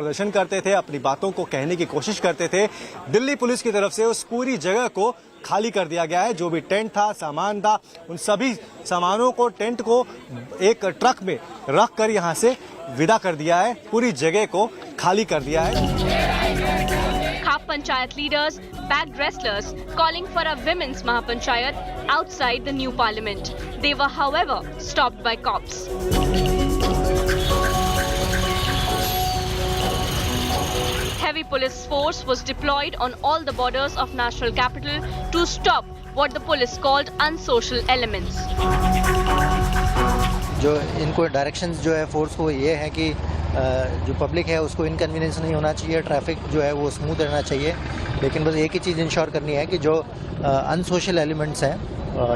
प्रदर्शन करते थे, अपनी बातों को कहने की कोशिश करते थे। दिल्ली पुलिस की तरफ से उस पूरी जगह को खाली कर दिया गया है। जो भी टेंट था, सामान था, उन सभी सामानों को, टेंट को एक ट्रक में रख कर यहाँ से विदा कर दिया है। पूरी जगह को खाली कर दिया है। Khap Panchayat leaders backed wrestlers calling for a women's Mahapanchayat outside the new parliament. They were, however, stopped by cops. Heavy police force was deployed on all the borders of national capital to stop what the police called unsocial elements. जो इनको directions जो है force को ये है कि जो public है उसको इनकन्वीनियंस नहीं होना चाहिए, ट्रैफिक जो है वो स्मूथ रहना चाहिए, लेकिन बस एक ही चीज़ इंश्योर करनी है कि जो अनसोशल एलिमेंट्स हैं,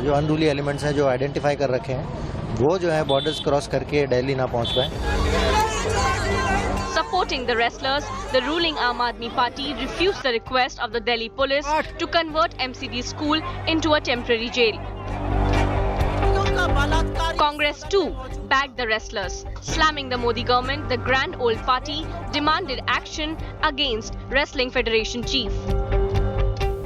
जो अनरूली एलिमेंट्स हैं जो आइडेंटिफाई कर रखे हैं, वो जो है बॉर्डर्स क्रॉस करके दिल्ली ना पहुंच पाए। Supporting the wrestlers, the ruling Aam Aadmi Party refused the request of the Delhi police to convert MCD school into a temporary jail. Congress too backed the wrestlers, slamming the Modi government. The Grand Old Party demanded action against Wrestling Federation chief.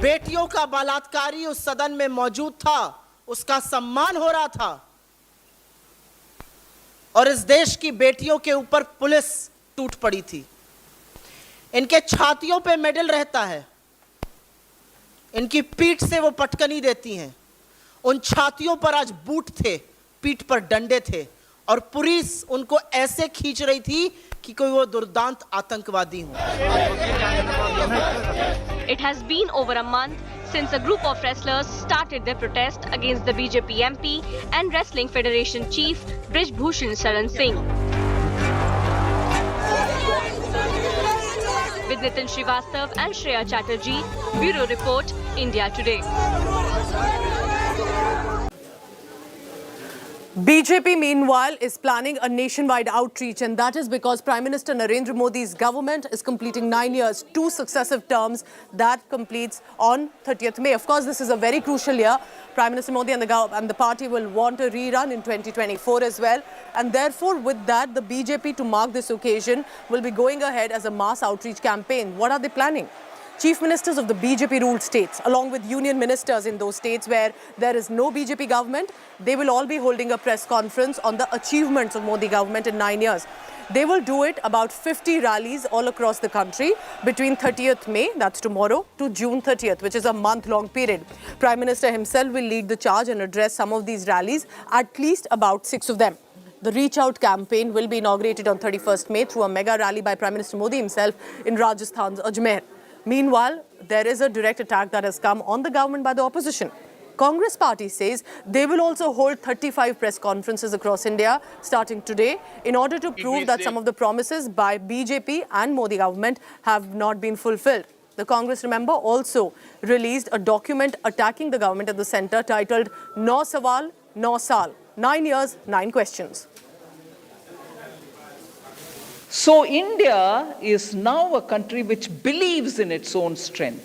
बेटियों का बलात्कारी उस सदन में मौजूद था, उसका सम्मान हो रहा था, और इस देश की बेटियों के ऊपर पुलिस टूट पड़ी थी। इनके छातियों पे मेडल रहता है, इनकी पीठ से वो पटकनी देती हैं। उन छातियों पर आज बूट थे, पीठ पर डंडे थे, और पुलिस उनको ऐसे खींच रही थी कि कोई वो दुर्दांत आतंकवादी हो। It has been over a month since a group of wrestlers started their protest against the BJP MP and Wrestling Federation chief Brij Bhushan Singh. With Nitin Srivastav and Shreya Chatterjee, Bureau Report, India Today. BJP, meanwhile, is planning a nationwide outreach, and that is because Prime Minister Narendra Modi's government is completing 9 years, 2 successive terms. That completes on 30th May. Of course, this is a very crucial year. Prime Minister Modi and the party will want a rerun in 2024 as well. And therefore, with that, the BJP, to mark this occasion, will be going ahead as a mass outreach campaign. What are they planning? Chief ministers of the BJP-ruled states, along with union ministers in those states where there is no BJP government, they will all be holding a press conference on the achievements of Modi government in 9 years. They will do it about 50 rallies all across the country between 30th May, that's tomorrow, to June 30th, which is a month-long period. Prime Minister himself will lead the charge and address some of these rallies, at least about 6 of them. The Reach Out campaign will be inaugurated on 31st May through a mega rally by Prime Minister Modi himself in Rajasthan's Ajmer. Meanwhile, there is a direct attack that has come on the government by the opposition. Congress party says they will also hold 35 press conferences across India starting today in order to prove that some of the promises by BJP and Modi government have not been fulfilled. The Congress, remember, also released a document attacking the government at the centre titled "No Sawal, No Saal." 9 years, 9 questions. So India is now a country which believes in its own strength.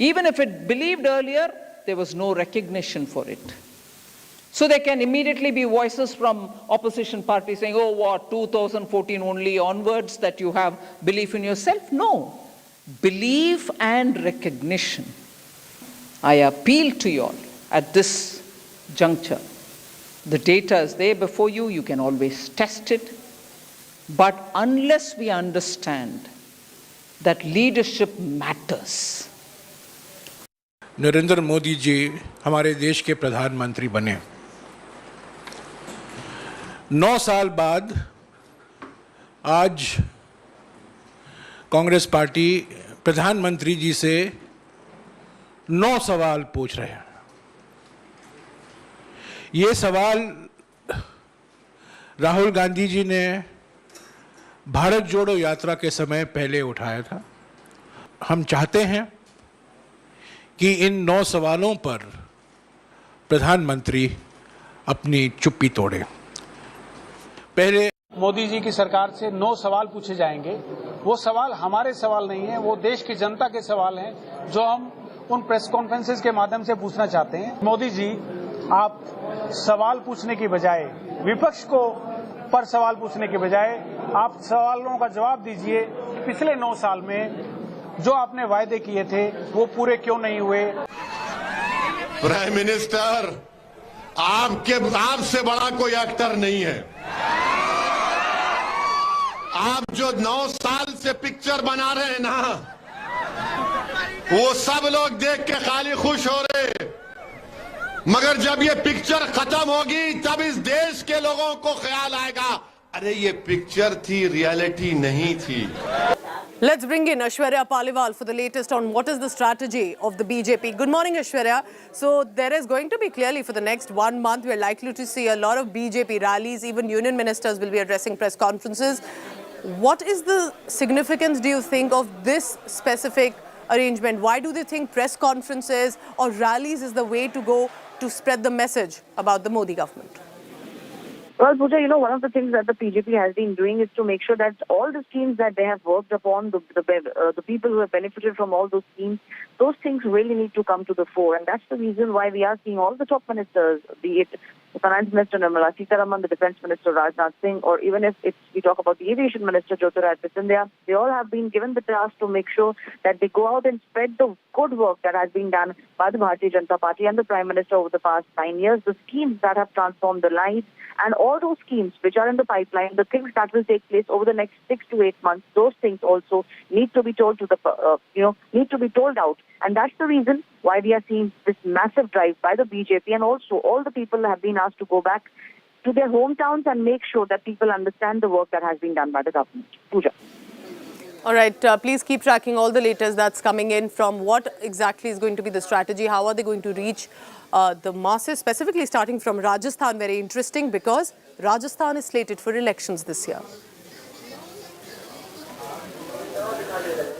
Even if it believed earlier, there was no recognition for it. So there can immediately be voices from opposition parties saying, oh, what, 2014 only onwards that you have belief in yourself? No. Belief and recognition. I appeal to you all at this juncture. The data is there before you. You can always test it. But unless we understand that leadership matters. Narendra Modi ji हमारे देश के प्रधानमंत्री बने। 9 साल बाद आज Congress party प्रधानमंत्री जी से 9 सवाल पूछ रहे हैं। ये सवाल राहुल गांधी जी ने भारत जोड़ो यात्रा के समय पहले उठाया था। हम चाहते हैं कि इन 9 सवालों पर प्रधानमंत्री अपनी चुप्पी तोड़े। पहले मोदी जी की सरकार से 9 सवाल पूछे जाएंगे। वो सवाल हमारे सवाल नहीं है, वो देश की जनता के सवाल हैं जो हम उन प्रेस कॉन्फ्रेंसेस के माध्यम से पूछना चाहते हैं। मोदी जी, आप सवाल पूछने की बजाय, विपक्ष को पर सवाल पूछने के बजाय आप सवालों का जवाब दीजिए, पिछले 9 साल में जो आपने वायदे किए थे वो पूरे क्यों नहीं हुए? प्राइम मिनिस्टर, आपसे बड़ा कोई एक्टर नहीं है। आप जो 9 साल से पिक्चर बना रहे हैं ना, वो सब लोग देख के खाली खुश हो रहे, मगर जब ये पिक्चर खत्म होगी तब इस देश के लोगों को ख्याल आएगा, अरे ये पिक्चर थी, रियलिटी नहीं थी। Let's bring in Aishwarya Paliwal for the latest on what is the strategy of the BJP. Good morning, Aishwarya. So there is going to be clearly for the next 1 month, we're likely to see a lot of BJP rallies. Even union ministers will be addressing press conferences. What is the significance, do you think, of this specific arrangement? Why do they think press conferences or rallies is the way to go to spread the message about the Modi government? Well, Pooja, one of the things that the BJP has been doing is to make sure that all the schemes that they have worked upon, the people who have benefited from all those schemes, those things really need to come to the fore. And that's the reason why we are seeing all the top ministers, be it the Finance Minister Nirmala Sitharaman, the Defence Minister Rajnath Singh, or even if we talk about the Aviation Minister Jyotiradittya Scindia, they all have been given the task to make sure that they go out and spread the good work that has been done by the Bharatiya Janata Party and the Prime Minister over the past 9 years, the schemes that have transformed the lives, and all those schemes which are in the pipeline, the things that will take place over the next 6 to 8 months, those things also need to be told to need to be told out. And that's the reason why we are seeing this massive drive by the BJP, and also all the people have been asked to go back to their hometowns and make sure that people understand the work that has been done by the government. Pooja. All right, please keep tracking all the latest that's coming in from what exactly is going to be the strategy. How are they going to reach the masses, specifically starting from Rajasthan? Very interesting because Rajasthan is slated for elections this year.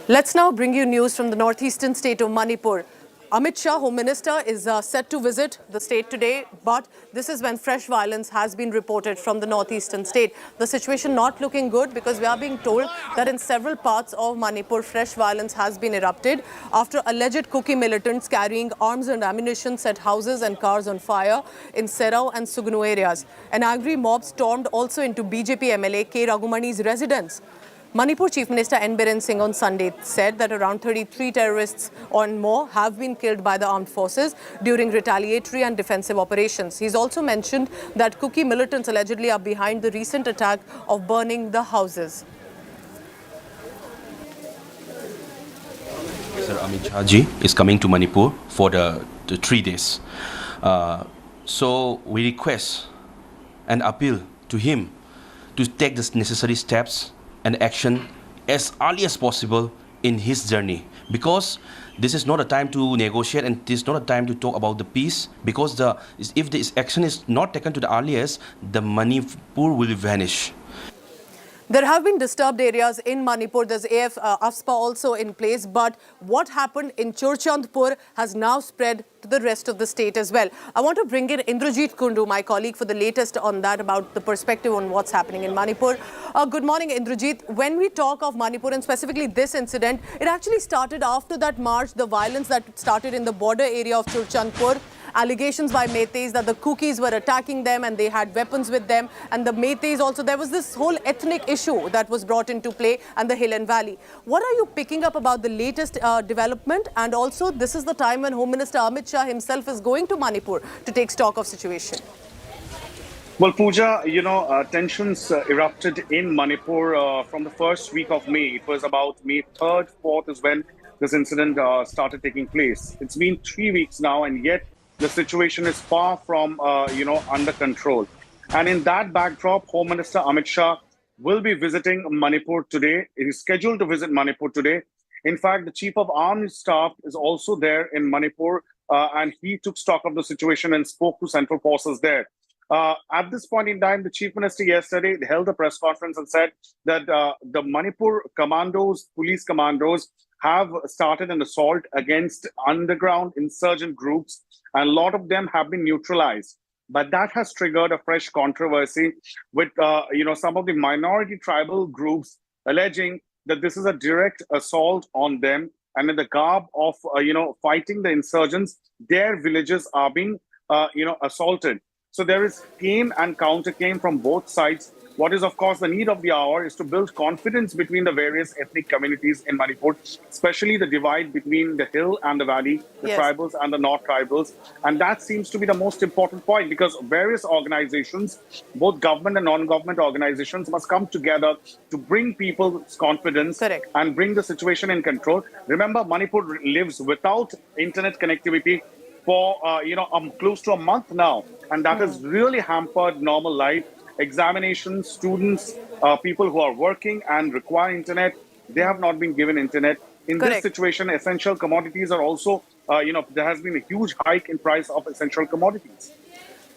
Let's now bring you news from the northeastern state of Manipur. Amit Shah, Home Minister, is set to visit the state today, but this is when fresh violence has been reported from the northeastern state. The situation not looking good because we are being told that in several parts of Manipur, fresh violence has been erupted after alleged Kuki militants carrying arms and ammunition set houses and cars on fire in Serau and Sugnu areas. An angry mob stormed also into BJP MLA K. Raghumani's residence. Manipur Chief Minister N. Biren Singh on Sunday said that around 33 terrorists or more have been killed by the armed forces during retaliatory and defensive operations. He's also mentioned that Kuki militants allegedly are behind the recent attack of burning the houses. Sir Amit Shah ji is coming to Manipur for the 3 days. So we request and appeal to him to take the necessary steps and action as early as possible in his journey, because this is not a time to negotiate and this is not a time to talk about the peace, because if this action is not taken to the earliest, the Manipur will vanish. There have been disturbed areas in Manipur. There's AFSPA also in place. But what happened in Churchandpur has now spread to the rest of the state as well. I want to bring in Indrajit Kundu, my colleague, for the latest on that, about the perspective on what's happening in Manipur. Good morning, Indrajit. When we talk of Manipur and specifically this incident, it actually started after that march, the violence that started in the border area of Churchandpur. Allegations by Meiteis that the Kukis were attacking them and they had weapons with them, and the Meiteis also, there was this whole ethnic issue that was brought into play, and the Hill and Valley. What are you picking up about the latest development? And also, this is the time when Home Minister Amit Shah himself is going to Manipur to take stock of situation. Well, Pooja, tensions erupted in Manipur from the first week of May. It was about May 3rd, 4th is when this incident started taking place. It's been 3 weeks now, and yet the situation is far from, under control. And in that backdrop, Home Minister Amit Shah will be visiting Manipur today. He is scheduled to visit Manipur today. In fact, the Chief of Armed Staff is also there in Manipur, and he took stock of the situation and spoke to central forces there. At this point in time, the Chief Minister yesterday held a press conference and said that the Manipur commandos, police commandos, have started an assault against underground insurgent groups, and a lot of them have been neutralized. But that has triggered a fresh controversy with, some of the minority tribal groups alleging that this is a direct assault on them, and in the garb of, fighting the insurgents, their villages are being, assaulted. So there is claim and counterclaim from both sides. What is, of course, the need of the hour is to build confidence between the various ethnic communities in Manipur, especially the divide between the hill and the valley, the tribals and the not tribals. And that seems to be the most important point, because various organizations, both government and non-government organizations, must come together to bring people's confidence and bring the situation in control. Remember, Manipur lives without internet connectivity for close to a month now, and that has really hampered normal life. Examinations, students, people who are working and require internet, they have not been given internet. In this situation, essential commodities are also, there has been a huge hike in price of essential commodities.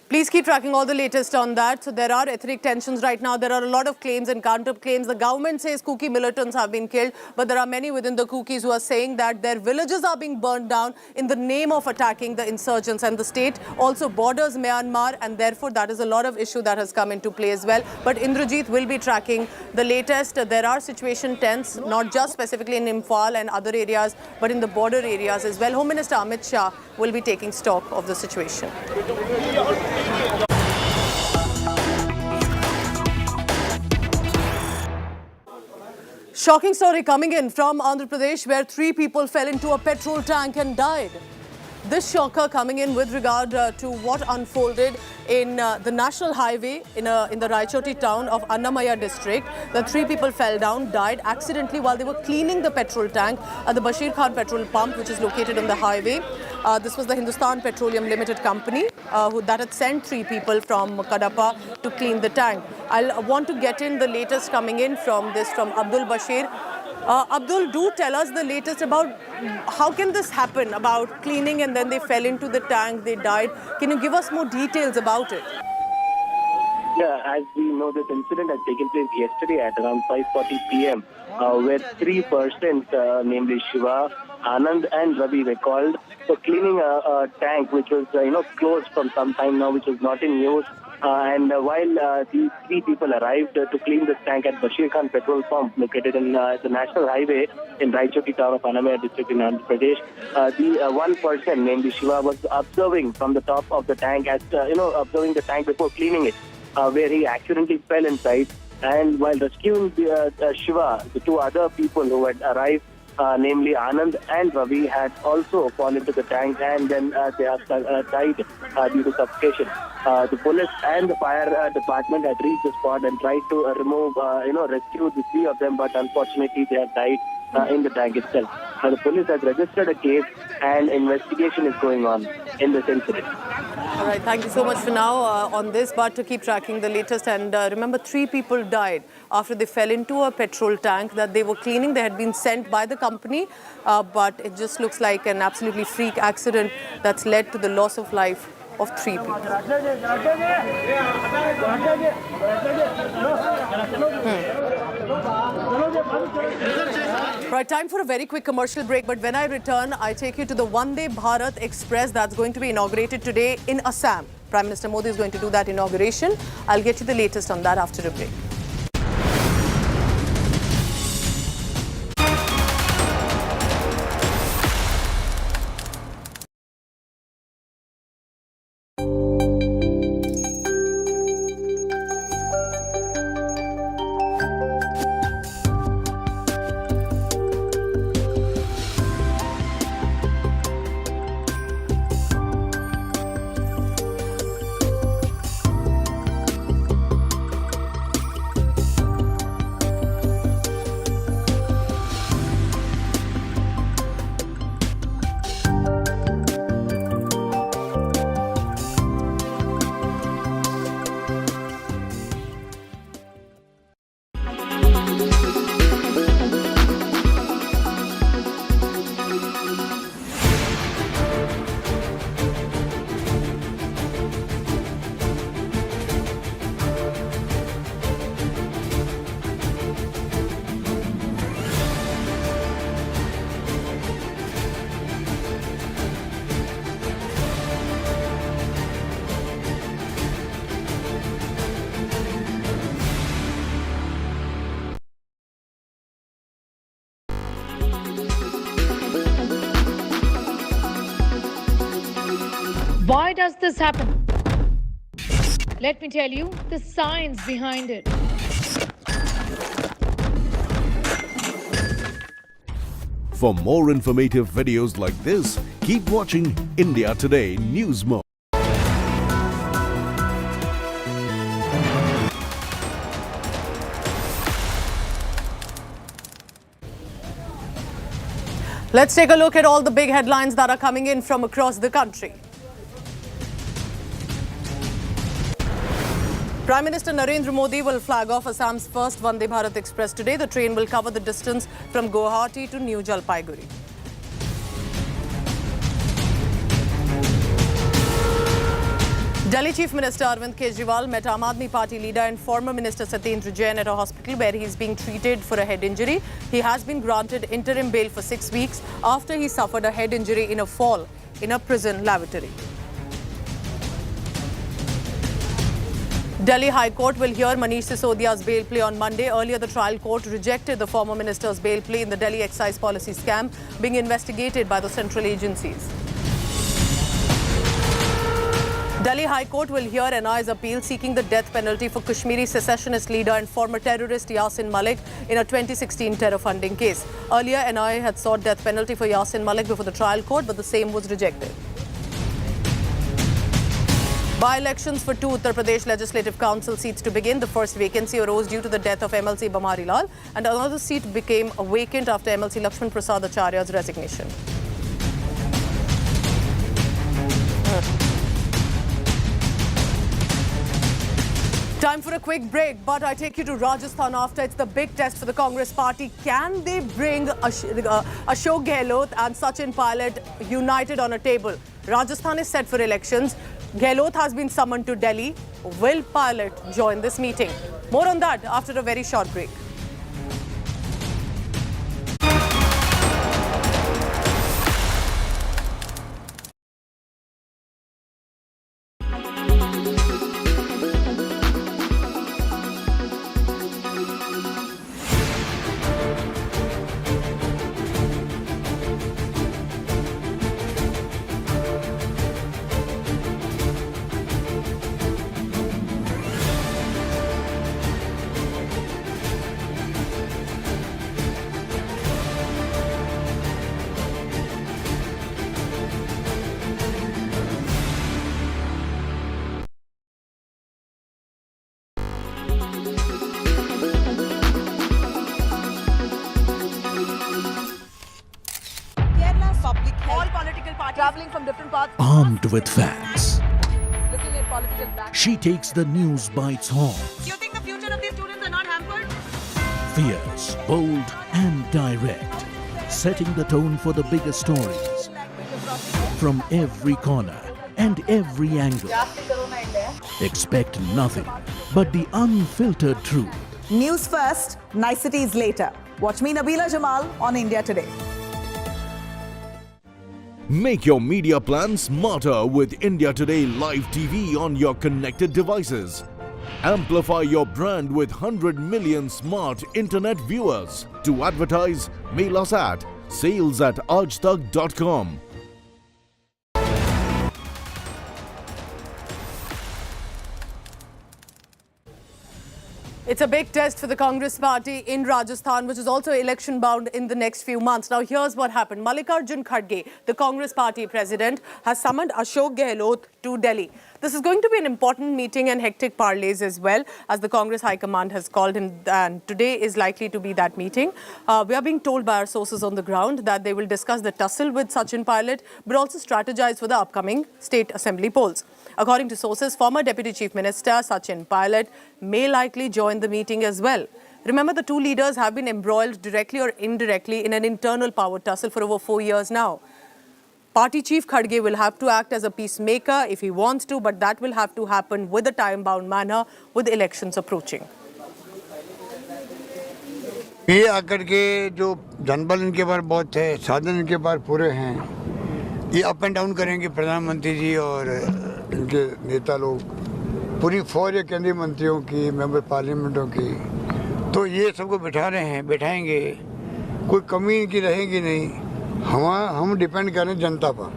Please keep tracking all the latest on that. So there are ethnic tensions right now. There are a lot of claims and counter-claims. The government says Kuki militants have been killed, but there are many within the Kukis who are saying that their villages are being burned down in the name of attacking the insurgents. And the state also borders Myanmar, and therefore that is a lot of issue that has come into play as well. But Indrajit will be tracking the latest. There are situation tense, not just specifically in Imphal and other areas, but in the border areas as well. Home Minister Amit Shah will be taking stock of the situation. Shocking story coming in from Andhra Pradesh, where 3 people fell into a petrol tank and died. This shocker coming in with regard to what unfolded in the national highway in the Raichoti town of Annamaya district. The 3 people fell down, died accidentally while they were cleaning the petrol tank at the Bashir Khan petrol pump, which is located on the highway. This was the Hindustan Petroleum Limited Company that had sent 3 people from Kadapa to clean the tank. I'll want to get in the latest coming in from Abdul Bashir. Abdul, do tell us the latest about how can this happen, about cleaning and then they fell into the tank, they died. Can you give us more details about it? Yeah, as we know, this incident has taken place yesterday at around 5:40 p.m. Where 3 persons, namely Shiva, Anand and Ravi, were called for cleaning a tank which was closed from some time now, which was not in use. While these 3 people arrived to clean this tank at Bashir Khan petrol pump located in the national highway in Raichoti town of Annamaya district in Andhra Pradesh, the one person named Shiva was observing from the top of the tank, observing the tank before cleaning it, where he accidentally fell inside. And while rescuing Shiva, the 2 other people who had arrived, namely Anand and Ravi, had also fallen into the tank, and then they have died due to suffocation. The police and the fire department had reached the spot and tried to rescue the 3 of them, but unfortunately they had died in the tank itself. The police has registered a case and investigation is going on in this incident. All right, thank you so much for now on this, but to keep tracking the latest. And remember, 3 people died after they fell into a petrol tank that they were cleaning. They had been sent by the company, but it just looks like an absolutely freak accident that's led to the loss of life of 3 people. Right, time for a very quick commercial break, but when I return, I take you to the Vande Bharat Express that's going to be inaugurated today in Assam. Prime Minister Modi is going to do that inauguration. I'll get you the latest on that after a break. Why does this happen? Let me tell you the science behind it. For more informative videos like this, keep watching India Today News Mode. Let's take a look at all the big headlines that are coming in from across the country. Prime Minister Narendra Modi will flag off Assam's first Vande Bharat Express today. The train will cover the distance from Guwahati to New Jalpaiguri. Delhi Chief Minister Arvind Kejriwal met Aam Aadmi Party leader and former Minister Satyendra Jain at a hospital where he is being treated for a head injury. He has been granted interim bail for 6 weeks after he suffered a head injury in a fall in a prison lavatory. Delhi High Court will hear Manish Sisodia's bail plea on Monday. Earlier, the trial court rejected the former minister's bail plea in the Delhi excise policy scam being investigated by the central agencies. Delhi High Court will hear NI's appeal seeking the death penalty for Kashmiri secessionist leader and former terrorist Yasin Malik in a 2016 terror funding case. Earlier, NI had sought death penalty for Yasin Malik before the trial court, but the same was rejected. By-elections for 2 Uttar Pradesh Legislative Council seats to begin. The first vacancy arose due to the death of MLC Bamari Lal, and another seat became vacant after MLC Lakshman Prasad Acharya's resignation. Time for a quick break, but I take you to Rajasthan after. It's the big test for the Congress party. Can they bring Ashok Gehlot and Sachin Pilot united on a table? Rajasthan is set for elections. Gehlot has been summoned to Delhi. Will Pilot join this meeting? More on that after a very short break. Traveling from different parts. Armed with facts, Looking at political back. she takes the news by its horns. Do you think the future of these students are not hampered? Fierce, bold and direct, setting the tone for the biggest stories from every corner and every angle. Expect nothing but the unfiltered truth. News first, niceties later. Watch me, Nabila Jamal, on India Today. Make your media plan smarter with India Today Live TV on your connected devices. Amplify your brand with 100 million smart internet viewers. To advertise, mail us at sales@aajtak.com. It's a big test for the Congress party in Rajasthan, which is also election bound in the next few months. Now, here's what happened. Mallikarjun Kharge, the Congress party president, has summoned Ashok Gehlot to Delhi. This is going to be an important meeting and hectic parlays as well, as the Congress High Command has called him, and today is likely to be that meeting. We are being told by our sources on the ground that they will discuss the tussle with Sachin Pilot, but also strategize for the upcoming state assembly polls. According to sources, former Deputy Chief Minister Sachin Pilot may likely join the meeting as well. Remember, the two leaders have been embroiled directly or indirectly in an internal power tussle for over 4 years now. Party Chief Kharge will have to act as a peacemaker if he wants to, but that will have to happen with a time-bound manner with elections approaching. ये आकर के जो जनबल इनके पास बहुत है, साधन इनके पास पूरे हैं, ये अप एंड डाउन करेंगे प्रधानमंत्री जी और इनके नेता लोग, पूरी फौज है केंद्रीय मंत्रियों की, मेंबर पार्लियामेंटों की, तो ये सबको बिठा रहे हैं, बिठाएंगे, कोई कमी इनकी रहेगी नहीं। हम डिपेंड कर रहे हैं जनता पर।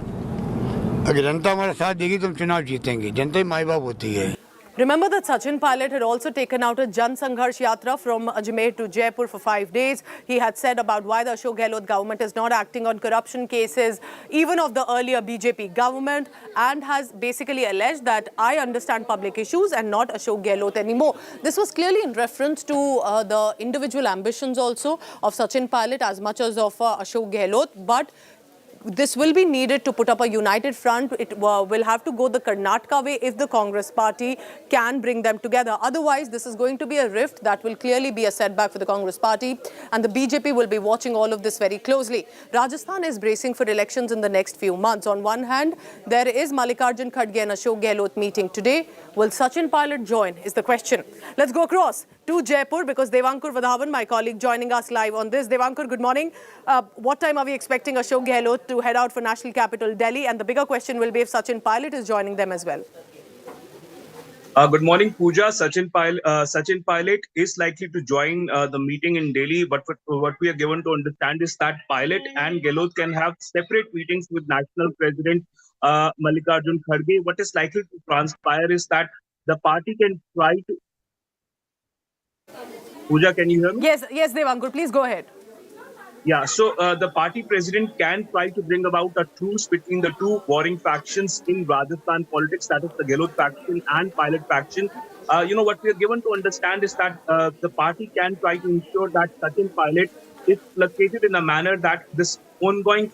अगर जनता हमारा साथ देगी तो हम चुनाव जीतेंगे। जनता ही माई बाप होती है। Remember that Sachin Pilot had also taken out a Jan Sangharsh Yatra from Ajmer to Jaipur for 5 days. He had said about why the Ashok Gehlot government is not acting on corruption cases, even of the earlier BJP government, and has basically alleged that I understand public issues and not Ashok Gehlot anymore. This was clearly in reference to the individual ambitions also of Sachin Pilot as much as of Ashok Gehlot, but this will be needed to put up a united front. It will have to go the Karnataka way if the Congress party can bring them together. Otherwise, this is going to be a rift that will clearly be a setback for the Congress party, and the BJP will be watching all of this very closely. Rajasthan is bracing for elections in the next few months. On one hand, there is Mallikarjun Kharge and Ashok Gehlot meeting today. Will Sachin Pilot join is the question. Let's go across to Jaipur because Devankur Vadhavan, my colleague, joining us live on this. Devankur, good morning. What time are we expecting Ashok Gehlot to head out for national capital Delhi? And the bigger question will be if Sachin Pilot is joining them as well. Good morning, Pooja. Sachin Pilot is likely to join the meeting in Delhi, but what we are given to understand is that Pilot and Gehlot can have separate meetings with National President Mallikarjun Kharge. What is likely to transpire is that the party can try to... Pooja, can you hear me? Yes, Devankur, please go ahead. Yeah, so the party president can try to bring about a truce between the two warring factions in Rajasthan politics, that is the Gehlot faction and Pilot faction. What we are given to understand is that the party can try to ensure that Sachin Pilot is placated in a manner that this ongoing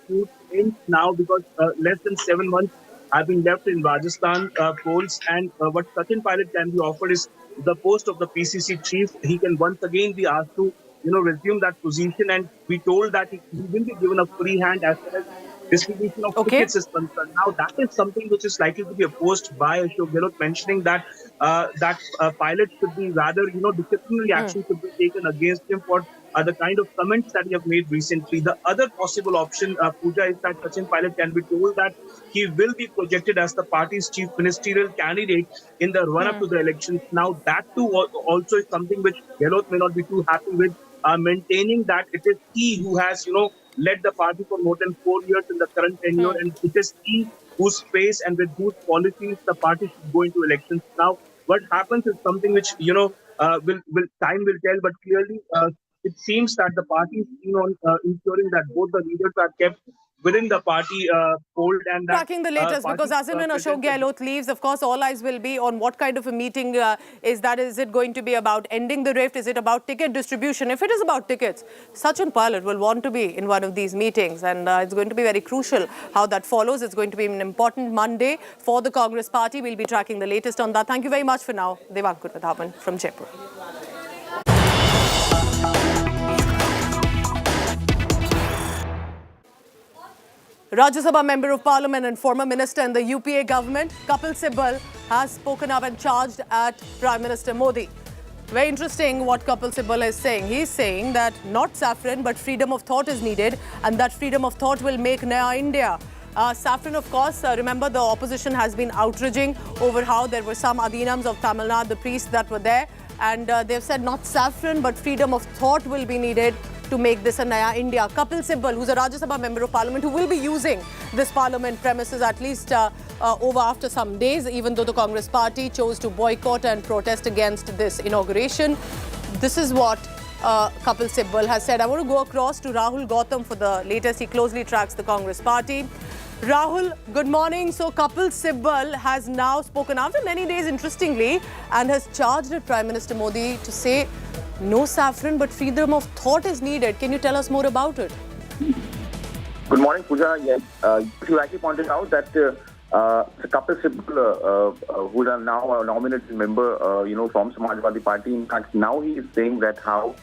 feud ends now, because less than 7 months have been left in Rajasthan polls, and what Sachin Pilot can be offered is the post of the PCC chief. He can once again be asked to resume that position, and we told that he will be given a free hand as far as distribution of tickets is concerned. Now, that is something which is likely to be opposed by Ashok Gehlot, mentioning that Pilot should be rather, disciplinary action should be taken against him for the kind of comments that he have made recently. The other possible option, Pooja, is that Sachin Pilot can be told that he will be projected as the party's chief ministerial candidate in the run-up to the elections. Now, that too also is something which Gehlot may not be too happy with, maintaining that it is he who has, led the party for more than 4 years in the current tenure, and it is he whose face and with whose policies the party should go into elections. Now, what happens is something which, time will tell, but clearly it seems that the party is keen on ensuring that both the leaders are kept within the party fold, and that tracking the latest, because as and when Ashok Gehlot leaves, of course, all eyes will be on what kind of a meeting is that. Is it going to be about ending the rift? Is it about ticket distribution? If it is about tickets, Sachin Pilot will want to be in one of these meetings, and it's going to be very crucial how that follows. It's going to be an important Monday for the Congress party. We'll be tracking the latest on that. Thank you very much for now. Devankur Vadhavan from Jaipur. Rajya Sabha Member of Parliament and former minister in the UPA government, Kapil Sibal, has spoken up and charged at Prime Minister Modi. Very interesting what Kapil Sibal is saying. He's saying that not saffron but freedom of thought is needed, and that freedom of thought will make Naya India. Saffron, of course, remember the opposition has been outraging over how there were some Adinams of Tamil Nadu, the priests that were there, and they've said not saffron but freedom of thought will be needed to make this a Naya India. Kapil Sibal, who's a Rajya Sabha Member of Parliament, who will be using this Parliament premises at least over after some days, even though the Congress party chose to boycott and protest against this inauguration. This is what Kapil Sibal has said. I want to go across to Rahul Gautam for the latest. He closely tracks the Congress party. Rahul, good morning. So Kapil Sibal has now spoken after many days, interestingly, and has charged at Prime Minister Modi to say no saffron but freedom of thought is needed. Can you tell us more about it? Good morning, Pooja. Yes, you actually pointed out that Kapil Sibal, who is now a nominated member, from Samajwadi Party, in fact, now he is saying that how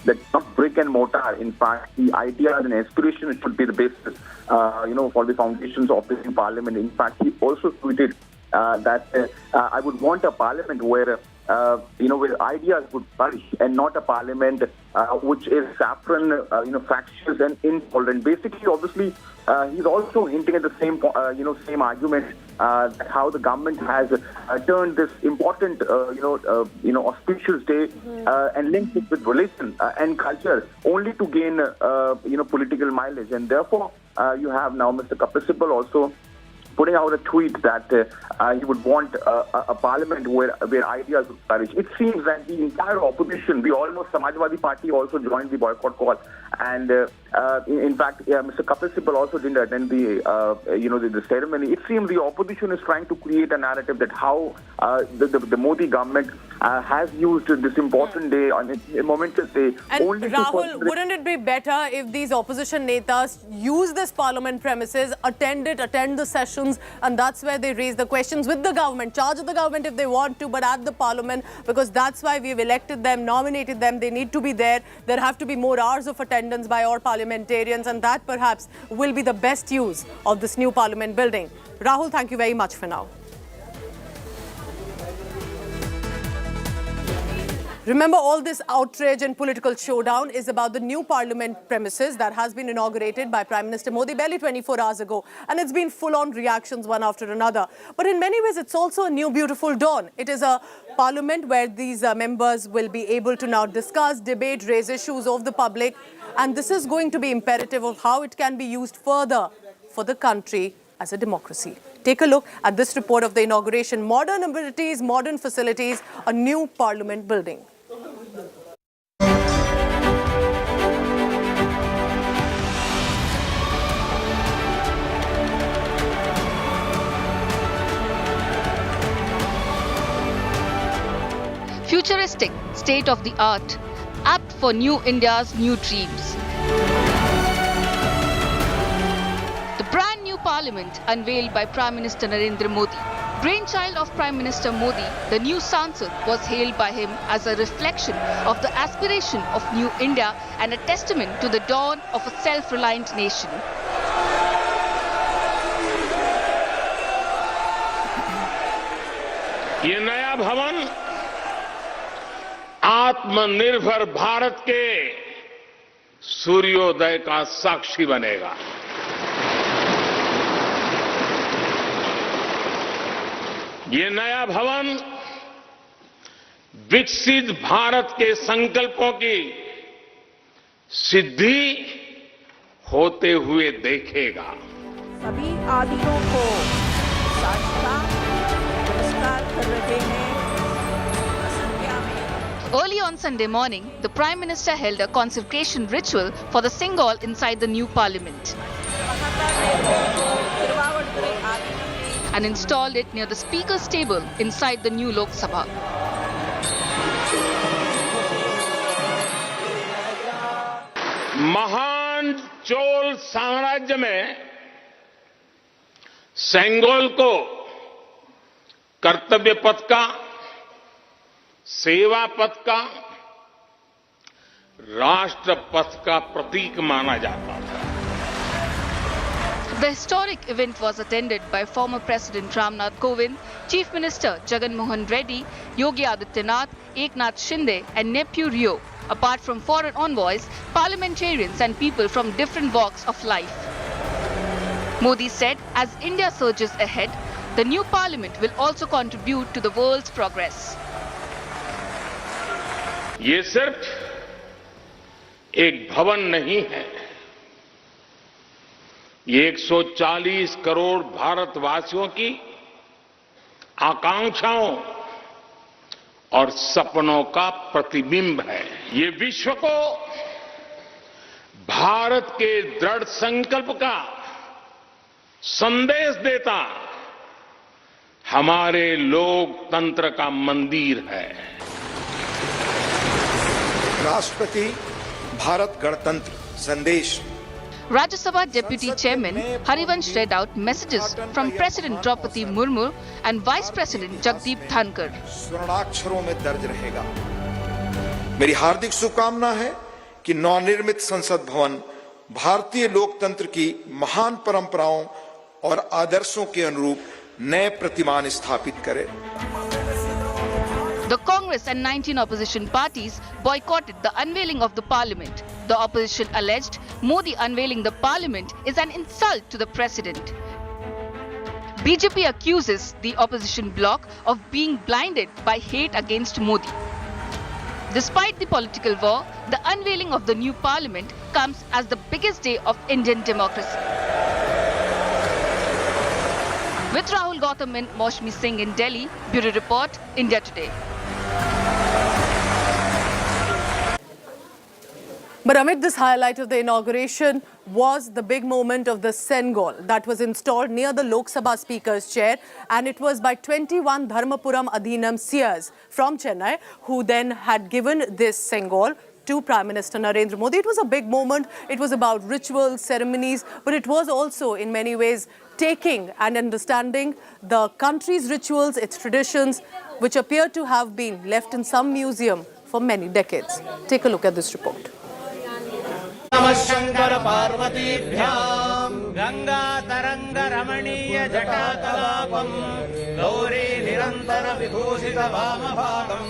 that not brick and mortar, in fact, the idea and aspiration should be the basis, for the foundations of this parliament. In fact, he also tweeted that I would want a parliament where where ideas would flourish, and not a parliament which is saffron, factious and intolerant. Basically, obviously, he's also hinting at the same, same argument that how the government has turned this important, auspicious day and linked it with religion and culture only to gain, political mileage. And therefore, you have now Mr. Kapil Sibal also putting out a tweet that he would want a parliament where ideas would flourish. It seems that the entire opposition, the almost Samajwadi Party, also joined the boycott call, and in fact, Mr. Kapil Sibal also didn't attend the ceremony. It seems the opposition is trying to create a narrative that how the Modi government has used this important day, on a momentous day. And Rahul, wouldn't it be better if these opposition netas use this parliament premises, attend the sessions, and that's where they raise the questions with the government, charge of the government if they want to, but at the parliament, because that's why we've elected them, nominated them, they need to be there. There have to be more hours of attendance by all parliamentarians, and that perhaps will be the best use of this new parliament building. Rahul, thank you very much for now. Remember, all this outrage and political showdown is about the new parliament premises that has been inaugurated by Prime Minister Modi barely 24 hours ago. And it's been full-on reactions one after another. But in many ways, it's also a new beautiful dawn. It is a parliament where these members will be able to now discuss, debate, raise issues of the public. And this is going to be imperative of how it can be used further for the country as a democracy. Take a look at this report of the inauguration. Modern amenities, modern facilities, a new parliament building. Futuristic, state-of-the-art, apt for new India's new dreams. The brand new parliament unveiled by Prime Minister Narendra Modi. Brainchild of Prime Minister Modi, the new Sansad was hailed by him as a reflection of the aspiration of new India and a testament to the dawn of a self-reliant nation. ये नया भवन आत्मनिर्भर भारत के सूर्योदय का साक्षी बनेगा। ये नया भवन विकसित भारत के संकल्पों की सिद्धि होते हुए देखेगा। सभी आदियों को पुरस्कार कर रहे हैं। Early on Sunday morning, the Prime Minister held a consecration ritual for the Sengal inside the new parliament and installed it near the Speaker's table inside the new Lok Sabha. महान चोल साम्राज्य में सेंगोल को कर्तव्य पथ का, सेवा पथ का, राष्ट्र पथ का प्रतीक माना जाता था। The historic event was attended by former President Ramnath Kovind, Chief Minister Jagan Mohan Reddy, Yogi Adityanath, Eknath Shinde and nephew Rio. Apart from foreign envoys, parliamentarians and people from different walks of life. Modi said, as India surges ahead, the new parliament will also contribute to the world's progress. ये सिर्फ एक भवन नहीं है, ये 140 करोड़ भारतवासियों की आकांक्षाओं और सपनों का प्रतिबिंब है। ये विश्व को भारत के दृढ़ संकल्प का संदेश देता हमारे लोकतंत्र का मंदिर है। राष्ट्रपति भारत गणतंत्र संदेश। Rajya Sabha Deputy Chairman Harivansh read out messages from President Draupadi Murmu and Vice President Jagdeep Dhankar. स्वर्णाक्षरों में दर्ज रहेगा। मेरी हार्दिक शुभकामना है कि नवनिर्मित संसद भवन भारतीय लोकतंत्र की महान परंपराओं और आदर्शों के अनुरूप नए प्रतिमान स्थापित करे। The Congress and 19 opposition parties boycotted the unveiling of the parliament. The opposition alleged Modi unveiling the parliament is an insult to the president. BJP accuses the opposition bloc of being blinded by hate against Modi. Despite the political war, the unveiling of the new parliament comes as the biggest day of Indian democracy. With Rahul Gautam and Maushmi Singh in Delhi, Bureau Report, India Today. But Amit, this highlight of the inauguration was the big moment of the Sengal that was installed near the Lok Sabha Speaker's chair, and it was by 21 Dharmapuram Adhinam seers from Chennai who then had given this Sengal to Prime Minister Narendra Modi. It was a big moment. It was about rituals, ceremonies, but it was also in many ways taking and understanding the country's rituals, its traditions, which appear to have been left in some museum for many decades. Take a look at this report. Shankar पार्वतीभ्यां Ganga तरंग रमणीय जटाकलापं गौरी निरंतर विभूषित वामभागं.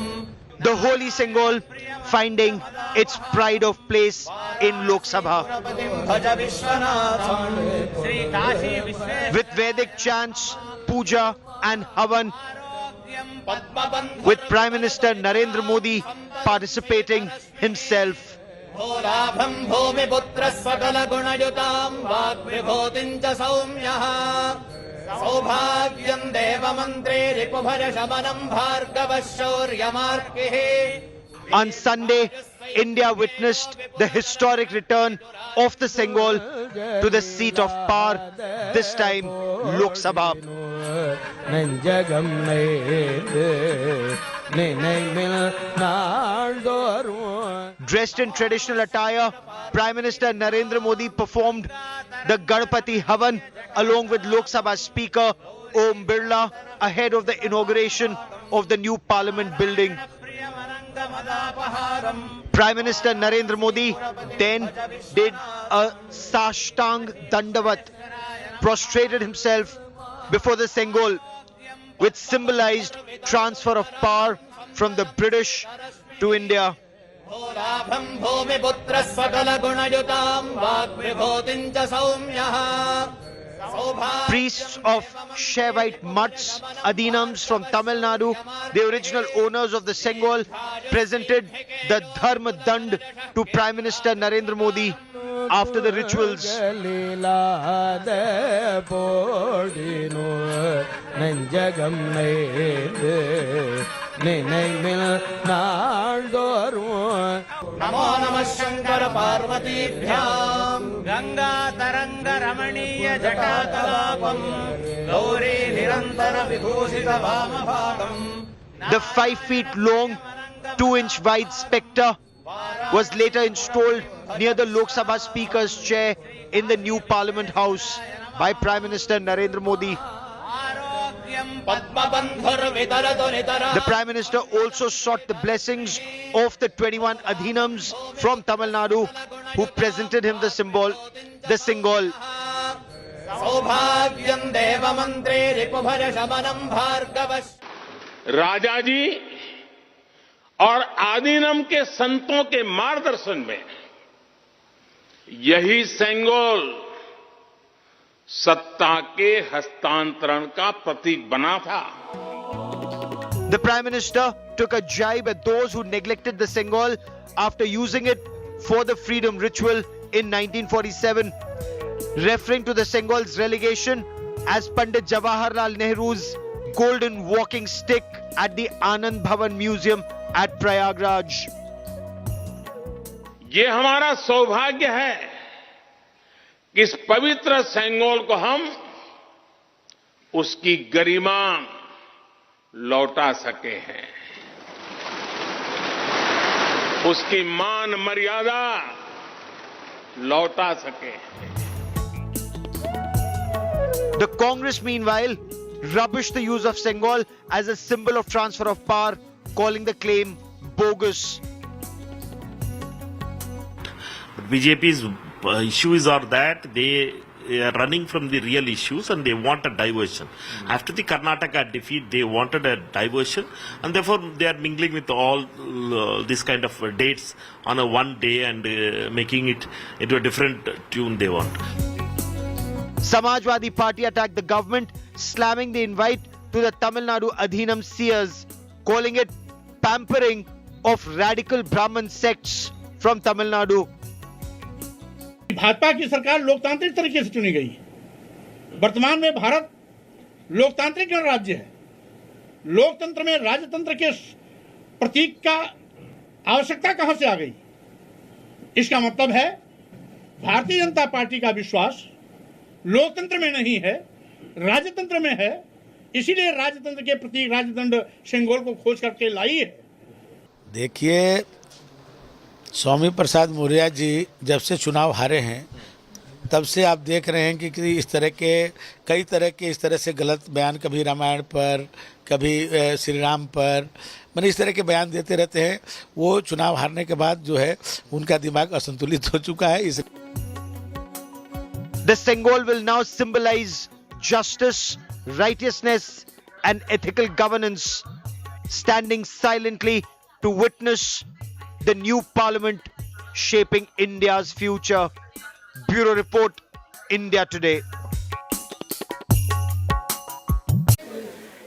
The holy Sengal finding its pride of place in Lok Sabha. With Vedic chants, puja and havan, with Prime Minister Narendra Modi participating himself. भोलाभं भूमिपुत्र सकल गुणयुतां वाग्विभूतिं च सौम्यः सौभाग्यं देवमन्त्रे रिपुभय शमनं भार्गवः शौर्यमार्किः. On Sunday, India witnessed the historic return of the Sengal to the seat of power, this time Lok Sabha. Dressed in traditional attire, Prime Minister Narendra Modi performed the Ganpati Havan along with Lok Sabha Speaker Om Birla ahead of the inauguration of the new Parliament building. Prime Minister Narendra Modi then did a Sashtang Dandavat, prostrated himself before the Sengal, which symbolized transfer of power from the British to India. Priests of Shaivite Mutts, Adhinams from Tamil Nadu, the original owners of the Sengal, presented the Dharma Dand to Prime Minister Narendra Modi after the rituals. नमो नमः शंकर पार्वतीभ्यां गंगा तरंग रमणीय जटाकलापं गौरी निरंतर विभूषित वामभागं. The 5 feet long, 2-inch wide spectre was later installed near the Lok Sabha Speaker's chair in the new Parliament House by Prime Minister Narendra Modi. The Prime Minister also sought the blessings of the 21 Adhinams from Tamil Nadu who presented him the Sengal. राजा जी और आदिनम के संतों के मार्गदर्शन में यही सेंगोल सत्ता के हस्तांतरण का प्रतीक बना था. The Prime Minister took a jibe at those who neglected the Sengal after using it for the freedom ritual in 1947, referring to the Sengal's relegation as Pandit Jawaharlal Nehru's golden walking stick at the Anand Bhavan Museum at Prayagraj. ये हमारा सौभाग्य है कि इस पवित्र सेंगोल को हम उसकी गरिमा लौटा सके हैं, उसकी मान मर्यादा लौटा सके हैं. The Congress, meanwhile, rubbished the use of Sengal as a symbol of transfer of power, calling the claim bogus. BJP's issues are that they are running from the real issues and they want a diversion. After the Karnataka defeat, they wanted a diversion and therefore they are mingling with all this kind of dates on a one day and making it into a different tune they want. Samajwadi Party attacked the government, slamming the invite to the Tamil Nadu Adhinam seers, calling it pampering of radical Brahmin sects from Tamil Nadu. Bhajpa की सरकार लोकतांत्रिक तरीके से चुनी गई. वर्तमान में भारत लोकतांत्रिक गणराज्य है। लोकतंत्र में राजतंत्र के प्रतीक का आवश्यकता कहां से आ गई? इसका मतलब है भारतीय जनता पार्टी का विश्वास लोकतंत्र में नहीं है, राजतंत्र में है। इसीलिए राजतंत्र के प्रतीक राजदंड सेंगोल को खोज करके लाई है। देखिए, स्वामी प्रसाद मौर्य जी जब से चुनाव हारे हैं तब से आप देख रहे हैं कि इस तरह के कई तरह के इस तरह से गलत बयान, कभी रामायण पर, कभी श्री राम पर, मैंने इस तरह के बयान देते रहते हैं। वो चुनाव हारने के बाद जो है उनका दिमाग असंतुलित हो चुका है। इस The Sengal will now symbolize justice, righteousness and ethical governance, standing silently to witness the new parliament shaping India's future. Bureau Report, India Today.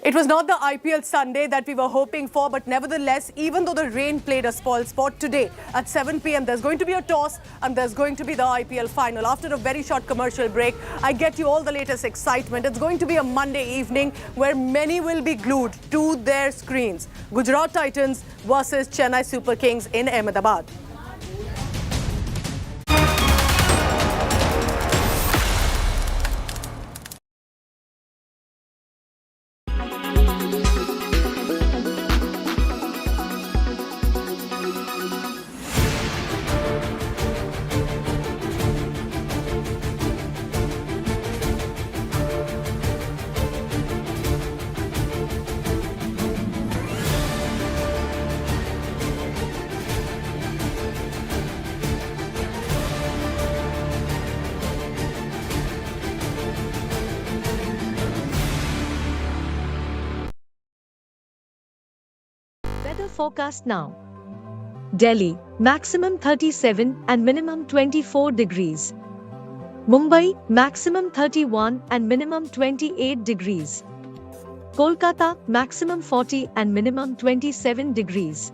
It was not the IPL Sunday that we were hoping for, but nevertheless, even though the rain played a spoil sport today, at 7 p.m. there's going to be a toss and there's going to be the IPL final. After a very short commercial break, I get you all the latest excitement. It's going to be a Monday evening where many will be glued to their screens. Gujarat Titans versus Chennai Super Kings in Ahmedabad. Weather forecast now. Delhi, maximum 37 and minimum 24 degrees. Mumbai, maximum 31 and minimum 28 degrees. Kolkata, maximum 40 and minimum 27 degrees.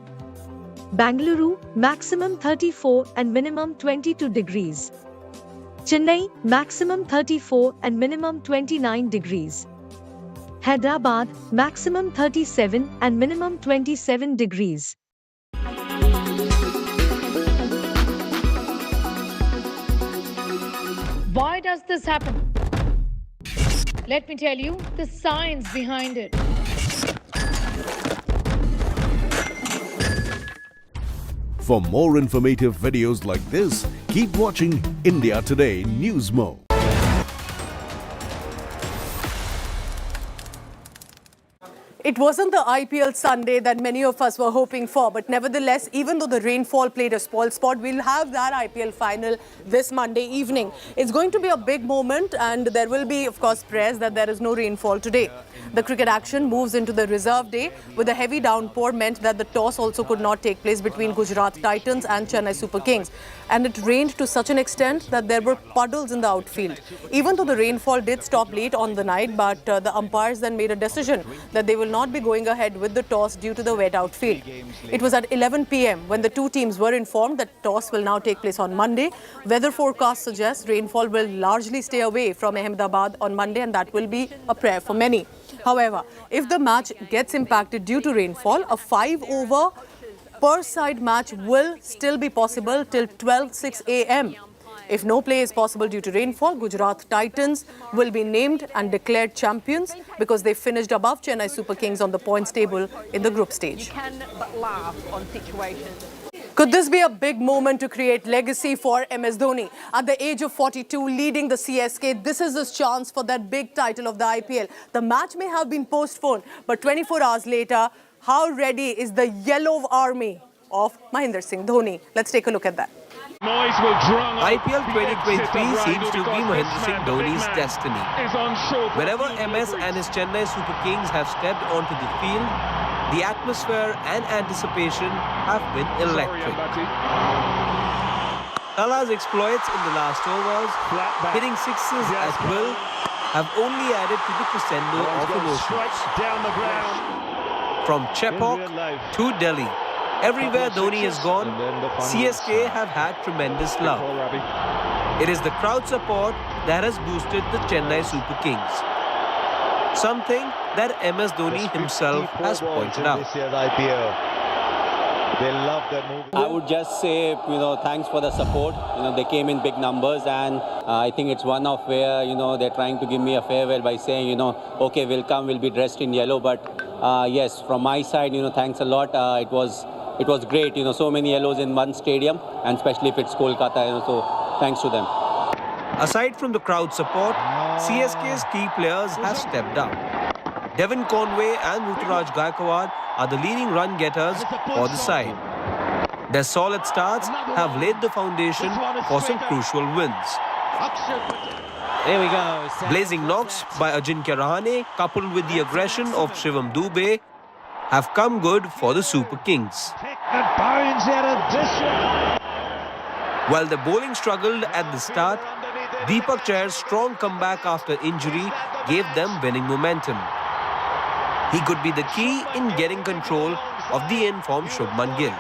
Bangalore, maximum 34 and minimum 22 degrees. Chennai, maximum 34 and minimum 29 degrees. Hyderabad, maximum 37 and minimum 27 degrees. Why does this happen? Let me tell you the science behind it. For more informative videos like this, keep watching India Today News Mo. It wasn't the IPL Sunday that many of us were hoping for, but nevertheless, even though the rainfall played a spoil sport, we'll have that IPL final this Monday evening. It's going to be a big moment, and there will be, of course, prayers that there is no rainfall today. The cricket action moves into the reserve day, with a heavy downpour meant that the toss also could not take place between Gujarat Titans and Chennai Super Kings. And it rained to such an extent that there were puddles in the outfield. Even though the rainfall did stop late on the night, but the umpires then made a decision that they will not be going ahead with the toss due to the wet outfield. It was at 11 p.m. when the two teams were informed that toss will now take place on Monday. Weather forecast suggests rainfall will largely stay away from Ahmedabad on Monday, and that will be a prayer for many. However, if the match gets impacted due to rainfall, a 5-over per side match will still be possible till 12:06 a.m. If no play is possible due to rainfall, Gujarat Titans will be named and declared champions because they finished above Chennai Super Kings on the points table in the group stage. You can but laugh on situations. Could this be a big moment to create legacy for MS Dhoni? At the age of 42, leading the CSK, this is his chance for that big title of the IPL. The match may have been postponed, but 24 hours later, how ready is the Yellow Army of Mahendra Singh Dhoni? Let's take a look at that. IPL 2023 seems to be Mahendra Singh Dhoni's destiny. Wherever MS and his Chennai Super Kings have stepped onto the field, the atmosphere and anticipation have been electric. Salah's exploits in the last overs, hitting sixes at will, have only added to the crescendo of emotions. From Chepauk to Delhi, everywhere Dhoni has gone, CSK have had tremendous love. It is the crowd support that has boosted the Chennai Super Kings. something that MS Dhoni himself has pointed out. They love their move. I would just say, thanks for the support. They came in big numbers, and I think it's one of where, they're trying to give me a farewell by saying, okay, we'll come, we'll be dressed in yellow. But yes, from my side, thanks a lot. It was great, so many yellows in one stadium, and especially if it's Kolkata, so thanks to them. Aside from the crowd support, CSK's key players have stepped up. Devin Conway and Ruturaj Gaikwad are the leading run getters for the side. Their solid starts have laid the foundation for some crucial wins. There we go. Blazing knocks by Ajinkya Rahane, coupled with the aggression of Shivam Dube, have come good for the Super Kings. While the bowling struggled at the start, Deepak Chahar's strong comeback after injury gave them winning momentum. He could be the key in getting control of the in-form Shubman Gill.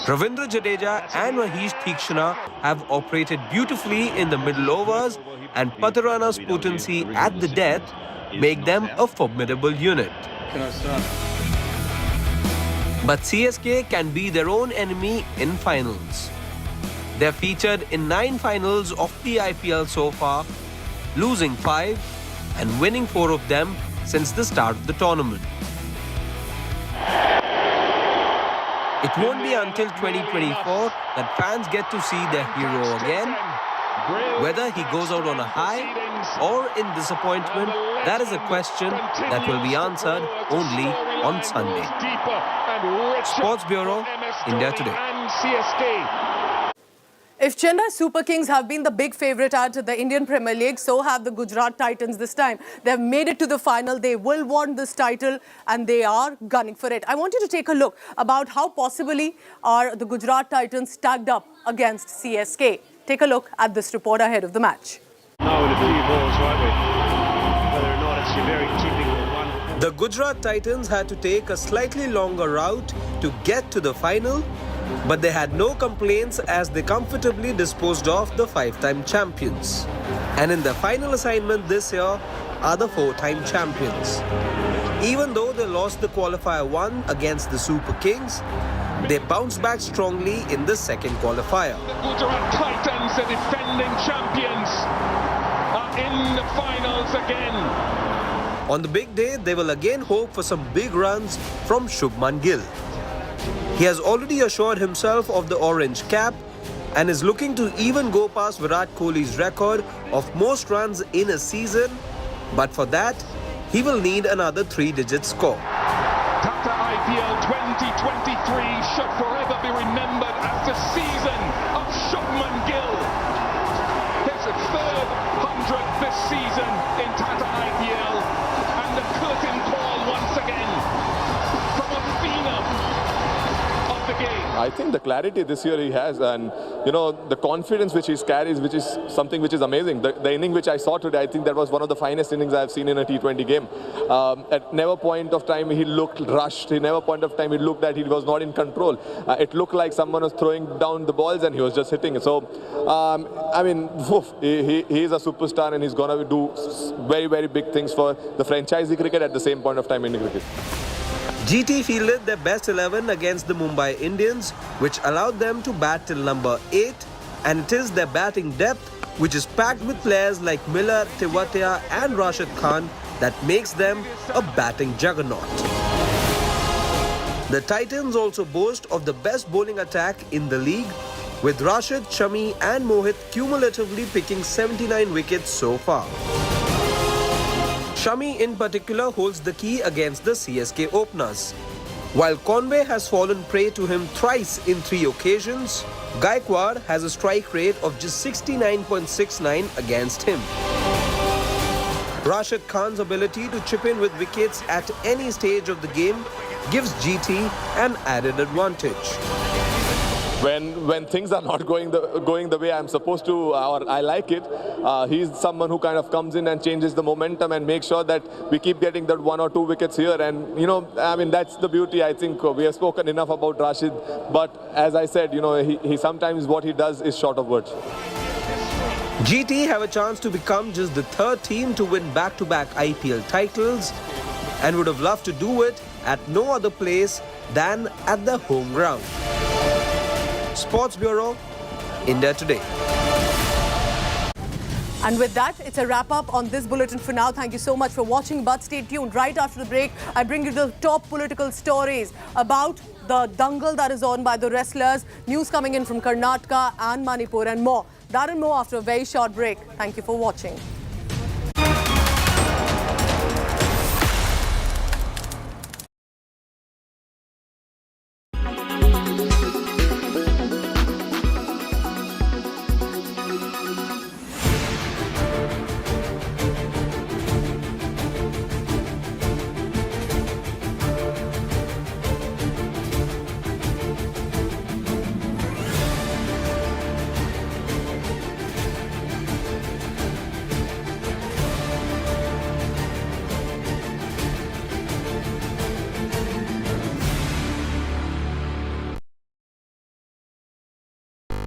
Ravindra Jadeja and Mahesh Theekshana have operated beautifully in the middle overs, and Pathurana's potency at the death make them a formidable unit. But CSK can be their own enemy in finals. They're featured in 9 finals of the IPL so far, losing 5 and winning 4 of them since the start of the tournament. It won't be until 2024 that fans get to see their hero again. Whether he goes out on a high or in disappointment, that is a question that will be answered only on Sunday. Sports Bureau, India Today. If Chennai Super Kings have been the big favourite at the Indian Premier League, so have the Gujarat Titans this time. They've made it to the final. They will want this title and they are gunning for it. I want you to take a look about how possibly are the Gujarat Titans stacked up against CSK. Take a look at this report ahead of the match. The Gujarat Titans had to take a slightly longer route to get to the final, but they had no complaints as they comfortably disposed of the 5-time champions. And in the final assignment this year are the 4-time champions. Even though they lost the qualifier 1 against the Super Kings, they bounced back strongly in the second qualifier. The Gujarat Titans, the defending champions, are in the finals again. On the big day, they will again hope for some big runs from Shubman Gill. He has already assured himself of the orange cap and is looking to even go past Virat Kohli's record of most runs in a season. But for that, he will need another 3-digit score. Tata IPL 2023 should forever be remembered as the season of Shubman Gill. His third 100th this season in Tata IPL, and the curtain call once again from a phenom of the game. I think the clarity this year he has, and the confidence which he carries, which is something which is amazing. The inning which I saw today, I think that was one of the finest innings I have seen in a T20 game. At never point of time he looked rushed. At never point of time he looked that he was not in control. It looked like someone was throwing down the balls and he was just hitting it. So, I mean, he is a superstar and he's going to do very, very big things for the franchisee cricket at the same point of time in cricket. GT fielded their best 11 against the Mumbai Indians, which allowed them to bat till number 8, and it is their batting depth, which is packed with players like Miller, Tewatia and Rashid Khan, that makes them a batting juggernaut. The Titans also boast of the best bowling attack in the league, with Rashid, Shami and Mohit cumulatively picking 79 wickets so far. Shami in particular holds the key against the CSK openers. While Conway has fallen prey to him thrice in 3 occasions, Gaikwad has a strike rate of just 69.69 against him. Rashid Khan's ability to chip in with wickets at any stage of the game gives GT an added advantage. When things are not going the way I'm supposed to, or I like it, he's someone who kind of comes in and changes the momentum and makes sure that we keep getting that 1 or 2 wickets here. And I mean, that's the beauty. I think we have spoken enough about Rashid, but as I said, he sometimes what he does is short of words. GT have a chance to become just the third team to win back-to-back IPL titles and would have loved to do it at no other place than at the home ground. Sports Bureau, India Today. And with that, it's a wrap-up on this bulletin for now. Thank you so much for watching, but stay tuned. Right after the break, I bring you the top political stories about the Dangal that is on by the wrestlers, news coming in from Karnataka and Manipur and more. That and more after a very short break. Thank you for watching.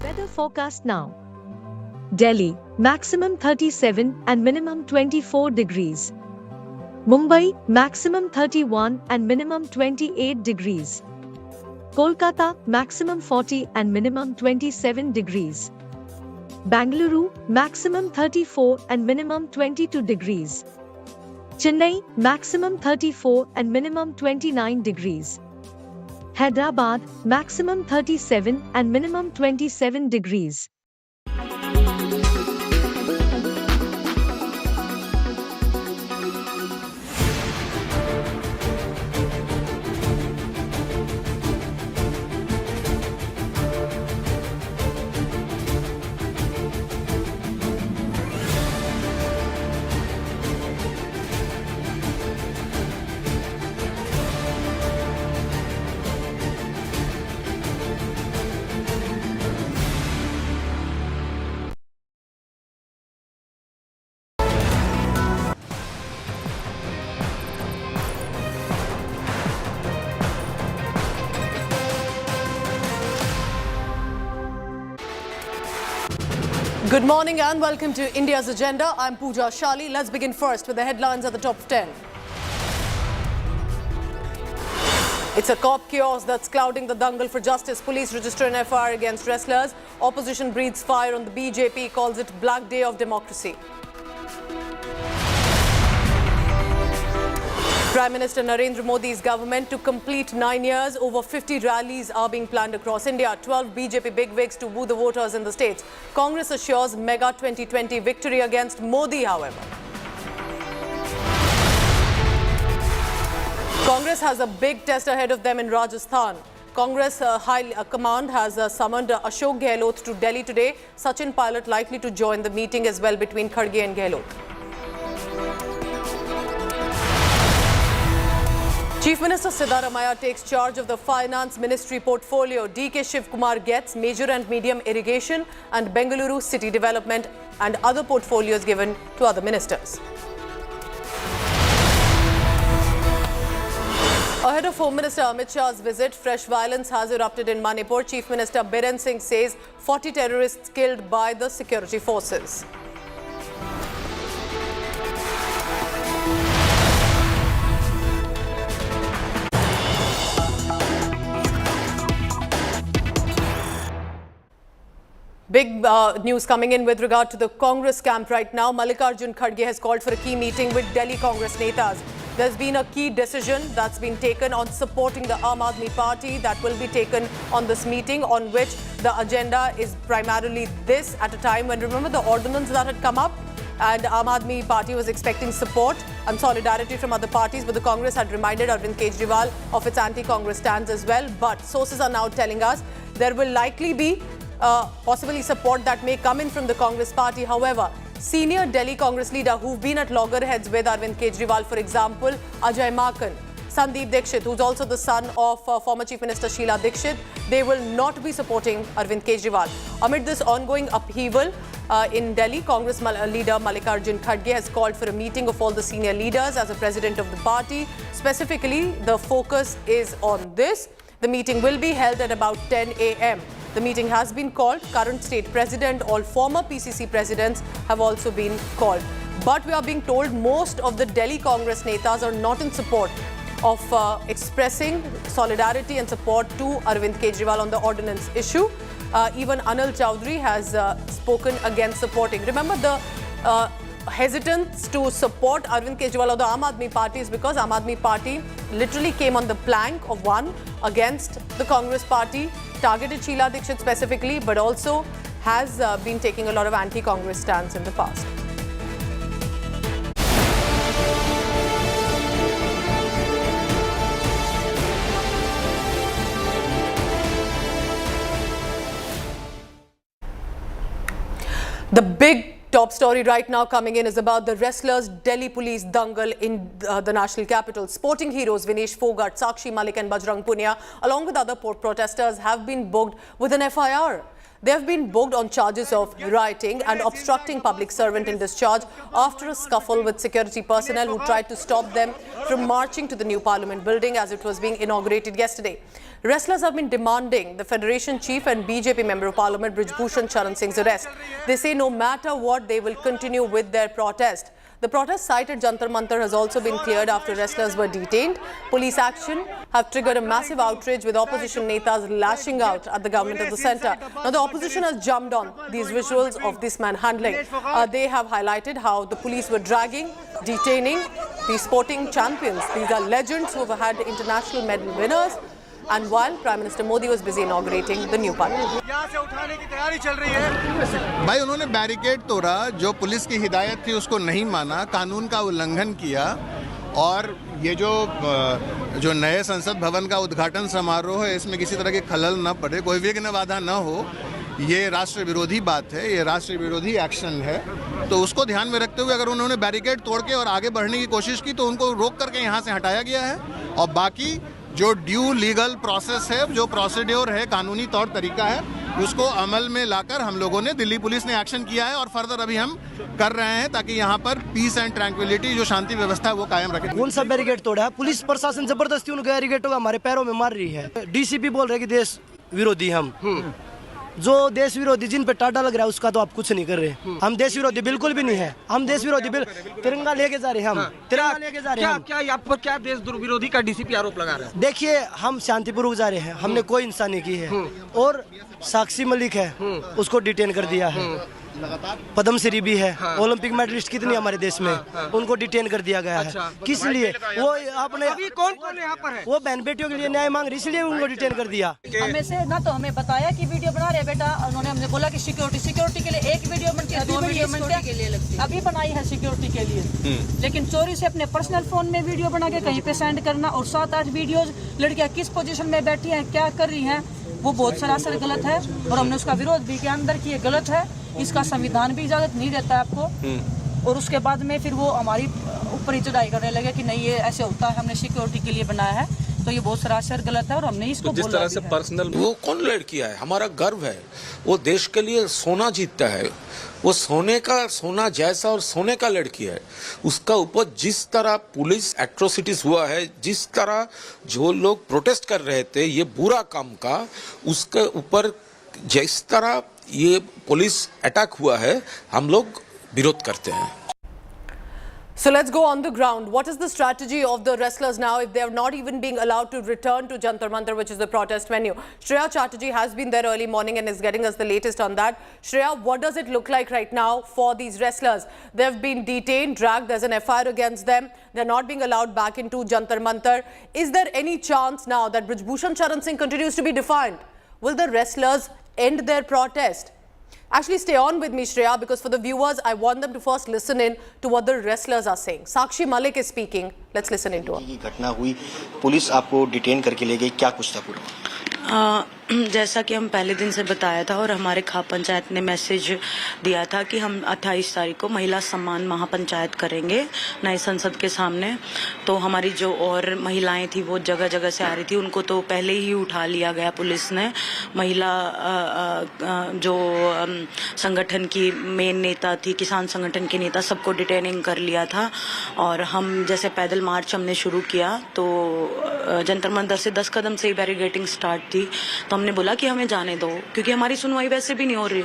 Weather forecast now. Delhi, maximum 37 and minimum 24 degrees. Mumbai, maximum 31 and minimum 28 degrees. Kolkata, maximum 40 and minimum 27 degrees. Bangalore, maximum 34 and minimum 22 degrees. Chennai, maximum 34 and minimum 29 degrees. Hyderabad, maximum 37 and minimum 27 degrees. Good morning and welcome to India's Agenda. I'm Pooja Shali. Let's begin first with the headlines at the top of 10. It's a cop chaos that's clouding the Dangal for justice. Police register an FIR against wrestlers. Opposition breathes fire on the BJP, calls it Black Day of Democracy. Prime Minister Narendra Modi's government to complete 9 years. Over 50 rallies are being planned across India. 12 BJP bigwigs to woo the voters in the states. Congress assures mega 2020 victory against Modi, however. Congress has a big test ahead of them in Rajasthan. Congress High Command has summoned Ashok Gehlot to Delhi today. Sachin Pilot likely to join the meeting as well between Kharge and Gehlot. Chief Minister Siddaramaiah takes charge of the Finance Ministry portfolio. DK Shiv Kumar gets major and medium irrigation and Bengaluru city development and other portfolios given to other ministers. Ahead of Home Minister Amit Shah's visit, fresh violence has erupted in Manipur. Chief Minister Biren Singh says 40 terrorists killed by the security forces. Big news coming in with regard to the Congress camp right now. Malik Kharge has called for a key meeting with Delhi Congress netas. There's been a key decision that's been taken on supporting the Aam Aadmi Party that will be taken on this meeting, on which the agenda is primarily this at a time when, remember, the ordinance that had come up and Aam Aadmi Party was expecting support and solidarity from other parties, but the Congress had reminded Arvind Kejriwal of its anti-Congress stance as well. But sources are now telling us there will likely be possibly support that may come in from the Congress party. However, senior Delhi Congress leader who've been at loggerheads with Arvind Kejriwal, for example, Ajay Makan, Sandeep Dixit, who's also the son of former Chief Minister Sheila Dixit, they will not be supporting Arvind Kejriwal. Amid this ongoing upheaval in Delhi, Congress leader Malik Kharge has called for a meeting of all the senior leaders as a president of the party. Specifically, the focus is on this. The meeting will be held at about 10 a.m. The meeting has been called. Current state president, all former PCC presidents have also been called. But we are being told most of the Delhi Congress netas are not in support of expressing solidarity and support to Arvind Kejriwal on the ordinance issue. Even Anil Chowdhury has spoken against supporting. Remember, the hesitance to support Arvind Kejriwal of the Aam Aadmi Party is because Aam Aadmi Party literally came on the plank of one against the Congress Party, targeted Sheila Dikshit specifically, but also has been taking a lot of anti-Congress stance in the past. The big top story right now coming in is about the wrestlers Delhi police Dangal in the national capital. Sporting heroes Vinesh Phogat, Sakshi, Malik and Bajrang Punia, along with other protesters, have been booked with an FIR. They have been booked on charges of rioting and obstructing public servant in discharge after a scuffle with security personnel who tried to stop them from marching to the new parliament building as it was being inaugurated yesterday. Wrestlers have been demanding the Federation Chief and BJP Member of Parliament Brij Bhushan Singh's arrest. They say no matter what, they will continue with their protest. The protest site at Jantar Mantar has also been cleared after wrestlers were detained. Police action have triggered a massive outrage with opposition netas lashing out at the government of the centre. Now the opposition has jumped on these visuals of this manhandling. They have highlighted how the police were dragging, detaining these sporting champions. These are legends who have had international medal winners. And while Prime Minister Modi was busy inaugurating the new parliament. भाई उन्होंने barricade तोड़ा, जो police की हिदायत थी उसको नहीं माना, कानून का उल्लंघन किया और ये जो नए संसद भवन का उद्घाटन समारोह है इसमें किसी तरह की खलल न पड़े, कोई विघ्न बाधा न हो, ये राष्ट्र विरोधी बात है, ये राष्ट्र विरोधी एक्शन है। तो उसको ध्यान में रखते हुए अगर उन्होंने बैरिकेड तोड़ के और आगे बढ़ने की कोशिश की तो उनको रोक करके यहाँ से हटाया गया है और बाकी जो ड्यू लीगल प्रोसेस है, जो प्रोसीड्योर है, कानूनी तौर तरीका है, उसको अमल में लाकर हम लोगों ने, दिल्ली पुलिस ने एक्शन किया है और फर्दर अभी हम कर रहे हैं ताकि यहाँ पर पीस एंड ट्रैंक्विलिटी, जो शांति व्यवस्था है वो कायम रखे। कौन सा बैरिकेड तोड़ा है? पुलिस प्रशासन जबरदस्ती उन बैरिकेडों को हमारे पैरों में मार रही है। डीसीपी बोल रहे कि देश विरोधी हम, जो देश विरोधी जिन पे टाटा लग रहा है उसका तो आप कुछ नहीं कर रहे। हम देश विरोधी बिल्कुल भी नहीं है, हम देश विरोधी तिरंगा लेके जा रहे हैं, हम तिरंगा लेके जा रहे हैं। क्या आप पर क्या देश विरोधी का डीसीपी आरोप लगा रहे हैं? देखिए हम शांतिपूर्वक जा रहे हैं, हमने कोई हिंसा नहीं की है और साक्षी मलिक है उसको डिटेन कर दिया है, पद्मश्री भी है, ओलंपिक मेडलिस्ट कितने हमारे देश में, उनको डिटेन कर दिया गया है। किस लिए? वो आपने कौन यहाँ पर है? वो बहन बेटियों के लिए न्याय मांग रही, इसलिए उनको डिटेन कर दिया। हमें से ना तो हमें बताया कि वीडियो बना रहे बेटा, उन्होंने हमने बोला कि सिक्योरिटी के लिए एक वीडियो बनती है, 2 वीडियो बनती है, अभी बनाई है सिक्योरिटी के लिए, लेकिन चोरी से अपने पर्सनल फोन में वीडियो बना के कहीं पे सेंड करना और 7-8 वीडियोज लड़कियां किस पोजीशन में बैठी हैं, क्या कर रही हैं, वो बहुत सरासर गलत है और हमने उसका विरोध भी किया अंदर कि ये गलत है, इसका संविधान भी इजाजत नहीं देता है आपको। और उसके बाद में फिर वो हमारी ऊपर ही चढ़ाई करने लगे कि नहीं ये ऐसे होता है, हमने सिक्योरिटी के लिए बनाया है, तो ये बहुत सरासर गलत है और हमने इसको तो जिस तरह से पर्सनल वो कौन लड़की है, हमारा गर्व है, वो देश के लिए सोना जीतता है, वो सोना जैसा और सोने का लड़की है, उसका ऊपर जिस तरह पुलिस एट्रोसिटीज हुआ है, जिस तरह जो लोग प्रोटेस्ट कर रहे थे ये बुरा काम का, उसके ऊपर जिस तरह ये पुलिस अटैक हुआ है, हम लोग विरोध करते हैं। So let's go on the ground. What is the strategy of the wrestlers now if they are not even being allowed to return to Jantar Mantar, which is the protest venue? Shreya Chatterjee has been there early morning and is getting us the latest on that. Shreya, what does it look like right now for these wrestlers? They've been detained, dragged, there's an FIR against them. They're not being allowed back into Jantar Mantar. Is there any chance now that Brij Bhushan Singh continues to be defiant? Will the wrestlers end their protest? Actually, stay on with me, Shreya, because for the viewers, I want them to first listen in to what the wrestlers are saying. Sakshi Malik is speaking. Let's listen into her. घटना हुई, police आपको detain करके ले गई, क्या कुछ था पूरा? जैसा कि हम पहले दिन से बताया था और हमारे खाप पंचायत ने मैसेज दिया था कि हम 28 तारीख को महिला सम्मान महापंचायत करेंगे नए संसद के सामने। तो हमारी जो और महिलाएं थी वो जगह जगह से आ रही थी, उनको तो पहले ही उठा लिया गया पुलिस ने। महिला जो संगठन की मेन नेता थी, किसान संगठन के नेता, सबको डिटेनिंग कर लिया था। और हम जैसे पैदल मार्च हमने शुरू किया तो जंतर मंतर से 10 कदम से ही बैरिकेडिंग स्टार्ट थी, तो हमने बोला कि हमें जाने दो, क्योंकि हमारी सुनवाई वैसे भी नहीं हो रही।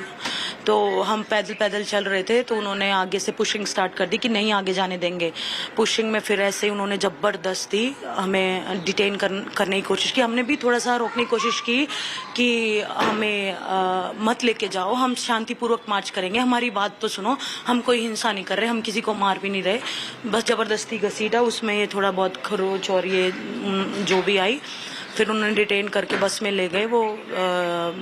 तो हम पैदल पैदल चल रहे थे, तो उन्होंने आगे से पुशिंग स्टार्ट कर दी कि नहीं आगे जाने देंगे। पुशिंग में फिर ऐसे ही उन्होंने जबरदस्ती हमें डिटेन करने की कोशिश की। हमने भी थोड़ा सा रोकने की कोशिश की कि हमें मत लेके जाओ, हम शांतिपूर्वक मार्च करेंगे, हमारी बात तो सुनो, हम कोई हिंसा नहीं कर रहे, हम किसी को मार भी नहीं रहे, बस जबरदस्ती घसीटा। उसमें ये थोड़ा बहुत खरोच और ये जो भी आई, फिर उन्होंने डिटेन करके बस में ले गए। वो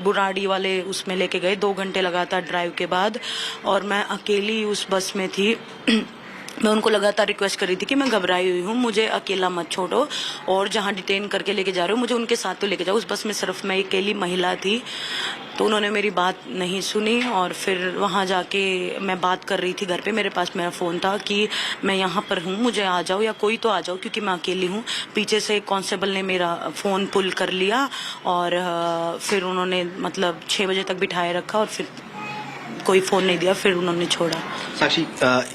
बुराड़ी वाले उसमें लेके गए 2 घंटे लगातार ड्राइव के बाद, और मैं अकेली उस बस में थी। मैं उनको लगातार रिक्वेस्ट कर रही थी कि मैं घबराई हुई हूँ, मुझे अकेला मत छोड़ो, और जहाँ डिटेन करके लेके जा रहे हो मुझे उनके साथ तो लेके जाओ। उस बस में सिर्फ मैं अकेली महिला थी, तो उन्होंने मेरी बात नहीं सुनी। और फिर वहाँ जाके मैं बात कर रही थी घर पे, मेरे पास मेरा फ़ोन था कि मैं यहाँ पर हूँ, मुझे आ जाओ या कोई तो आ जाओ, क्योंकि मैं अकेली हूँ। पीछे से कांस्टेबल ने मेरा फ़ोन पुल कर लिया, और फिर उन्होंने मतलब 6 बजे तक बिठाए रखा, और फिर कोई फ़ोन नहीं दिया, फिर उन्होंने छोड़ा। साक्षी,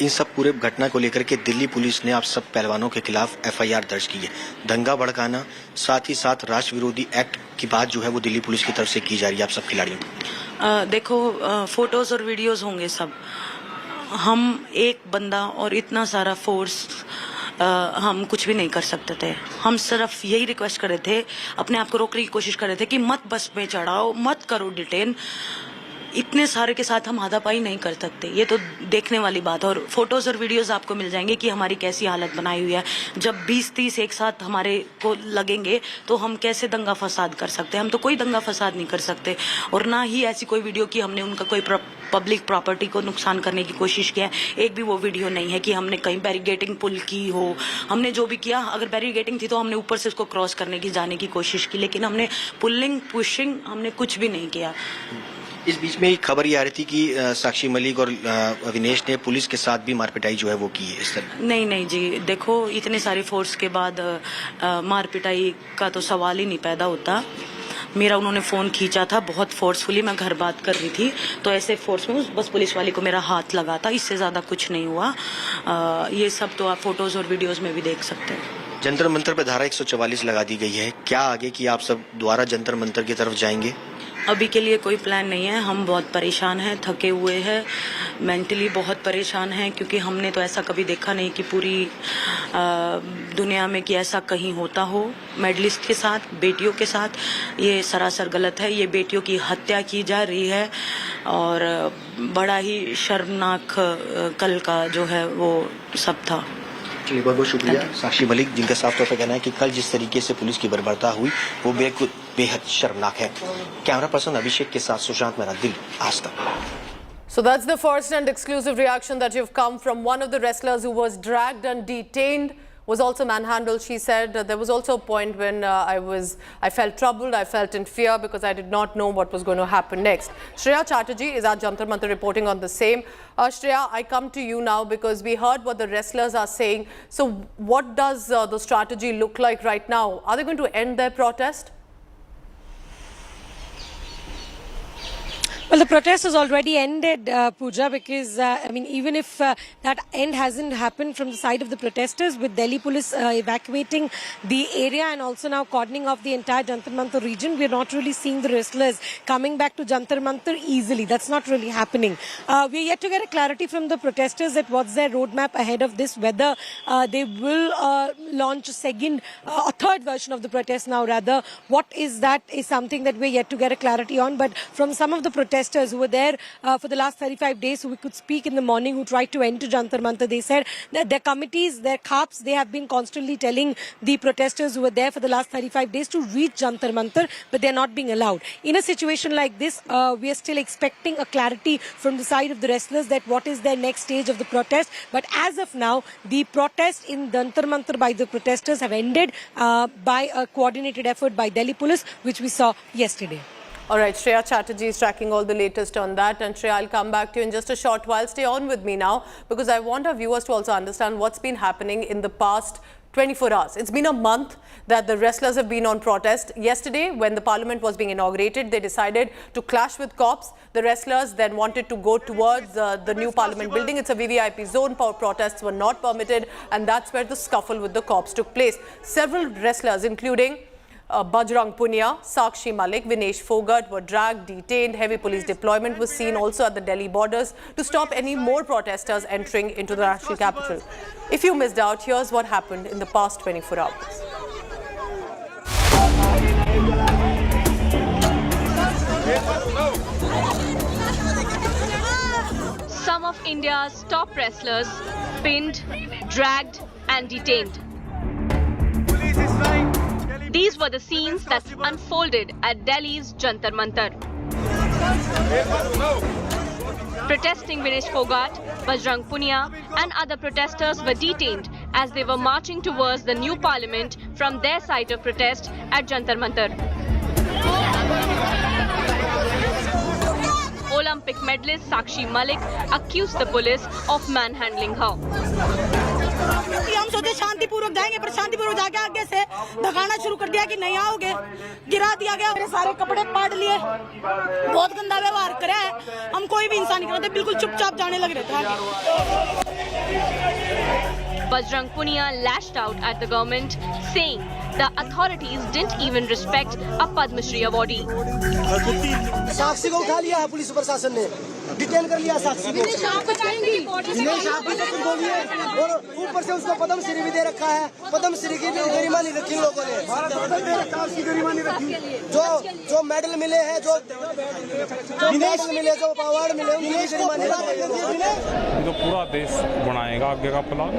इन सब पूरे घटना को लेकर के दिल्ली पुलिस ने आप सब पहलवानों के खिलाफ FIR दर्ज की है। दंगा भड़काना, साथ ही साथ राष्ट्र विरोधी एक्ट की बात जो है वो दिल्ली पुलिस की तरफ से की जा रही है आप सब खिलाड़ियों। देखो, फोटोज और वीडियोस होंगे सब, हम एक बंदा और इतना सारा फोर्स हम कुछ भी नहीं कर सकते थे। हम सिर्फ यही रिक्वेस्ट कर रहे थे, अपने आप को रोकने की कोशिश कर रहे थे कि मत बस में चढ़ाओ, मत करो डिटेन। इतने सारे के साथ हम हाथापाई नहीं कर सकते, ये तो देखने वाली बात है। और फोटोज और वीडियोस आपको मिल जाएंगे कि हमारी कैसी हालत बनाई हुई है। जब 20-30 एक साथ हमारे को लगेंगे तो हम कैसे दंगा फसाद कर सकते हैं? हम तो कोई दंगा फसाद नहीं कर सकते, और ना ही ऐसी कोई वीडियो कि हमने उनका कोई पब्लिक प्रॉपर्टी को नुकसान करने की कोशिश किया है। एक भी वो वीडियो नहीं है कि हमने कहीं बैरिगेटिंग पुल की हो। हमने जो भी किया, अगर बैरिगेटिंग थी तो हमने ऊपर से उसको क्रॉस करने की, जाने की कोशिश की, लेकिन हमने पुलिंग पुशिंग हमने कुछ भी नहीं किया। इस बीच में एक खबर ये आ रही थी कि साक्षी मलिक और विनेश ने पुलिस के साथ भी मारपिटाई जो है वो की है, इस तरह। नहीं जी, देखो, इतने सारे फोर्स के बाद मारपिटाई का तो सवाल ही नहीं पैदा होता। मेरा उन्होंने फ़ोन खींचा था बहुत फोर्सफुली, मैं घर बात कर रही थी, तो ऐसे फोर्स में बस पुलिस वाले को मेरा हाथ लगा था, इससे ज़्यादा कुछ नहीं हुआ। ये सब तो आप फोटोज़ और वीडियोज़ में भी देख सकते हैं। जंतर मंतर पर धारा 144 लगा दी गई है, क्या आगे की आप सब दोबारा जंतर मंतर की तरफ जाएंगे? अभी के लिए कोई प्लान नहीं है। हम बहुत परेशान हैं, थके हुए हैं, मेंटली बहुत परेशान हैं, क्योंकि हमने तो ऐसा कभी देखा नहीं कि पूरी दुनिया में कि ऐसा कहीं होता हो मेडलिस्ट के साथ, बेटियों के साथ। ये सरासर गलत है। ये बेटियों की हत्या की जा रही है, और बड़ा ही शर्मनाक कल का जो है वो सब था। चलिए, बहुत बहुत शुक्रिया साक्षी मलिक, जिनका साफ तौर पर कहना है कि कल जिस तरीके से पुलिस की बर्बरता हुई वो बेहद शर्मनाक है। कैमरा पर्सन अभिषेक के साथ सुशांत मेरा दिल आज तक। So that's the first and exclusive reaction that you've come from one of the wrestlers who was dragged and detained, was also manhandled. She said there was also a point when I felt troubled, I felt in fear because I did not know what was going to happen next. Shreya Chatterjee is at Jantar Mantar reporting on the same. Shreya, I come to you now because we heard what the wrestlers are saying. So what does the strategy look like right now? Are they going to end their protest? Well, the protest has already ended, Pooja, because, even if that end hasn't happened from the side of the protesters, with Delhi police evacuating the area and also now cordoning off the entire Jantar Mantar region, we're not really seeing the wrestlers coming back to Jantar Mantar easily. That's not really happening. We're yet to get a clarity from the protesters that what's their roadmap ahead of this, whether they will launch a third version of the protest now, rather. What is that is something that we're yet to get a clarity on. But from some of the protesters who were there for the last 35 days, who we could speak in the morning, who tried to enter Jantar Mantar, they said that their committees, their CAPs, they have been constantly telling the protesters who were there for the last 35 days to reach Jantar Mantar, but they're not being allowed. In a situation like this, we are still expecting a clarity from the side of the wrestlers that what is their next stage of the protest. But as of now, the protest in Jantar Mantar by the protesters have ended by a coordinated effort by Delhi police, which we saw yesterday. All right, Shreya Chatterjee is tracking all the latest on that. And Shreya, I'll come back to you in just a short while. Stay on with me now, because I want our viewers to also understand what's been happening in the past 24 hours. It's been a month that the wrestlers have been on protest. Yesterday, when the parliament was being inaugurated, they decided to clash with cops. The wrestlers then wanted to go towards the new parliament building. It's a VVIP zone. Protests were not permitted, and that's where the scuffle with the cops took place. Several wrestlers, including Bajrang, Punia, Sakshi, Malik, Vinesh Phogat were dragged, detained. Heavy police deployment was seen also at the Delhi borders to stop any more protesters entering into the national capital. If you missed out, here's what happened in the past 24 hours. Some of India's top wrestlers pinned, dragged and detained. These were the scenes that unfolded at Delhi's Jantar Mantar. Protesting Vinesh Phogat, Bajrang, Punia and other protesters were detained as they were marching towards the new parliament from their site of protest at Jantar Mantar. Olympic medalist Sakshi Malik accused the police of manhandling her. हम सोचे शांतिपूर्वक जाएंगे पर शांतिपूर्वक जाके आगे से धकाना शुरू कर दिया कि नहीं आओगे, गिरा दिया गया, मेरे सारे कपड़े पाड़ लिए, बहुत गंदा व्यवहार करा है, हम कोई भी इंसान नहीं करते, बिल्कुल चुपचाप जाने लग रहे थे आगे। Bajrang Punia lashed out at the government, saying the authorities didn't even respect a Padma Shri awardee. साक्षी को उठा लिया है पुलिस प्रशासन ने, डिटेन कर लिया साक्षी को। दिनेश आप भी तो बोलिए, और ऊपर से उसको पद्म श्री भी दे रखा है, पद्म श्री की भी गरिमा नहीं रखी लोगों ने। गरिमा नहीं रखी, जो मेडल मिले हैं, जो मेडल मिले, जो अवार्ड मिले, उनकी गरिमा नहीं रखी। तो पूरा देश बनाएगा आगे का प्लान,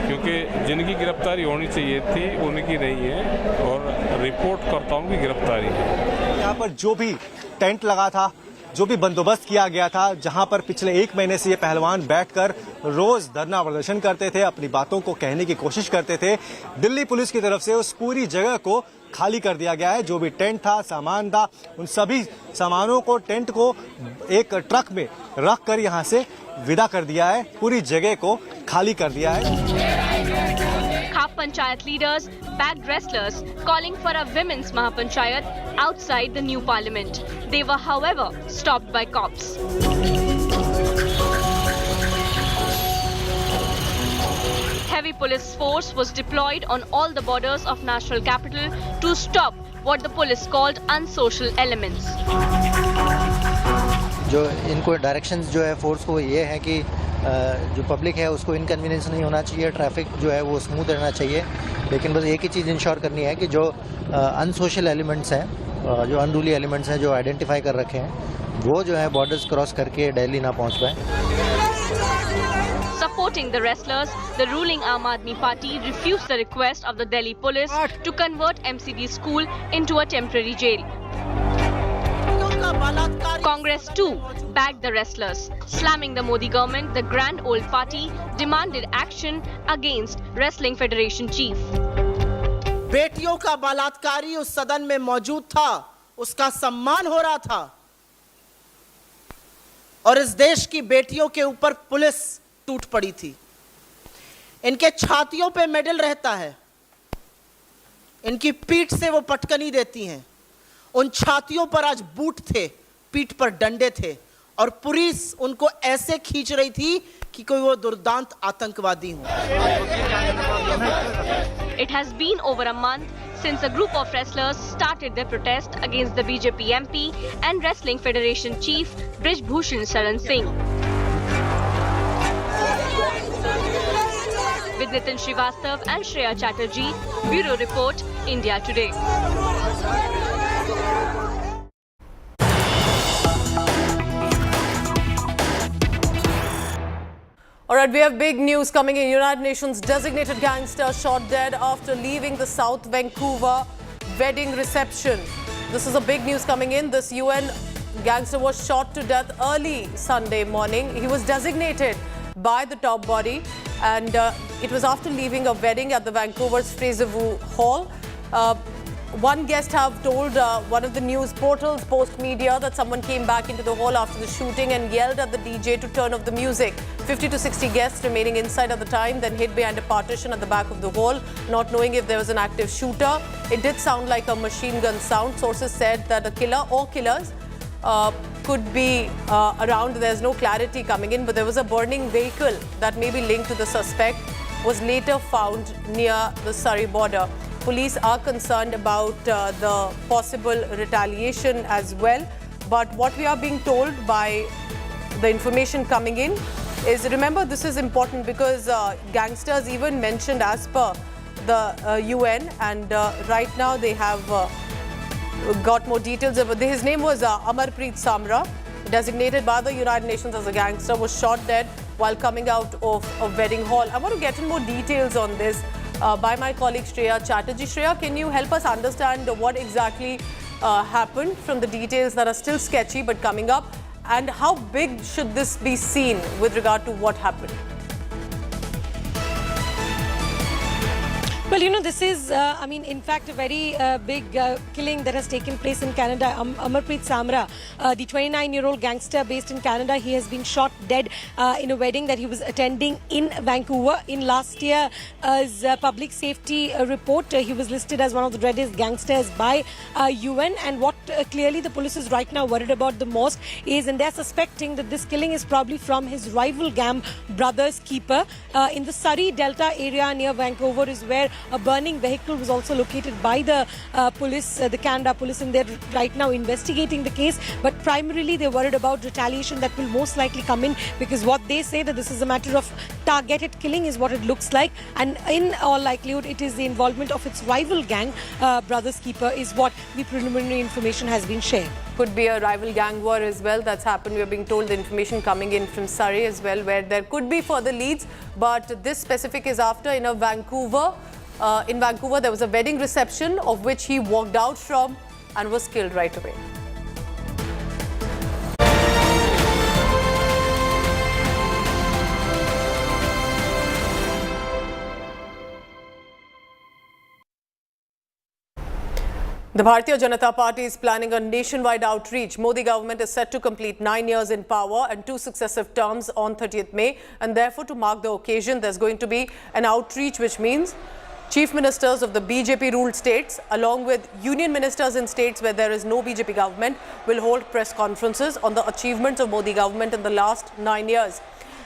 क्योंकि जिनकी गिरफ्तारी होनी चाहिए थी उनकी नहीं है और रिपोर्टकर्ताओं की गिरफ्तारी है। यहाँ पर जो भी टेंट लगा था, जो भी बंदोबस्त किया गया था, जहां पर पिछले एक महीने से ये पहलवान बैठकर रोज धरना प्रदर्शन करते थे, अपनी बातों को कहने की कोशिश करते थे, दिल्ली पुलिस की तरफ से उस पूरी जगह को खाली कर दिया गया है। जो भी टेंट था, सामान था, उन सभी सामानों को, टेंट को एक ट्रक में रख कर यहाँ से विदा कर दिया है, पूरी जगह को खाली कर दिया है। Khap Panchayat leaders backed wrestlers calling for a women's Mahapanchayat outside the new parliament. They were, however, stopped by cops. Heavy police force was deployed on all the borders of national capital to stop what the police called unsocial elements. जो इनको directions जो है force को ये है कि जो public है उसको इनकन्वीनियंस नहीं होना चाहिए, ट्रैफिक जो है वो स्मूथ रहना चाहिए, लेकिन बस एक ही चीज़ इंश्योर करनी है कि जो अनसोशल एलिमेंट्स हैं, जो अनरूली एलिमेंट्स हैं, जो आइडेंटिफाई कर रखे हैं, वो जो है बॉर्डर्स क्रॉस करके दिल्ली ना पहुंच पाए। Supporting the wrestlers, the ruling Aam Aadmi Party refused the request of the Delhi police to convert MCD school into a temporary jail. Congress too backed the wrestlers. Slamming the Modi government, the Grand Old Party demanded action against Wrestling Federation chief. बेटियों का बलात्कारी उस सदन में मौजूद था, उसका सम्मान हो रहा था, और इस देश की बेटियों के ऊपर पुलिस टूट पड़ी थी। इनके छातियों पे मेडल रहता है, इनकी पीठ से वो पटकनी देती हैं, उन छातियों पर आज बूट थे, पीठ पर डंडे थे, और पुलिस उनको ऐसे खींच रही थी कि कोई वो दुर्दांत आतंकवादी हो। It has been over a month since a group of wrestlers started their protest against the BJP MP and Wrestling Federation chief Brij Bhushan Singh. With Nitin Srivastav and Shreya Chatterjee, Bureau Report, India Today. All right, we have big news coming in. United Nations designated gangster shot dead after leaving the South Vancouver wedding reception. This is a big news coming in. This UN gangster was shot to death early Sunday morning. He was designated by the top body, and it was after leaving a wedding at the Vancouver's Fraserview Hall. One guest have told one of the news portals, Post Media, that someone came back into the hall after the shooting and yelled at the DJ to turn off the music. 50 to 60 guests remaining inside at the time, then hid behind a partition at the back of the hall, not knowing if there was an active shooter. It did sound like a machine gun sound. Sources said that a killer or killers could be around. There's no clarity coming in, but there was a burning vehicle that may be linked to the suspect, was later found near the Surrey border. Police are concerned about the possible retaliation as well. But what we are being told by the information coming in is, remember, this is important because gangsters even mentioned as per the UN, and right now they have got more details. His name was Amarpreet Samra, designated by the United Nations as a gangster, was shot dead while coming out of a wedding hall. I want to get in more details on this by my colleague Shreya Chatterjee. Shreya, can you help us understand what exactly happened from the details that are still sketchy but coming up, and how big should this be seen with regard to what happened? Well, you know, this is, in fact, a very big killing that has taken place in Canada. Amarpreet Samra, the 29-year-old gangster based in Canada, he has been shot dead in a wedding that he was attending in Vancouver. In last year's public safety report, he was listed as one of the dreaded gangsters by UN. And what clearly the police is right now worried about the most is, and they're suspecting that this killing is probably from his rival gang, Brothers Keeper. In the Surrey Delta area near Vancouver is where a burning vehicle was also located by the police, the Canada police, and they're right now investigating the case. But primarily they're worried about retaliation that will most likely come in, because what they say that this is a matter of targeted killing is what it looks like, and in all likelihood it is the involvement of its rival gang, Brothers Keeper, is what the preliminary information has been shared. Could be a rival gang war as well. That's happened. We're being told the information coming in from Surrey as well, where there could be further leads. But this specific is after in Vancouver. In Vancouver, there was a wedding reception of which he walked out from and was killed right away. The Bharatiya Janata Party is planning a nationwide outreach. Modi government is set to complete 9 years in power and 2 successive terms on 30th May. And therefore, to mark the occasion, there's going to be an outreach, which means chief ministers of the BJP-ruled states, along with union ministers in states where there is no BJP government, will hold press conferences on the achievements of Modi government in the last 9 years.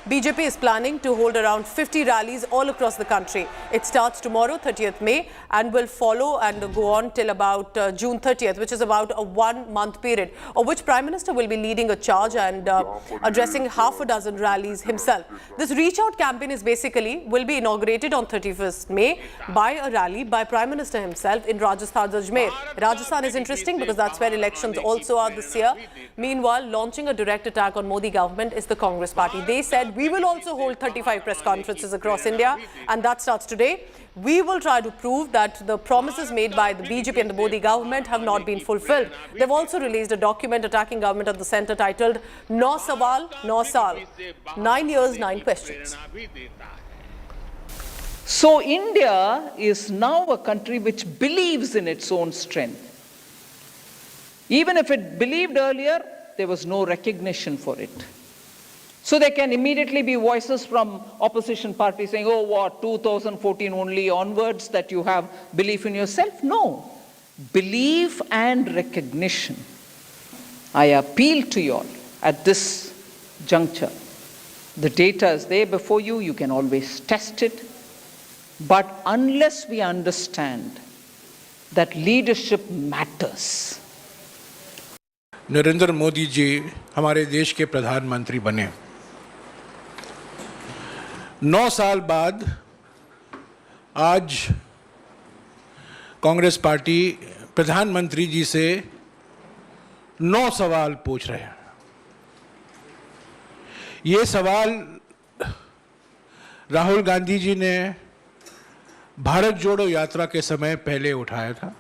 BJP is planning to hold around 50 rallies all across the country. It starts tomorrow, 30th May, and will follow and go on till about June 30th, which is about a 1-month period, of which Prime Minister will be leading a charge and addressing half a dozen rallies himself. This reach out campaign is will be inaugurated on 31st May by a rally by Prime Minister himself in Rajasthan's Ajmer. Rajasthan is interesting because that's where elections also are this year. Meanwhile, launching a direct attack on Modi government is the Congress party. They said, we will also hold 35 press conferences across India, and that starts today. We will try to prove that the promises made by the BJP and the Modi government have not been fulfilled. They've also released a document attacking government of the centre titled "No Sawal, No Saal." 9 years, 9 questions. So India is now a country which believes in its own strength. Even if it believed earlier, there was no recognition for it. So there can immediately be voices from opposition parties saying, oh, what, 2014 only onwards that you have belief in yourself? No. Belief and recognition. I appeal to you all at this juncture. The data is there before you. You can always test it. But unless we understand that leadership matters. Narendra Modi ji हमारे देश के प्रधानमंत्री बने। 9 साल बाद आज Congress party प्रधानमंत्री जी से 9 सवाल पूछ रहे हैं। ये सवाल राहुल गांधी जी ने भारत जोड़ो यात्रा के समय पहले उठाया था।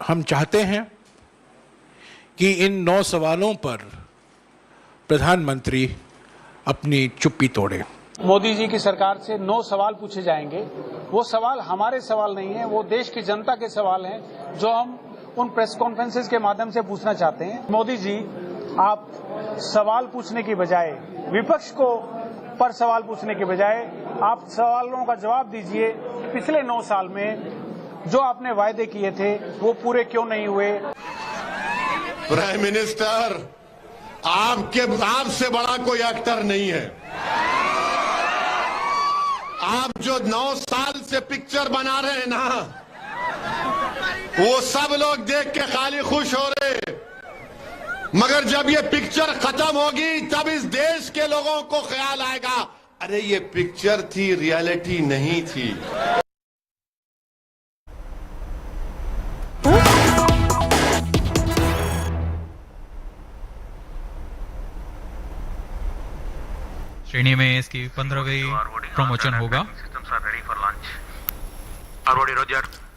हम चाहते हैं कि इन 9 सवालों पर प्रधानमंत्री अपनी चुप्पी तोड़े। मोदी जी की सरकार से 9 सवाल पूछे जाएंगे। वो सवाल हमारे सवाल नहीं है, वो देश की जनता के सवाल हैं जो हम उन प्रेस कॉन्फ्रेंसेस के माध्यम से पूछना चाहते हैं। मोदी जी, आप सवाल पूछने की बजाय, विपक्ष को पर सवाल पूछने के बजाय आप सवालों का जवाब दीजिए। पिछले 9 साल में जो आपने वायदे किए थे वो पूरे क्यों नहीं हुए? प्राइम मिनिस्टर, आपसे बड़ा कोई एक्टर नहीं है। आप जो 9 साल से पिक्चर बना रहे हैं ना, वो सब लोग देख के खाली खुश हो रहे, मगर जब ये पिक्चर खत्म होगी तब इस देश के लोगों को ख्याल आएगा, अरे ये पिक्चर थी, रियलिटी नहीं थी। श्रेणी में इसकी 15वीं प्रमोशन होगा।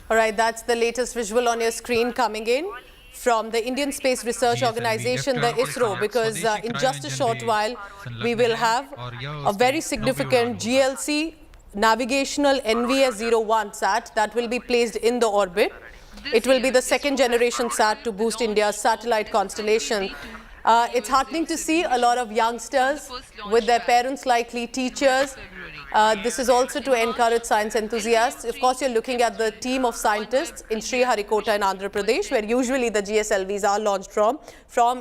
All right, that's the latest visual on your screen coming in from the Indian Space Research Organization, the ISRO, because in just a short while we will have a very significant GLC navigational NVS-01 sat that will be placed in the orbit. It will be the second generation sat to boost India's satellite constellation. It's heartening to see a lot of youngsters with their parents, likely teachers. This is also to encourage science enthusiasts. Of course, you're looking at the team of scientists in Sriharikota in Andhra Pradesh, where usually the GSLVs are launched from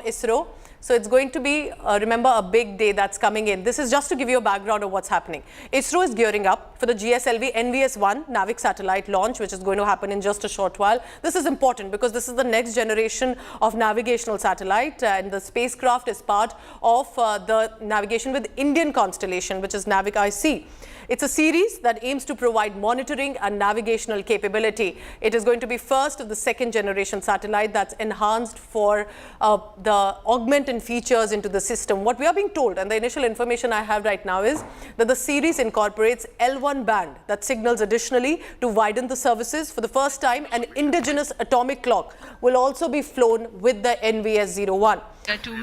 ISRO. So it's going to be, remember, a big day that's coming in. This is just to give you a background of what's happening. ISRO is gearing up for the GSLV NVS-1 Navik satellite launch, which is going to happen in just a short while. This is important because this is the next generation of navigational satellite, and the spacecraft is part of the navigation with Indian constellation, which is Navik IC. It's a series that aims to provide monitoring and navigational capability. It is going to be first of the second generation satellite that's enhanced for the augment and features into the system. What we are being told, and the initial information I have right now, is that the series incorporates L1 band that signals additionally to widen the services. For the first time, an indigenous atomic clock will also be flown with the NVS-01.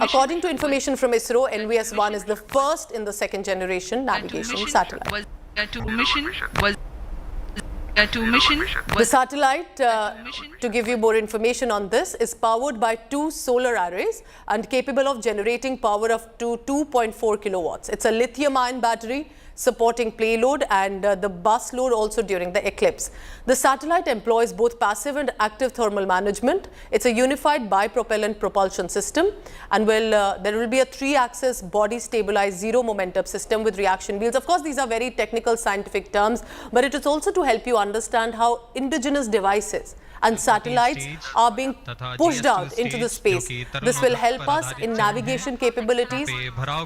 According to information from ISRO, NVS-1 is the first in the second generation navigation satellite. The satellite, to give you more information on this, is powered by 2 solar arrays and capable of generating power up to 2.4 kilowatts. It's a lithium-ion battery supporting payload and the bus load also during the eclipse. The satellite employs both passive and active thermal management. It's a unified bipropellant propulsion system, and there will be a 3-axis body stabilized zero momentum system with reaction wheels. Of course, these are very technical scientific terms, but it is also to help you understand how indigenous devices and satellites are being pushed out into the space. This will help us in navigation capabilities,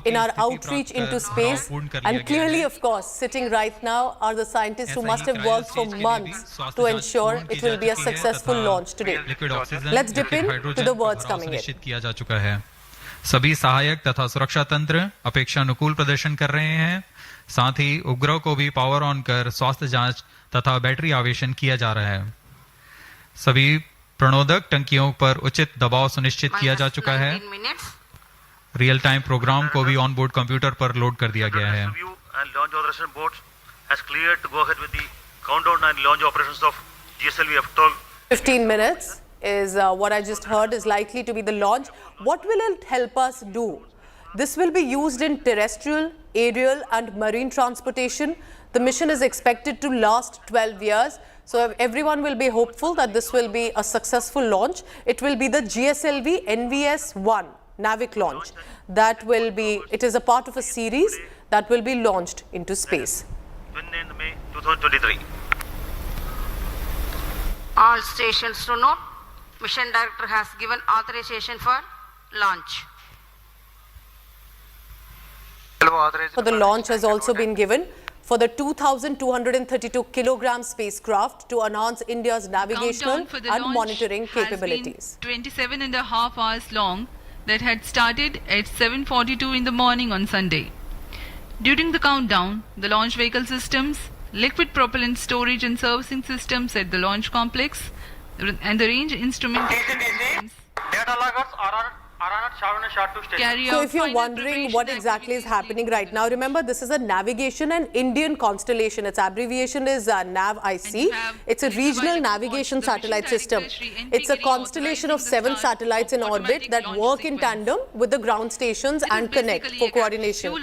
in our outreach into space, and clearly, of course, sitting right now are the scientists who must have worked for months to ensure it will be a successful launch today. Let's dip in to the words coming in. सभी सहायक तथा सुरक्षा तंत्र अपेक्षानुकूल प्रदर्शन कर रहे हैं। साथ ही उपग्रह को भी पावर ऑन कर स्वास्थ्य जांच तथा बैटरी आवेशन किया जा रहा है। सभी प्रणोदक टंकियों पर उचित दबाव सुनिश्चित किया जा चुका है। रियल टाइम प्रोग्राम को भी ऑन बोर्ड कंप्यूटर पर लोड कर दिया गया है। Launch authorization board has cleared to go ahead with the countdown and launch operations of GSLV F12. 15 minutes is what I just heard is likely to be the launch. What will it help us do? This will be used in terrestrial, aerial and marine transportation. The mission is expected to last 12 years. So everyone will be hopeful that this will be a successful launch. It will be the GSLV NVS-1 Navik launch. That will be, it is a part of a series that will be launched into space. 29 May 2023. All stations to note, Mission Director has given authorization for launch. For the launch has also been given for the 2,232 kilogram spacecraft to enhance India's navigational and monitoring capabilities. 27.5 hours long that had started at 7:42 in the morning on Sunday. During the countdown, the launch vehicle systems, liquid propellant storage and servicing systems at the launch complex, and the range instrument So if you're wondering what exactly is happening right now, remember this is a navigation and Indian constellation. Its abbreviation is NAV-IC. It's a regional navigation satellite system. It's a constellation of 7 satellites in orbit that work in tandem with the ground stations and connect for coordination.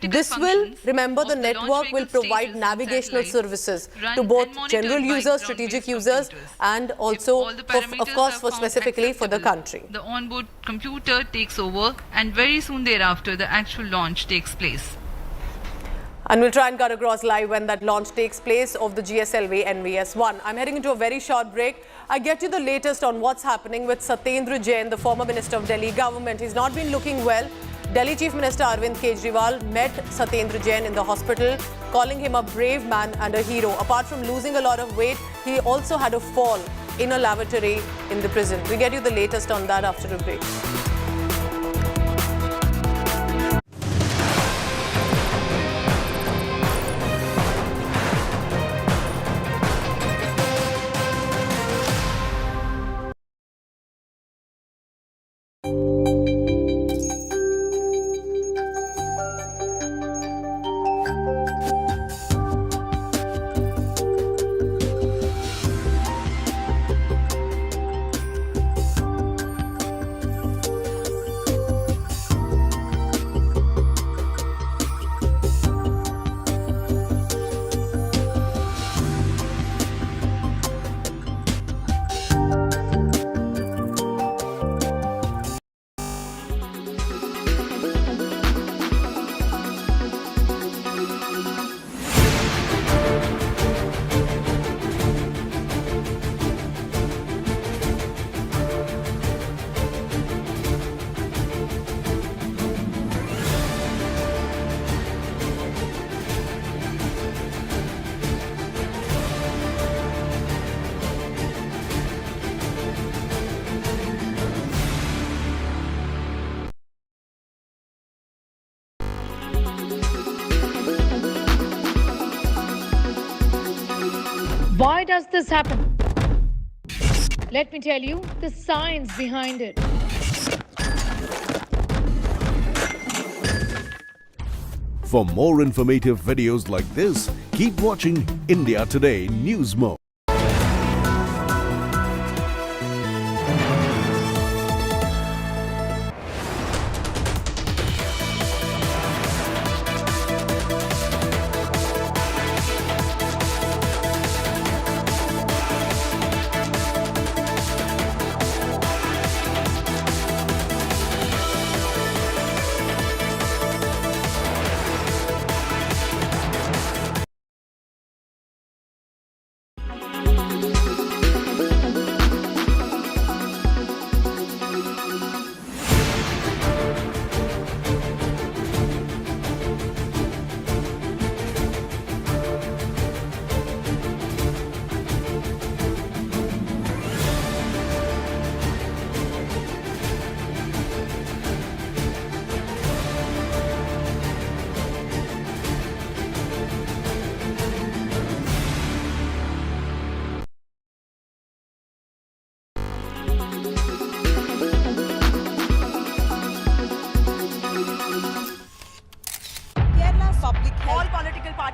This will, remember, the network will provide navigational services to both general users, strategic users, and also, of course, for specifically for the country. The onboard computer takes over, and very soon thereafter the actual launch takes place. And we'll try and cut across live when that launch takes place of the GSLV NVS-1. I'm heading into a very short break. I get you the latest on what's happening with Satyendra Jain, the former Minister of Delhi government. He's not been looking well. Delhi Chief Minister Arvind Kejriwal met Satyendra Jain in the hospital, calling him a brave man and a hero. Apart from losing a lot of weight, he also had a fall in a lavatory in the prison. We get you the latest on that after a break. Why does this happen? Let me tell you the science behind it. For more informative videos like this, keep watching India Today News Mode.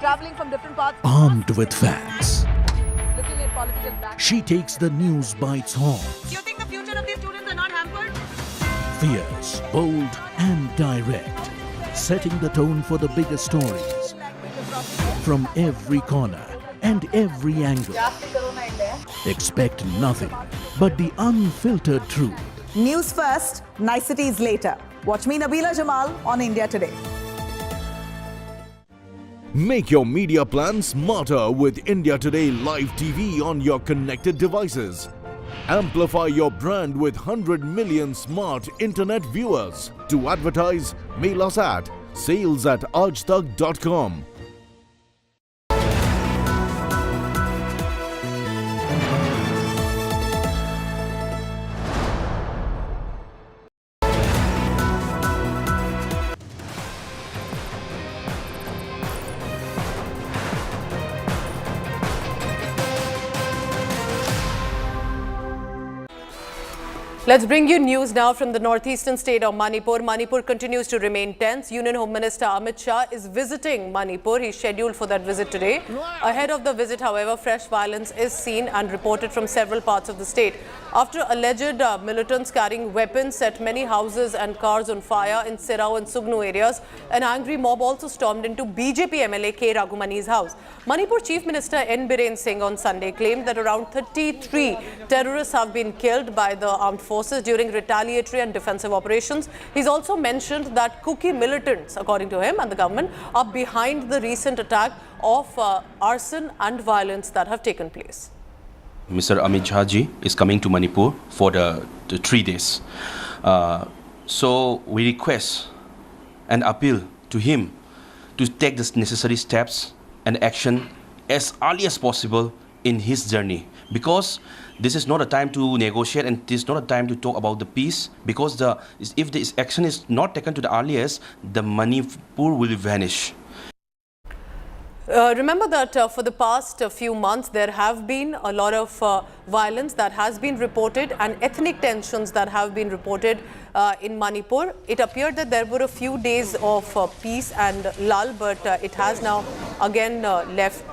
Traveling from different parts. Armed with facts, Looking at political back. she takes the news by its horns. Do you think the future of these students are not hampered? Fierce, bold and direct, setting the tone for the biggest stories. From every corner and every angle. Expect nothing but the unfiltered truth. News first, niceties later. Watch me, Nabila Jamal, on India Today. Make your media plan smarter with India Today Live TV on your connected devices. Amplify your brand with 100 million smart internet viewers. To advertise, mail us at sales@aajtak.com. Let's bring you news now from the northeastern state of Manipur. Manipur continues to remain tense. Union Home Minister Amit Shah is visiting Manipur. He's scheduled for that visit today. Ahead of the visit, however, fresh violence is seen and reported from several parts of the state. After alleged militants carrying weapons set many houses and cars on fire in Sirau and Sugnu areas, an angry mob also stormed into BJP MLA K. Raghumani's house. Manipur Chief Minister N. Biren Singh on Sunday claimed that around 33 terrorists have been killed by the armed forces forces during retaliatory and defensive operations. He's also mentioned that Kuki militants, according to him and the government, are behind the recent attack of arson and violence that have taken place. Mr. Amit Shah ji is coming to Manipur for the 3 days. So we request and appeal to him to take the necessary steps and action as early as possible in his journey, because this is not a time to negotiate and this is not a time to talk about the peace, because if this action is not taken to the earliest, the Manipur will vanish. Remember that for the past few months, there have been a lot of violence that has been reported and ethnic tensions that have been reported in Manipur. It appeared that there were a few days of peace and lull, but it has now again left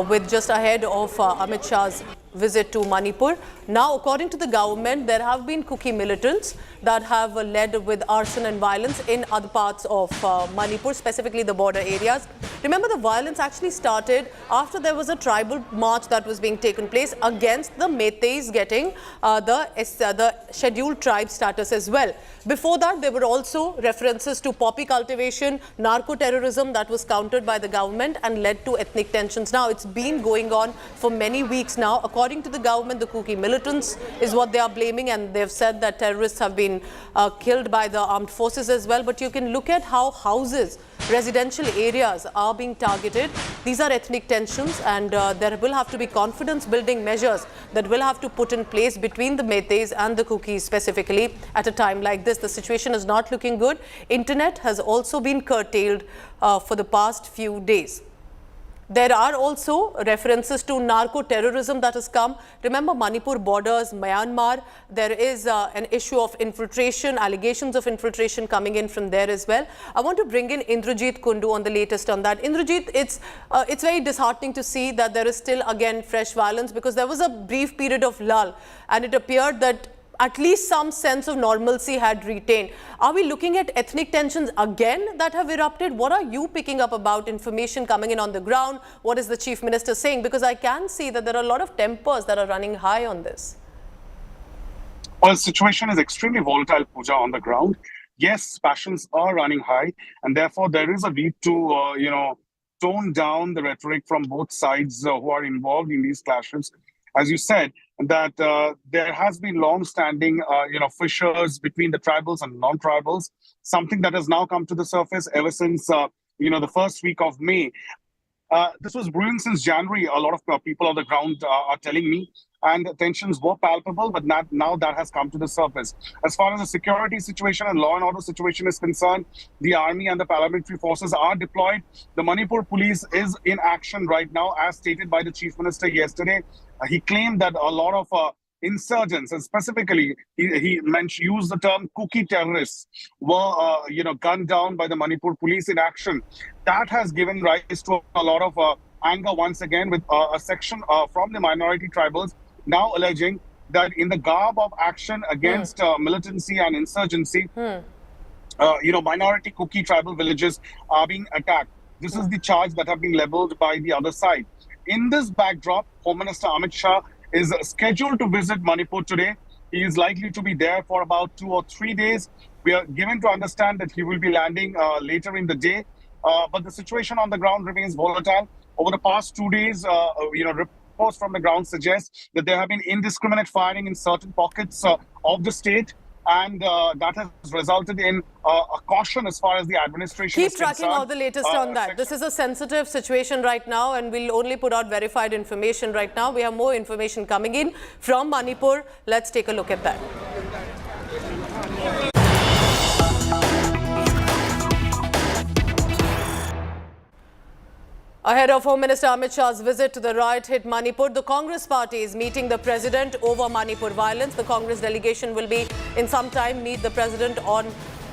with just ahead of Amit Shah's visit to Manipur. Now, according to the government, there have been Kuki militants that have led with arson and violence in other parts of Manipur, specifically the border areas. Remember, the violence actually started after there was a tribal march that was being taken place against the Meiteis getting the scheduled tribe status as well. Before that, there were also references to poppy cultivation, narco-terrorism that was countered by the government and led to ethnic tensions. Now, it's been going on for many weeks now. According to the government, the Kuki militants is what they are blaming, and they've said that terrorists have been killed by the armed forces as well. But you can look at how houses, residential areas are being targeted. These are ethnic tensions, and there will have to be confidence building measures that will have to put in place between the Meiteis and the Kukis specifically at a time like this. The situation is not looking good. Internet has also been curtailed for the past few days. There are also references to narco-terrorism that has come. Remember, Manipur borders Myanmar. There is an issue of infiltration, allegations of infiltration coming in from there as well. I want to bring in Indrajit Kundu on the latest on that. Indrajit, it's very disheartening to see that there is still again fresh violence, because there was a brief period of lull and it appeared that at least some sense of normalcy had retained. Are we looking at ethnic tensions again that have erupted? What are you picking up about information coming in on the ground? What is the Chief Minister saying? Because I can see that there are a lot of tempers that are running high on this. Well, the situation is extremely volatile, Pooja, on the ground. Yes, passions are running high, and therefore there is a need to, tone down the rhetoric from both sides who are involved in these clashes. As you said, that there has been long-standing, fissures between the tribals and non-tribals, something that has now come to the surface ever since, the first week of May. This was brewing since January. A lot of people on the ground are telling me, and tensions were palpable, but now that has come to the surface. As far as the security situation and law and order situation is concerned, the army and the paramilitary forces are deployed. The Manipur police is in action right now, as stated by the Chief Minister yesterday. He claimed that a lot of insurgents, and specifically he used the term Kuki terrorists, were gunned down by the Manipur police in action. That has given rise to a lot of anger once again, with a section from the minority tribals now alleging that in the garb of action against militancy and insurgency, minority Kuki tribal villages are being attacked. This is the charge that have been leveled by the other side. In this backdrop, Home Minister Amit Shah is scheduled to visit Manipur today. He is likely to be there for about 2 or 3 days. We are given to understand that he will be landing later in the day. But the situation on the ground remains volatile. Over the past 2 days, reports from the ground suggest that there have been indiscriminate firing in certain pockets of the state. And that has resulted in a caution as far as the administration is concerned. Keep tracking all the latest on that. This is a sensitive situation right now, and we'll only put out verified information right now. We have more information coming in from Manipur. Let's take a look at that. Ahead of Home Minister Amit Shah's visit to the riot-hit Manipur, the Congress party is meeting the president over Manipur violence. The Congress delegation will be in some time meet the president on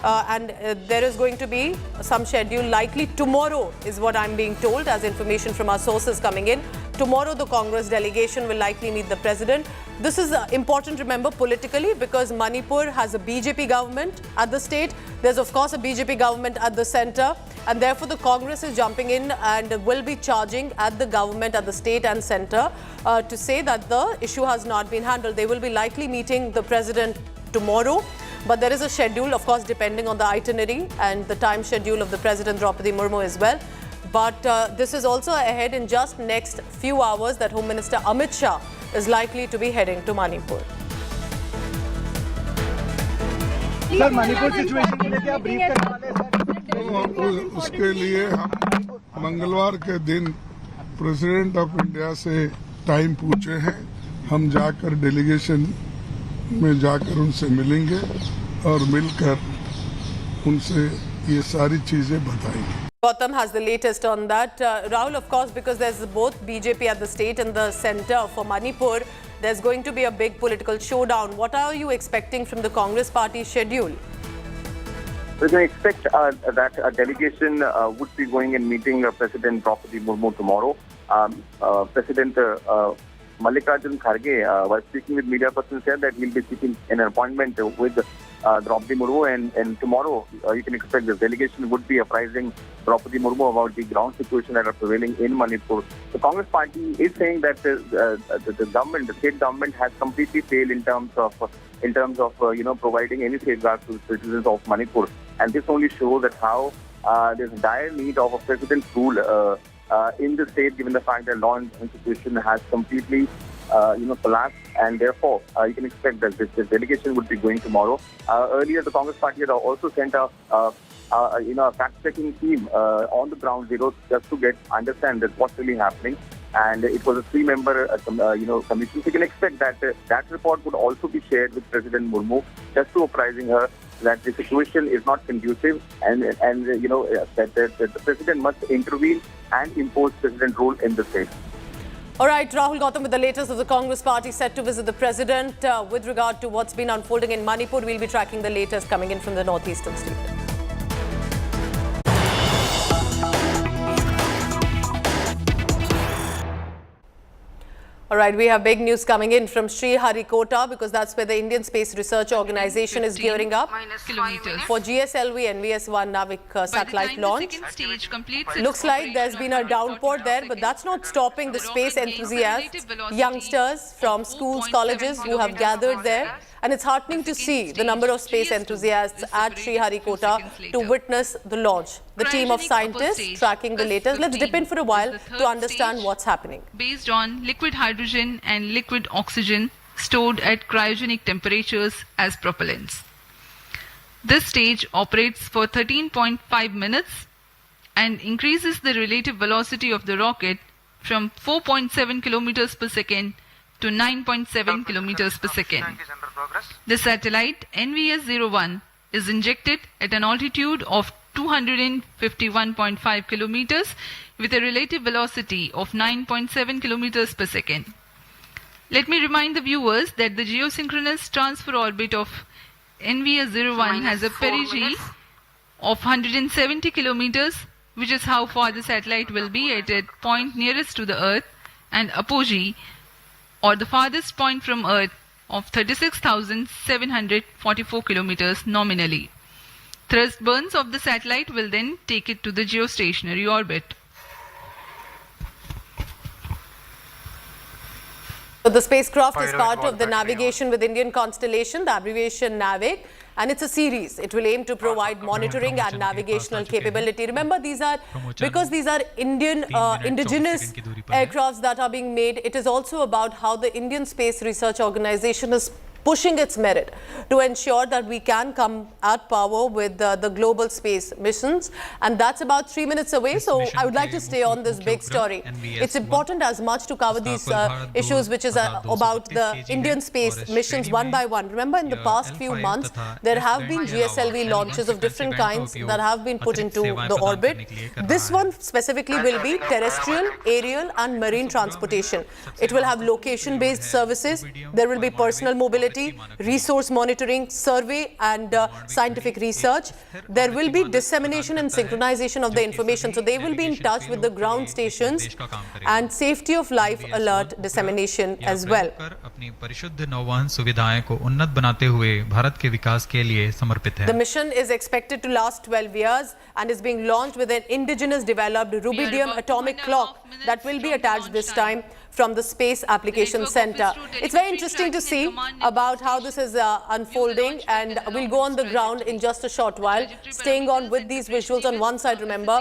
and there is going to be some schedule likely tomorrow is what I'm being told as information from our sources coming in. Tomorrow the Congress delegation will likely meet the president. This is important, remember, politically, because Manipur has a BJP government at the state. There's of course a BJP government at the center, and therefore the Congress is jumping in and will be charging at the government, at the state and centre to say that the issue has not been handled. They will be likely meeting the president tomorrow, but there is a schedule, of course, depending on the itinerary and the time schedule of the President Draupadi Murmu as well. But this is also ahead in just next few hours that Home Minister Amit Shah is likely to be heading to Manipur. Sir Manipur situation के लिए क्या brief करने वाले sir? उसके लिए हम मंगलवार के दिन प्रेसिडेंट ऑफ इंडिया से टाइम पूछे हैं. हम जाकर डेलीगेशन में जाकर उनसे मिलेंगे और मिलकर उनसे ये सारी चीजें बताएंगे. Gautam has the latest on that. Rahul, of course, because there's both BJP at the state and the centre for Manipur, there's going to be a big political showdown. What are you expecting from the Congress party schedule? We can expect that a delegation would be going and meeting President Draupadi Murmu tomorrow. President Malik while speaking with media persons, said that he'll be seeking an appointment with Draupadi Murmu, and tomorrow you can expect the delegation would be apprising Draupadi Murmu about the ground situation that are prevailing in Manipur. The Congress party is saying that the government, the state government, has completely failed in terms of providing any safeguards to the citizens of Manipur, and this only shows that how there's dire need of a president's rule in the state, given the fact that law and institution has completely collapsed, and therefore you can expect that this delegation would be going tomorrow. Earlier, the Congress party had also sent a fact-checking team on the ground zero just to understand that what's really happening, and it was a 3-member commission. So you can expect that that report would also be shared with President Murmu, just to apprising her that the situation is not conducive, and that the president must intervene and impose president rule in the state. All right, Rahul Gautam with the latest of the Congress party set to visit the president. With regard to what's been unfolding in Manipur, we'll be tracking the latest coming in from the northeastern state. All right, we have big news coming in from Sriharikota, because that's where the Indian Space Research Organisation is gearing up for GSLV NVS-1 Navik satellite launch. Looks like there's been a downpour there, but that's not stopping the space enthusiasts, youngsters from schools, colleges who have gathered there. And it's heartening to see the number of space enthusiasts at Sriharikota to witness the launch. The team of scientists tracking the latest. Let's dip in for a while to understand what's happening. Based on liquid hydrogen and liquid oxygen stored at cryogenic temperatures as propellants. This stage operates for 13.5 minutes and increases the relative velocity of the rocket from 4.7 kilometers per second to 9.7 kilometers per second. The satellite NVS-01 is injected at an altitude of 251.5 kilometers with a relative velocity of 9.7 kilometers per second. Let me remind the viewers that the geosynchronous transfer orbit of NVS-01 has a perigee of 170 kilometers, which is how far the satellite will be at a point nearest to the Earth, and apogee, or the farthest point from Earth, of 36,744 kilometers nominally. Thrust burns of the satellite will then take it to the geostationary orbit. So the spacecraft is part of the Navigation with Indian Constellation, the abbreviation NAVIC, and it's a series. It will aim to provide monitoring and navigational capability. Remember, because these are indigenous aircrafts that are being made, it is also about how the Indian Space Research Organisation is pushing its merit to ensure that we can come at power with the global space missions, and that's about 3 minutes away. So I would like to stay on this big story. It's important as much to cover these issues, which is about the Indian space missions one by one. Remember, in the past few months, there have been GSLV launches of different kinds that have been put into the orbit. This one specifically will be terrestrial, aerial and marine transportation. It will have location-based services. There will be personal mobility. reliability, resource monitoring, survey and scientific research. There will be dissemination and synchronization of the information. So they will be in touch with the ground stations and safety of life alert dissemination as well. अपनी परिशुद्ध नौवहन सुविधाएं को उन्नत बनाते हुए भारत के विकास के लिए समर्पित है. The mission is expected to last 12 years and is being launched with an indigenous developed rubidium atomic clock that will be attached this time from the Space Application Center. It's very interesting to see about how this is unfolding, and we'll go on the ground in just a short while, staying on with these visuals. On one side, remember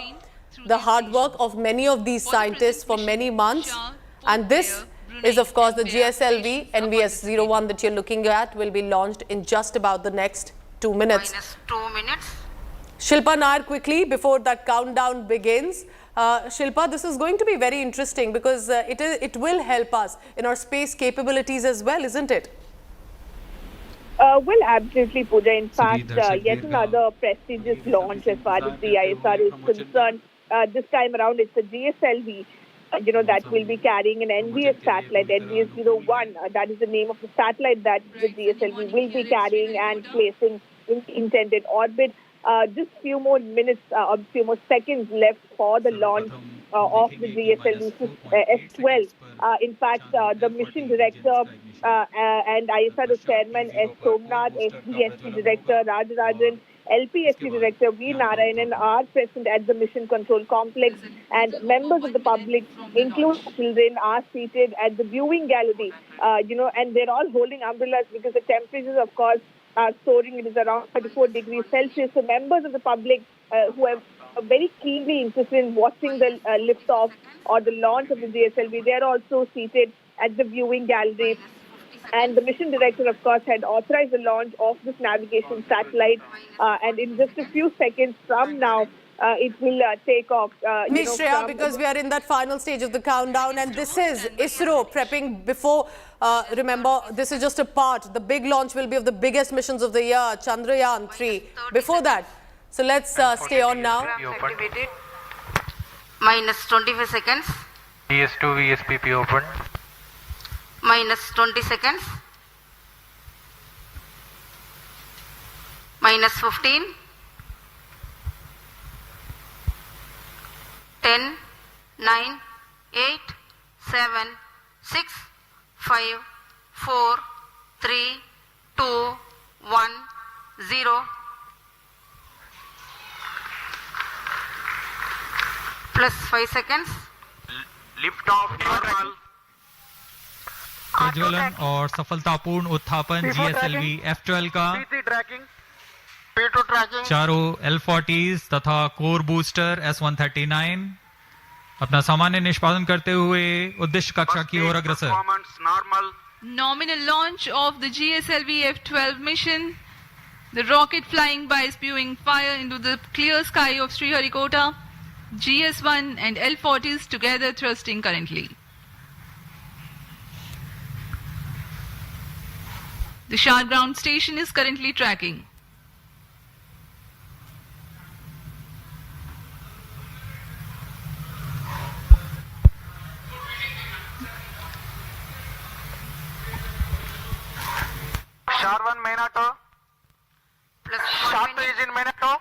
the hard work of many of these scientists for many months, and this is of course the GSLV NVS-01 that you're looking at will be launched in just about the next 2 minutes. -2 minutes. Shilpa Nair, quickly before that countdown begins. Shilpa, this is going to be very interesting because it will help us in our space capabilities as well, isn't it? Well, absolutely, Pooja. In fact, yet another prestigious launch as far as the ISR is concerned. This time around, it's a GSLV, that will be carrying an NVS satellite, NVS-01. That is the name of the satellite that the GSLV will be carrying and placing in intended orbit. Just few more minutes or few more seconds left for the launch of the GSLV S-12. In fact, the mission director and ISRO chairman S. Somnath, SDSP director Rajarajan, LPSC director V. Narayanan are present at the mission control complex, and members of the public, including children, are seated at the viewing gallery, and they're all holding umbrellas because the temperatures, of course, are soaring. It is around 34 degrees Celsius. So members of the public who are very keenly interested in watching the liftoff or the launch of the GSLV, they are also seated at the viewing gallery. And the mission director, of course, had authorized the launch of this navigation satellite. And in just a few seconds from now, it will take off. Shreya, because we are in that final stage of the countdown, and this is ISRO prepping before. Remember, this is just a part. The big launch will be of the biggest missions of the year, Chandrayaan 3. Before that, so let's stay on now. Activated. -25 seconds. PS2 VSPP open. -20 seconds. -15. 10, 9, 8, 7, 6, 5, 4, 3, 2, 1, 0. +5 seconds. Lift off normal. प्रज्वलन और सफलतापूर्ण उत्थापन GSLV F-12 का चारों L-40s तथा core booster S-139 अपना सामान्य निष्पादन करते हुए उद्देश्य कक्षा की ओर अग्रसर. Nominal launch of the GSLV F-12 mission. The rocket flying by spewing fire into the clear sky of Sriharikota. GS-1 and L-40s together thrusting currently. The Shah ground station is currently tracking. Shah 1 main auto. Shah 2 is in main auto.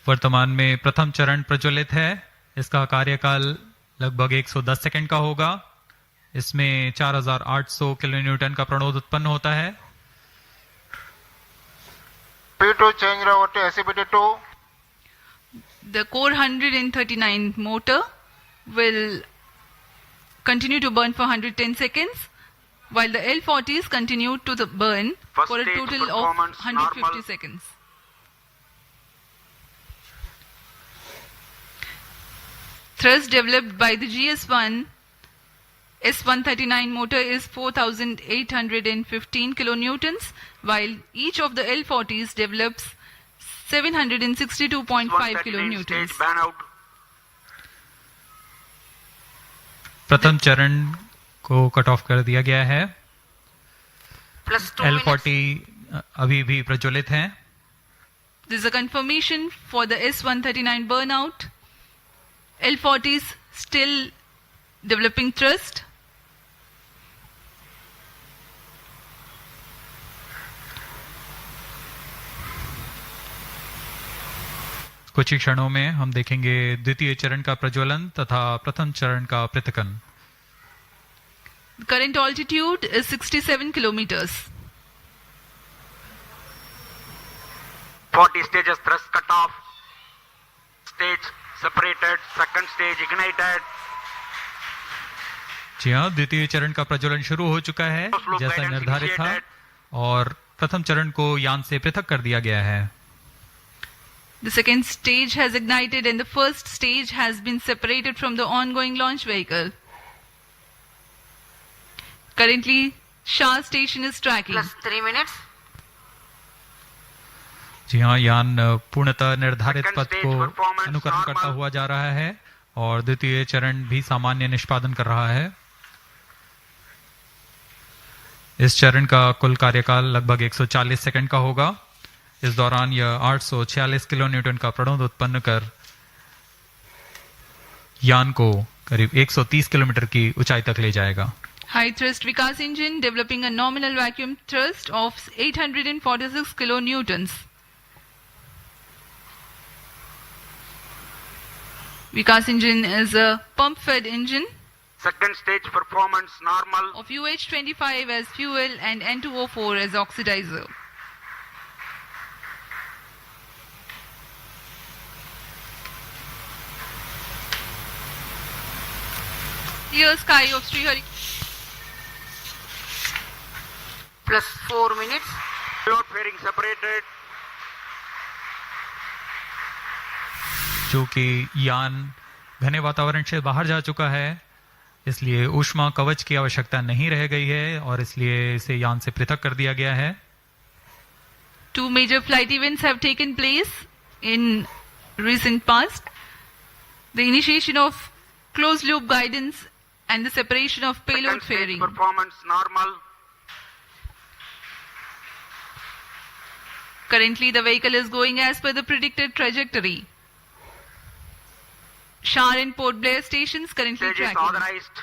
वर्तमान में प्रथम चरण प्रज्वलित है. इसका कार्यकाल लगभग 110 second का होगा. इसमें 4800 किलोन्यूटन का प्रणोद उत्पन्न होता है. P2 change over to SCBT2. The core 139 motor will continue to burn for 110 seconds, while the L-40s continue to burn for a total of 150 seconds. Thrust developed by the GS-1 S-139 motor is 4,815 kilonewtons, while each of the L-40s develops 762.5 kilonewtons. प्रथम चरण को cut off कर दिया गया है. L-40 अभी भी प्रज्वलित हैं. This is a confirmation for the S-139 burnout. L-40s still developing thrust. कुछ ही क्षणों में हम देखेंगे द्वितीय चरण का प्रज्वलन तथा प्रथम चरण का पृथकन। The current altitude is 67 kilometers. 40 stages thrust cut off. Stage separated. Second stage ignited. जी हाँ, द्वितीय चरण का प्रज्वलन शुरू हो चुका है जैसा निर्धारित था और प्रथम चरण को यान से पृथक कर दिया गया है। The second stage has ignited and the first stage has been separated from the ongoing launch vehicle. Currently, Shah station is tracking. Plus 3 minutes. जी हाँ, यान पूर्णतः निर्धारित पथ को अनुकरण करता हुआ जा रहा है और द्वितीय चरण भी सामान्य निष्पादन कर रहा है। इस चरण का कुल कार्यकाल लगभग 140 सेकंड का होगा। इस दौरान यह 846 किलो न्यूटन का प्रणोद उत्पन्न कर यान को करीब 130 किलोमीटर की ऊंचाई तक ले जाएगा। High thrust Vikas engine developing a nominal vacuum thrust of 846 kilonewtons. Vikas engine is a pump-fed engine. Second stage performance normal. Of UH25 as fuel and N2O4 as oxidizer. Clear sky of Srihari. Plus 4 minutes. Load fairing separated. चूंकि यान घने वातावरण से बाहर जा चुका है इसलिए ऊष्मा कवच की आवश्यकता नहीं रह गई है और इसलिए इसे यान से पृथक कर दिया गया है। Two major flight events have taken place in recent past. The initiation of closed loop guidance and the separation of payload fairing. Performance normal. Currently the vehicle is going as per the predicted trajectory. Shar and Port Blair stations currently Stage is tracking. authorized.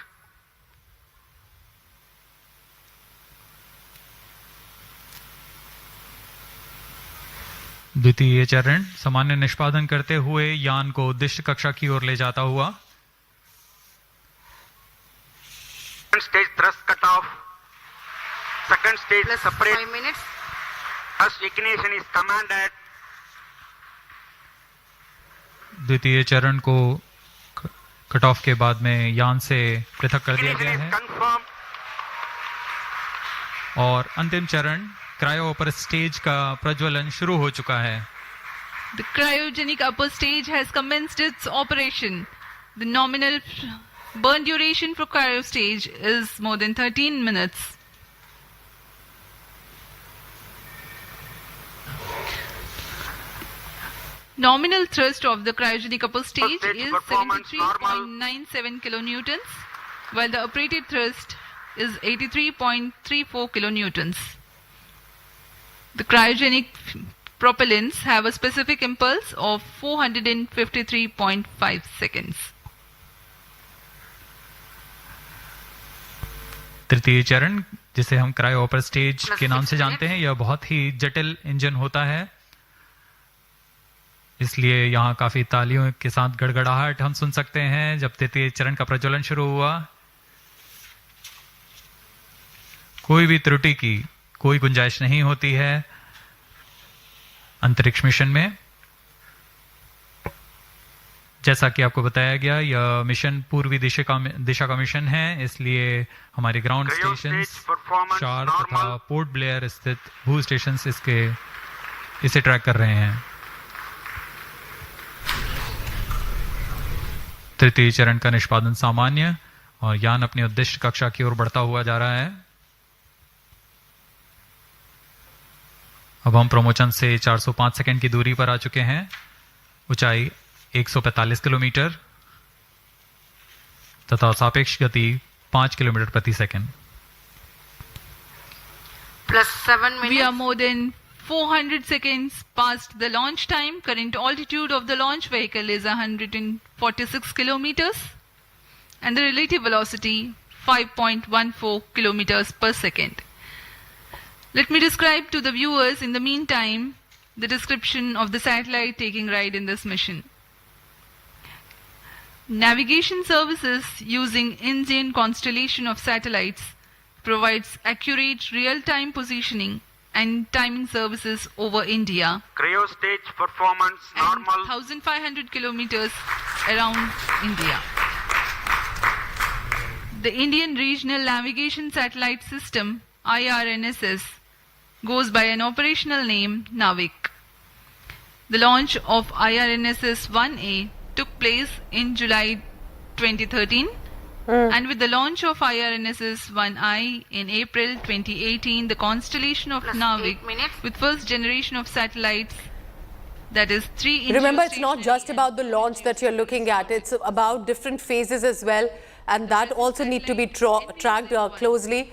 द्वितीय चरण सामान्य निष्पादन करते हुए यान को उद्दिष्ट कक्षा की ओर ले जाता हुआ। Second stage thrust cut off. Second stage Plus separate. 5 minutes. Thrust ignition is commanded. द्वितीय चरण को कट ऑफ के बाद में यान से पृथक कर दिया गया है और अंतिम चरण क्रायो अपर स्टेज का प्रज्वलन शुरू हो चुका है। The cryogenic upper stage has commenced its operation. The nominal burn duration for cryo stage is more than 13 minutes. Nominal thrust of the cryogenic upper stage is 73.97 kilonewtons, while the operated thrust is 83.34 kilonewtons. The cryogenic propellants have a specific impulse of 453.5 seconds. तृतीय चरण जिसे हम cryo upper stage के नाम से जानते हैं यह बहुत ही जटिल इंजन होता है, इसलिए यहाँ काफी तालियों के साथ गड़गड़ाहट हम सुन सकते हैं जब तृतीय चरण का प्रज्वलन शुरू हुआ। कोई भी त्रुटि की कोई गुंजाइश नहीं होती है अंतरिक्ष मिशन में। जैसा कि आपको बताया गया यह मिशन पूर्वी दिशा का मिशन है, इसलिए हमारे ग्राउंड स्टेशन शार तथा पोर्ट ब्लेयर स्थित भू स्टेशन इसे ट्रैक कर रहे हैं। तृतीय चरण का निष्पादन सामान्य और यान अपनी उद्दिष्ट कक्षा की ओर बढ़ता हुआ जा रहा है। अब हम प्रमोशन से 405 सेकंड की दूरी पर आ चुके हैं। ऊंचाई 145 किलोमीटर तथा सापेक्ष गति 5 किलोमीटर प्रति second. Plus 7 minutes. We are more than 400 seconds past the launch time. Current altitude of the launch vehicle is 146 kilometers and the relative velocity 5.14 kilometers per second. Let me describe to the viewers in the meantime the description of the satellite taking ride in this mission. Navigation services using Indian constellation of satellites provides accurate real-time positioning and timing services over India. Cryo stage performance normal. 1,500 kilometers around India. The Indian Regional Navigation Satellite System, IRNSS, goes by an operational name, Navik. The launch of IRNSS 1A took place in July 2013, and with the launch of IRNSS 1I in April 2018, the constellation of Navik with first generation of satellites, that is 3 Remember, it's not just about the launch that you're looking at, it's about different phases as well, and that also need to be tracked closely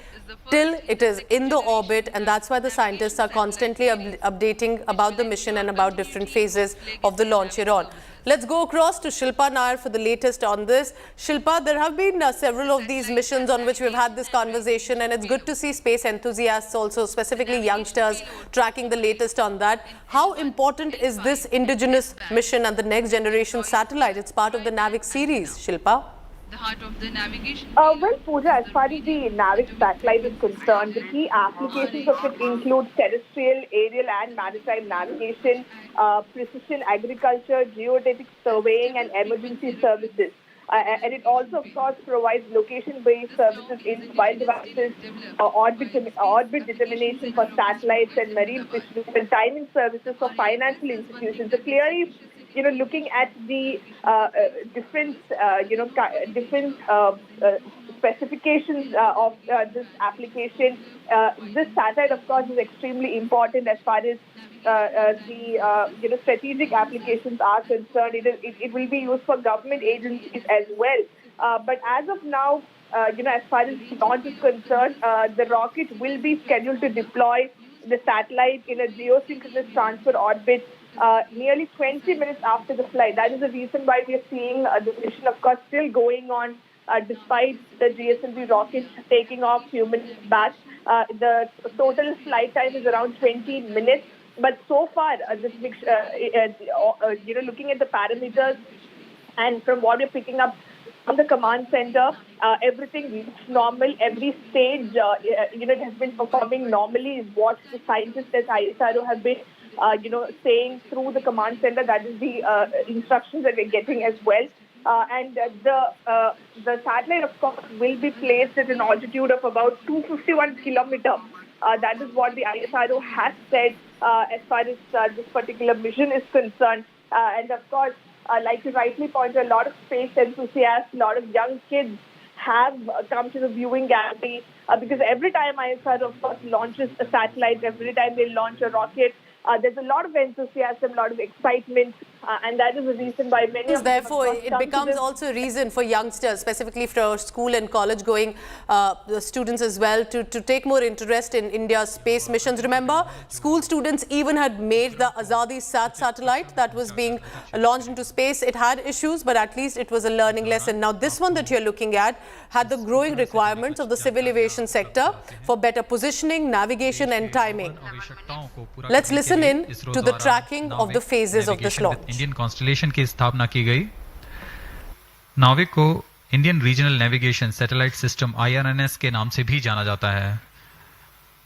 till it is in the orbit, and that's why the scientists are constantly updating about the mission and about different phases of the launch here on. Let's go across to Shilpa Nair for the latest on this. Shilpa, there have been several of these missions on which we've had this conversation, and it's good to see space enthusiasts also, specifically youngsters, tracking the latest on that. How important is this indigenous mission and the next generation satellite? It's part of the Navik series, Shilpa. The heart of the navigation. Well, Pooja, as far as the Navik satellite is concerned, the key applications of it include terrestrial, aerial and maritime navigation, precision agriculture, geodetic surveying and emergency services. And it also, of course, provides location-based services in mobile devices, orbit determination for satellites and marine fisheries, and timing services for financial institutions. So clearly, looking at the different specifications of this application, this satellite, of course, is extremely important as far as the strategic applications are concerned. It will be used for government agencies as well. But as of now, as far as launch is concerned, the rocket will be scheduled to deploy the satellite in a geosynchronous transfer orbit nearly 20 minutes after the flight. That is the reason why we are seeing the mission, of course, still going on despite the GSLV rocket taking off few minutes back. The total flight time is around 20 minutes. But so far, this looking at the parameters and from what we're picking up from the command center, everything looks normal. Every stage, it has been performing normally, is what the scientists at ISRO have been saying through the command center. That is the instructions that we're getting as well. And the satellite, of course, will be placed at an altitude of about 251 kilometers. That is what the ISRO has said as far as this particular mission is concerned. And of course, like you rightly pointed, a lot of space enthusiasts, a lot of young kids have come to the viewing gallery because every time ISRO, of course, launches a satellite, every time they launch a rocket, there's a lot of enthusiasm, a lot of excitement, and that is the reason why many of them, therefore, it becomes also a reason for youngsters, specifically for school and college-going students as well, to take more interest in India's space missions. Remember, school students even had made the Azadi Sat satellite that was being launched into space. It had issues, but at least it was a learning lesson. Now, this one that you're looking at had the growing requirements of the civil aviation sector for better positioning, navigation and timing. Let's listen in to the tracking of the phases of this launch. Indian constellation की स्थापना की गई। नाविक को Indian regional navigation satellite system IRNS के नाम से भी जाना जाता है।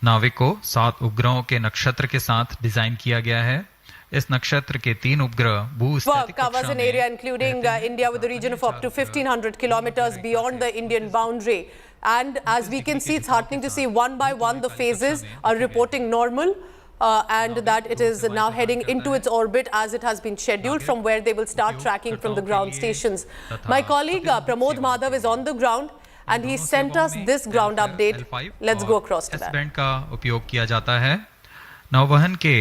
नाविक को 7 उपग्रहों के नक्षत्र के साथ डिजाइन किया गया है। इस नक्षत्र के 3 उपग्रह भूस्थितिक covers an area including India with a region of up to 1,500 kilometers beyond the Indian boundary. And as we can see, it's heartening to see one by one the phases are reporting normal. And that it is now heading into its orbit as it has been scheduled, from where they will start tracking from the ground stations. My colleague Pramod Madhav is on the ground and he sent us this ground update. Let's go across to that. S-band का उपयोग किया जाता है। नौवहन के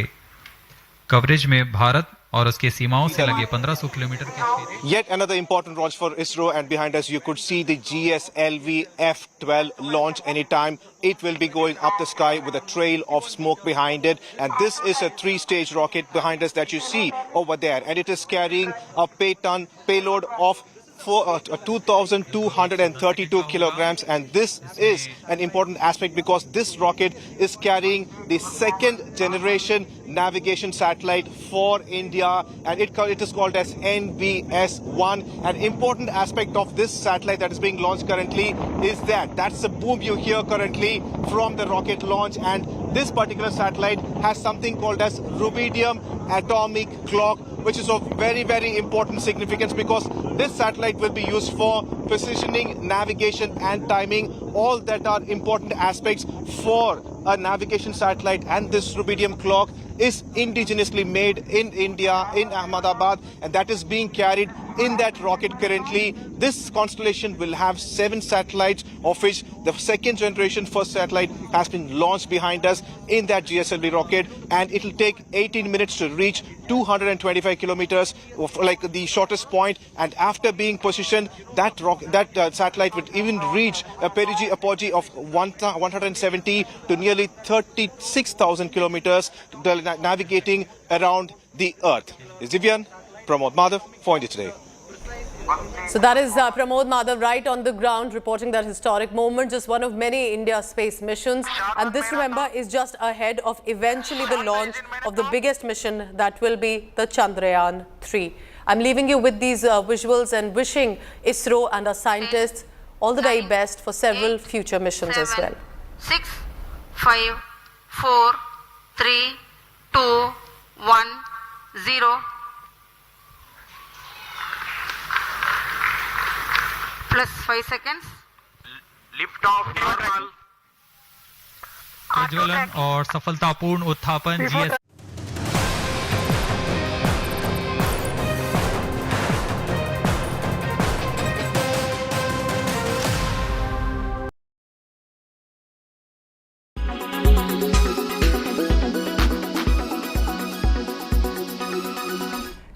coverage में भारत और उसके सीमाओं से लगे 1500 किलोमीटर के Yet another important launch for ISRO, and behind us you could see the GSLV F-12 launch anytime. It will be going up the sky with a trail of smoke behind it, and this is a 3-stage rocket behind us that you see over there, and it is carrying a payload of 2,232 kilograms, and this is an important aspect because this rocket is carrying the second generation navigation satellite for India, and it is called as NBS-1. An important aspect of this satellite that is being launched currently is that's the boom you hear currently from the rocket launch, and this particular satellite has something called as rubidium atomic clock, which is of very, very important significance because this satellite will be used for positioning, navigation and timing, all that are important aspects for a navigation satellite. And this rubidium clock is indigenously made in India, in Ahmedabad, and that is being carried in that rocket currently. This constellation will have 7 satellites, of which the second generation first satellite has been launched behind us in that GSLV rocket, and it will take 18 minutes to reach 225 kilometers, like the shortest point. And after being positioned, that satellite would even reach a perigee apogee of 170 to nearly 36,000 kilometers, navigating around the Earth. This is Divyan, Pramod Madhav for India Today. So that is Pramod Madhav right on the ground reporting that historic moment, just one of many India space missions. And this, remember, is just ahead of eventually the launch of the biggest mission, that will be the Chandrayaan 3. I'm leaving you with these visuals and wishing ISRO and our scientists all the very best for several future missions as well. 6, 5, 4, 3, 2, 1, 0. Plus 5 seconds. Lift off normal. प्रज्वलन और सफलतापूर्ण उत्थापन GS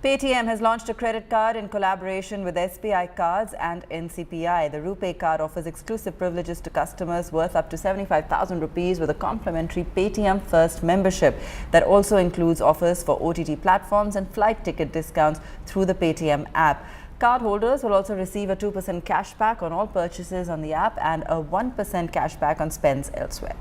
Paytm has launched a credit card in collaboration with SBI Cards and NCPI. The RuPay card offers exclusive privileges to customers worth up to 75,000 rupees with a complimentary Paytm First membership that also includes offers for OTT platforms and flight ticket discounts through the Paytm app. Cardholders will also receive a 2% cashback on all purchases on the app and a 1% cashback on spends elsewhere.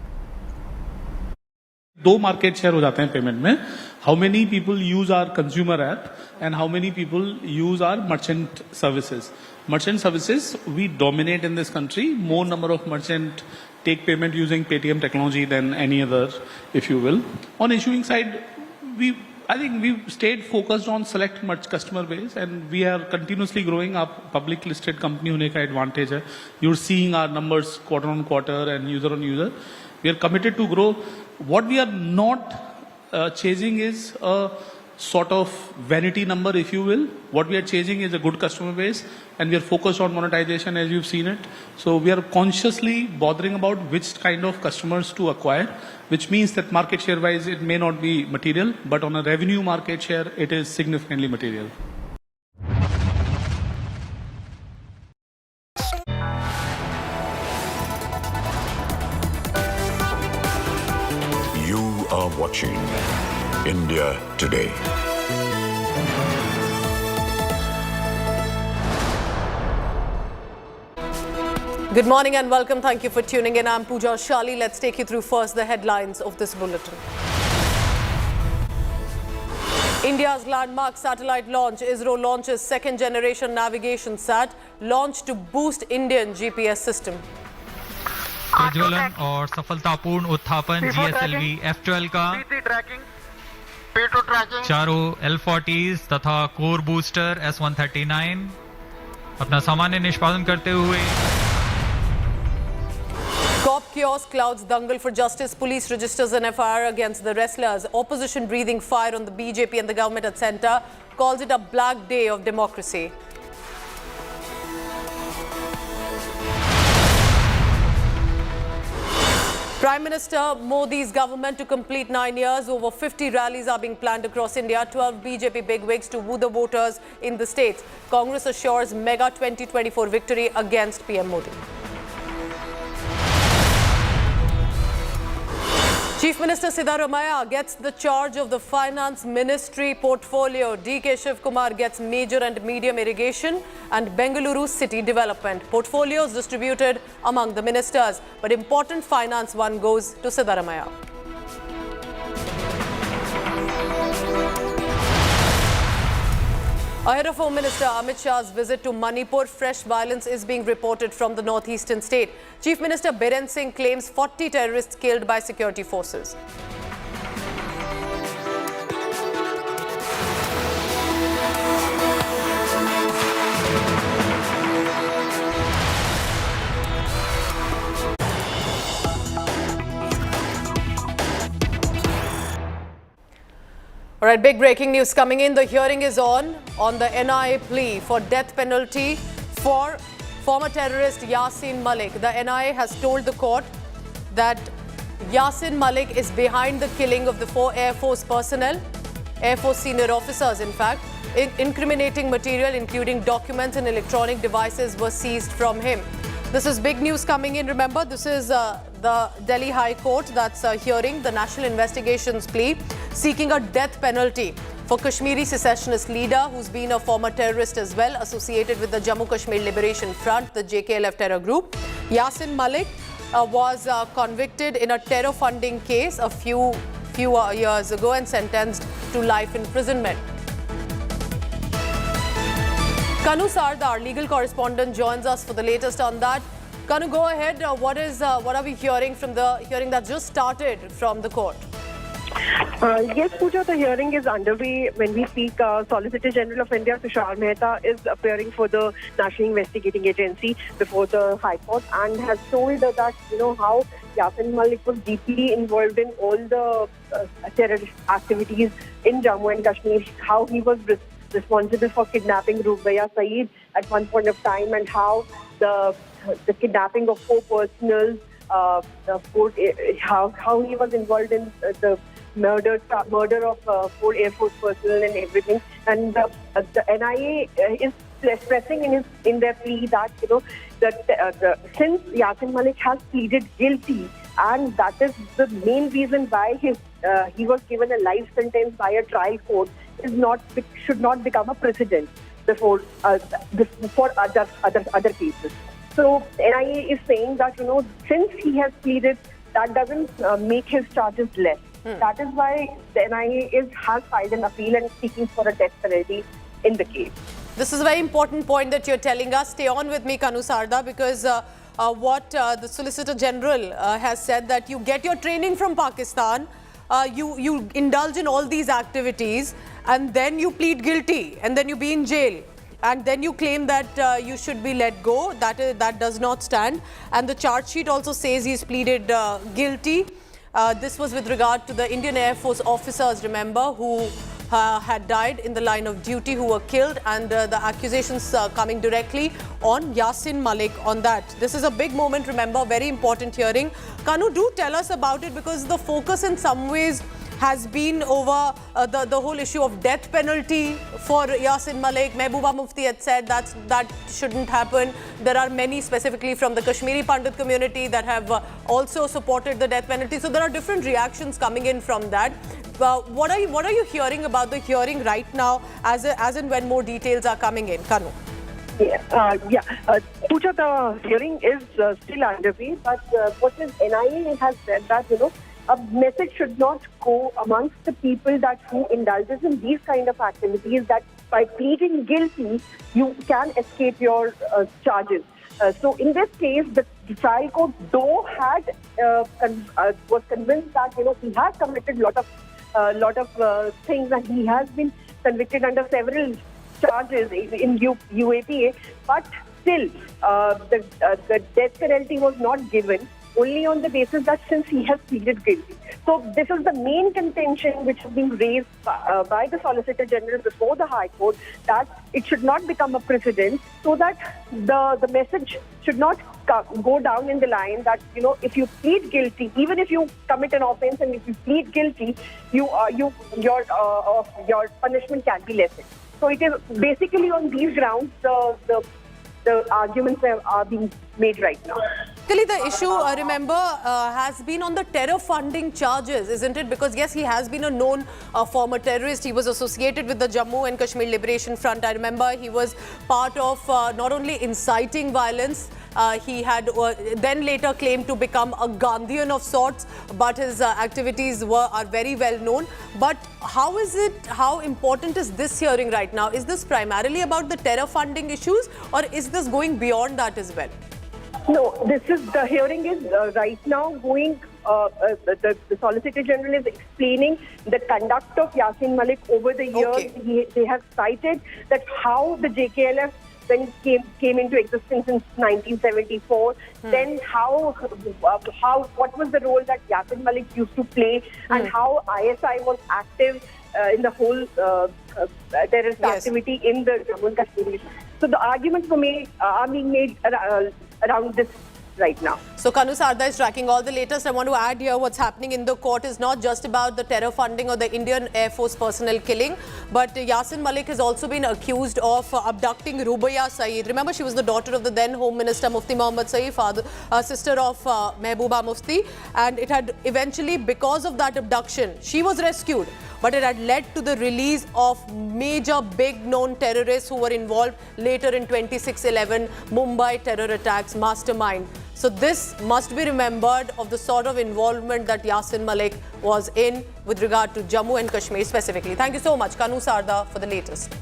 2 market share हो जाते हैं payment में. How many people use our consumer app and how many people use our merchant services? Merchant services, we dominate in this country. More number of merchant take payment using Paytm technology than any other, if you will. On issuing side, I think we've stayed focused on select customer base, and we are continuously growing. Our public listed company होने का advantage है. You're seeing our numbers quarter on quarter and user on user. We are committed to grow. What we are not chasing is a sort of vanity number, if you will. What we are chasing is a good customer base, and we are focused on monetization as you've seen it. So we are consciously bothering about which kind of customers to acquire, which means that market share wise it may not be material, but on a revenue market share it is significantly material. You are watching India Today. Good morning and welcome. Thank you for tuning in. I'm Pooja Shali. Let's take you through first the headlines of this bulletin. India's landmark satellite launch. ISRO launches second generation navigation sat launched to boost Indian GPS system. प्रज्वलन और सफलतापूर्ण उत्थापन GSLV F12 का चारों L40s तथा core booster S139 अपना सामान्य निष्पादन करते हुए. Cop kiosk clouds Dangal for justice. Police registers an FIR against the wrestlers. Opposition breathing fire on the BJP and the government at centre. Calls it a black day of democracy. Prime Minister Modi's government to complete 9 years. Over 50 rallies are being planned across India. 12 BJP bigwigs to woo the voters in the states. Congress assures mega 2024 victory against PM Modi. Chief Minister Siddaramaiah gets the charge of the Finance Ministry portfolio. D.K. Shivkumar gets major and medium irrigation and Bengaluru city development. Portfolios distributed among the ministers, but important finance one goes to Siddaramaiah. Ahead of Home Minister Amit Shah's visit to Manipur, fresh violence is being reported from the northeastern state. Chief Minister Biren Singh claims 40 terrorists killed by security forces. All right, big breaking news coming in. The hearing is on the NIA plea for death penalty for former terrorist Yasin Malik. The NIA has told the court that Yasin Malik is behind the killing of the 4 Air Force personnel, Air Force senior officers in fact. Incriminating material including documents and electronic devices were seized from him. This is big news coming in. Remember, this is the Delhi High Court that's hearing the National Investigations plea seeking a death penalty for Kashmiri secessionist leader who's been a former terrorist as well, associated with the Jammu Kashmir Liberation Front, the JKLF terror group. Yasin Malik was convicted in a terror funding case a few years ago and sentenced to life imprisonment. Kanu Sardar, legal correspondent, joins us for the latest on that. Kanu, go ahead. What are we hearing from the hearing that just started from the court? Yes, Pooja, the hearing is underway. When we speak, Solicitor General of India, Tushar Mehta, is appearing for the National Investigating Agency before the High Court and has told that, how Yasin Malik was deeply involved in all the terrorist activities in Jammu and Kashmir, how he was responsible for kidnapping Ruqayya Saeed at one point of time, and how the kidnapping of 4 personals, how he was involved in the murder of 4 Air Force personnel and everything. And the NIA is stressing in their plea that since Yasin Malik has pleaded guilty, and that is the main reason why he was given a life sentence by a trial court, should not become a precedent for other cases. So NIA is saying that since he has pleaded, that doesn't make his charges less. That is why the NIA has filed an appeal and seeking for a death penalty in the case. This is a very important point that you're telling us. Stay on with me, Kanu Sardar, because what the Solicitor General has said, that you get your training from Pakistan, you indulge in all these activities, and then you plead guilty, and then you be in jail, and then you claim that you should be let go. That does not stand. And the charge sheet also says he's pleaded guilty. This was with regard to the Indian Air Force officers, remember, who had died in the line of duty, who were killed, and the accusations coming directly on Yasin Malik on that. This is a big moment, remember, very important hearing. Kanu, do tell us about it, because the focus in some ways has been over the whole issue of death penalty for Yasin Malik. Mehbooba Mufti had said that shouldn't happen. There are many, specifically from the Kashmiri Pandit community, that have also supported the death penalty. So there are different reactions coming in from that. What are you hearing about the hearing right now, as and when more details are coming in, Kanu? Pooja, the hearing is still underway, but what is NIA has said that a message should not go amongst the people who indulges in these kind of activities, that by pleading guilty you can escape your charges. So in this case, the trial court though was convinced that he has committed lot of things, and he has been convicted under several charges in UAPA, but still the death penalty was not given, only on the basis that since he has pleaded guilty. So this is the main contention which has been raised by the Solicitor General before the High Court, that it should not become a precedent, so that the message should not go down in the line that if you plead guilty, even if you commit an offence and if you plead guilty, your punishment can be lessened. So it is basically on these grounds the arguments are being made right now. The issue, remember, has been on the terror funding charges, isn't it? Because yes, he has been a known former terrorist. He was associated with the Jammu and Kashmir Liberation Front. I remember he was part of not only inciting violence, he had then later claimed to become a Gandhian of sorts, but his activities are very well known. But how important is this hearing right now? Is this primarily about the terror funding issues, or is this going beyond that as well? No, the hearing is right now going, the Solicitor General is explaining the conduct of Yasin Malik over the years. Okay. They have cited that how the JKLF then came into existence in 1974, then what was the role that Yasin Malik used to play, and how ISI was active in the whole terrorist activity in the Jammu and Kashmir. So the arguments are being made around this right now. So Kanu Sarda is tracking all the latest. I want to add here, what's happening in the court is not just about the terror funding or the Indian Air Force personnel killing, but Yasin Malik has also been accused of abducting Rubaya Saeed. Remember, she was the daughter of the then Home Minister Mufti Mohammad Saeed, sister of Mehbooba Mufti, and it had eventually, because of that abduction, she was rescued. But it had led to the release of major big known terrorists who were involved later in 26/11 Mumbai terror attacks mastermind. So this must be remembered of the sort of involvement that Yasin Malik was in with regard to Jammu and Kashmir specifically. Thank you so much, Kanu Sarda, for the latest.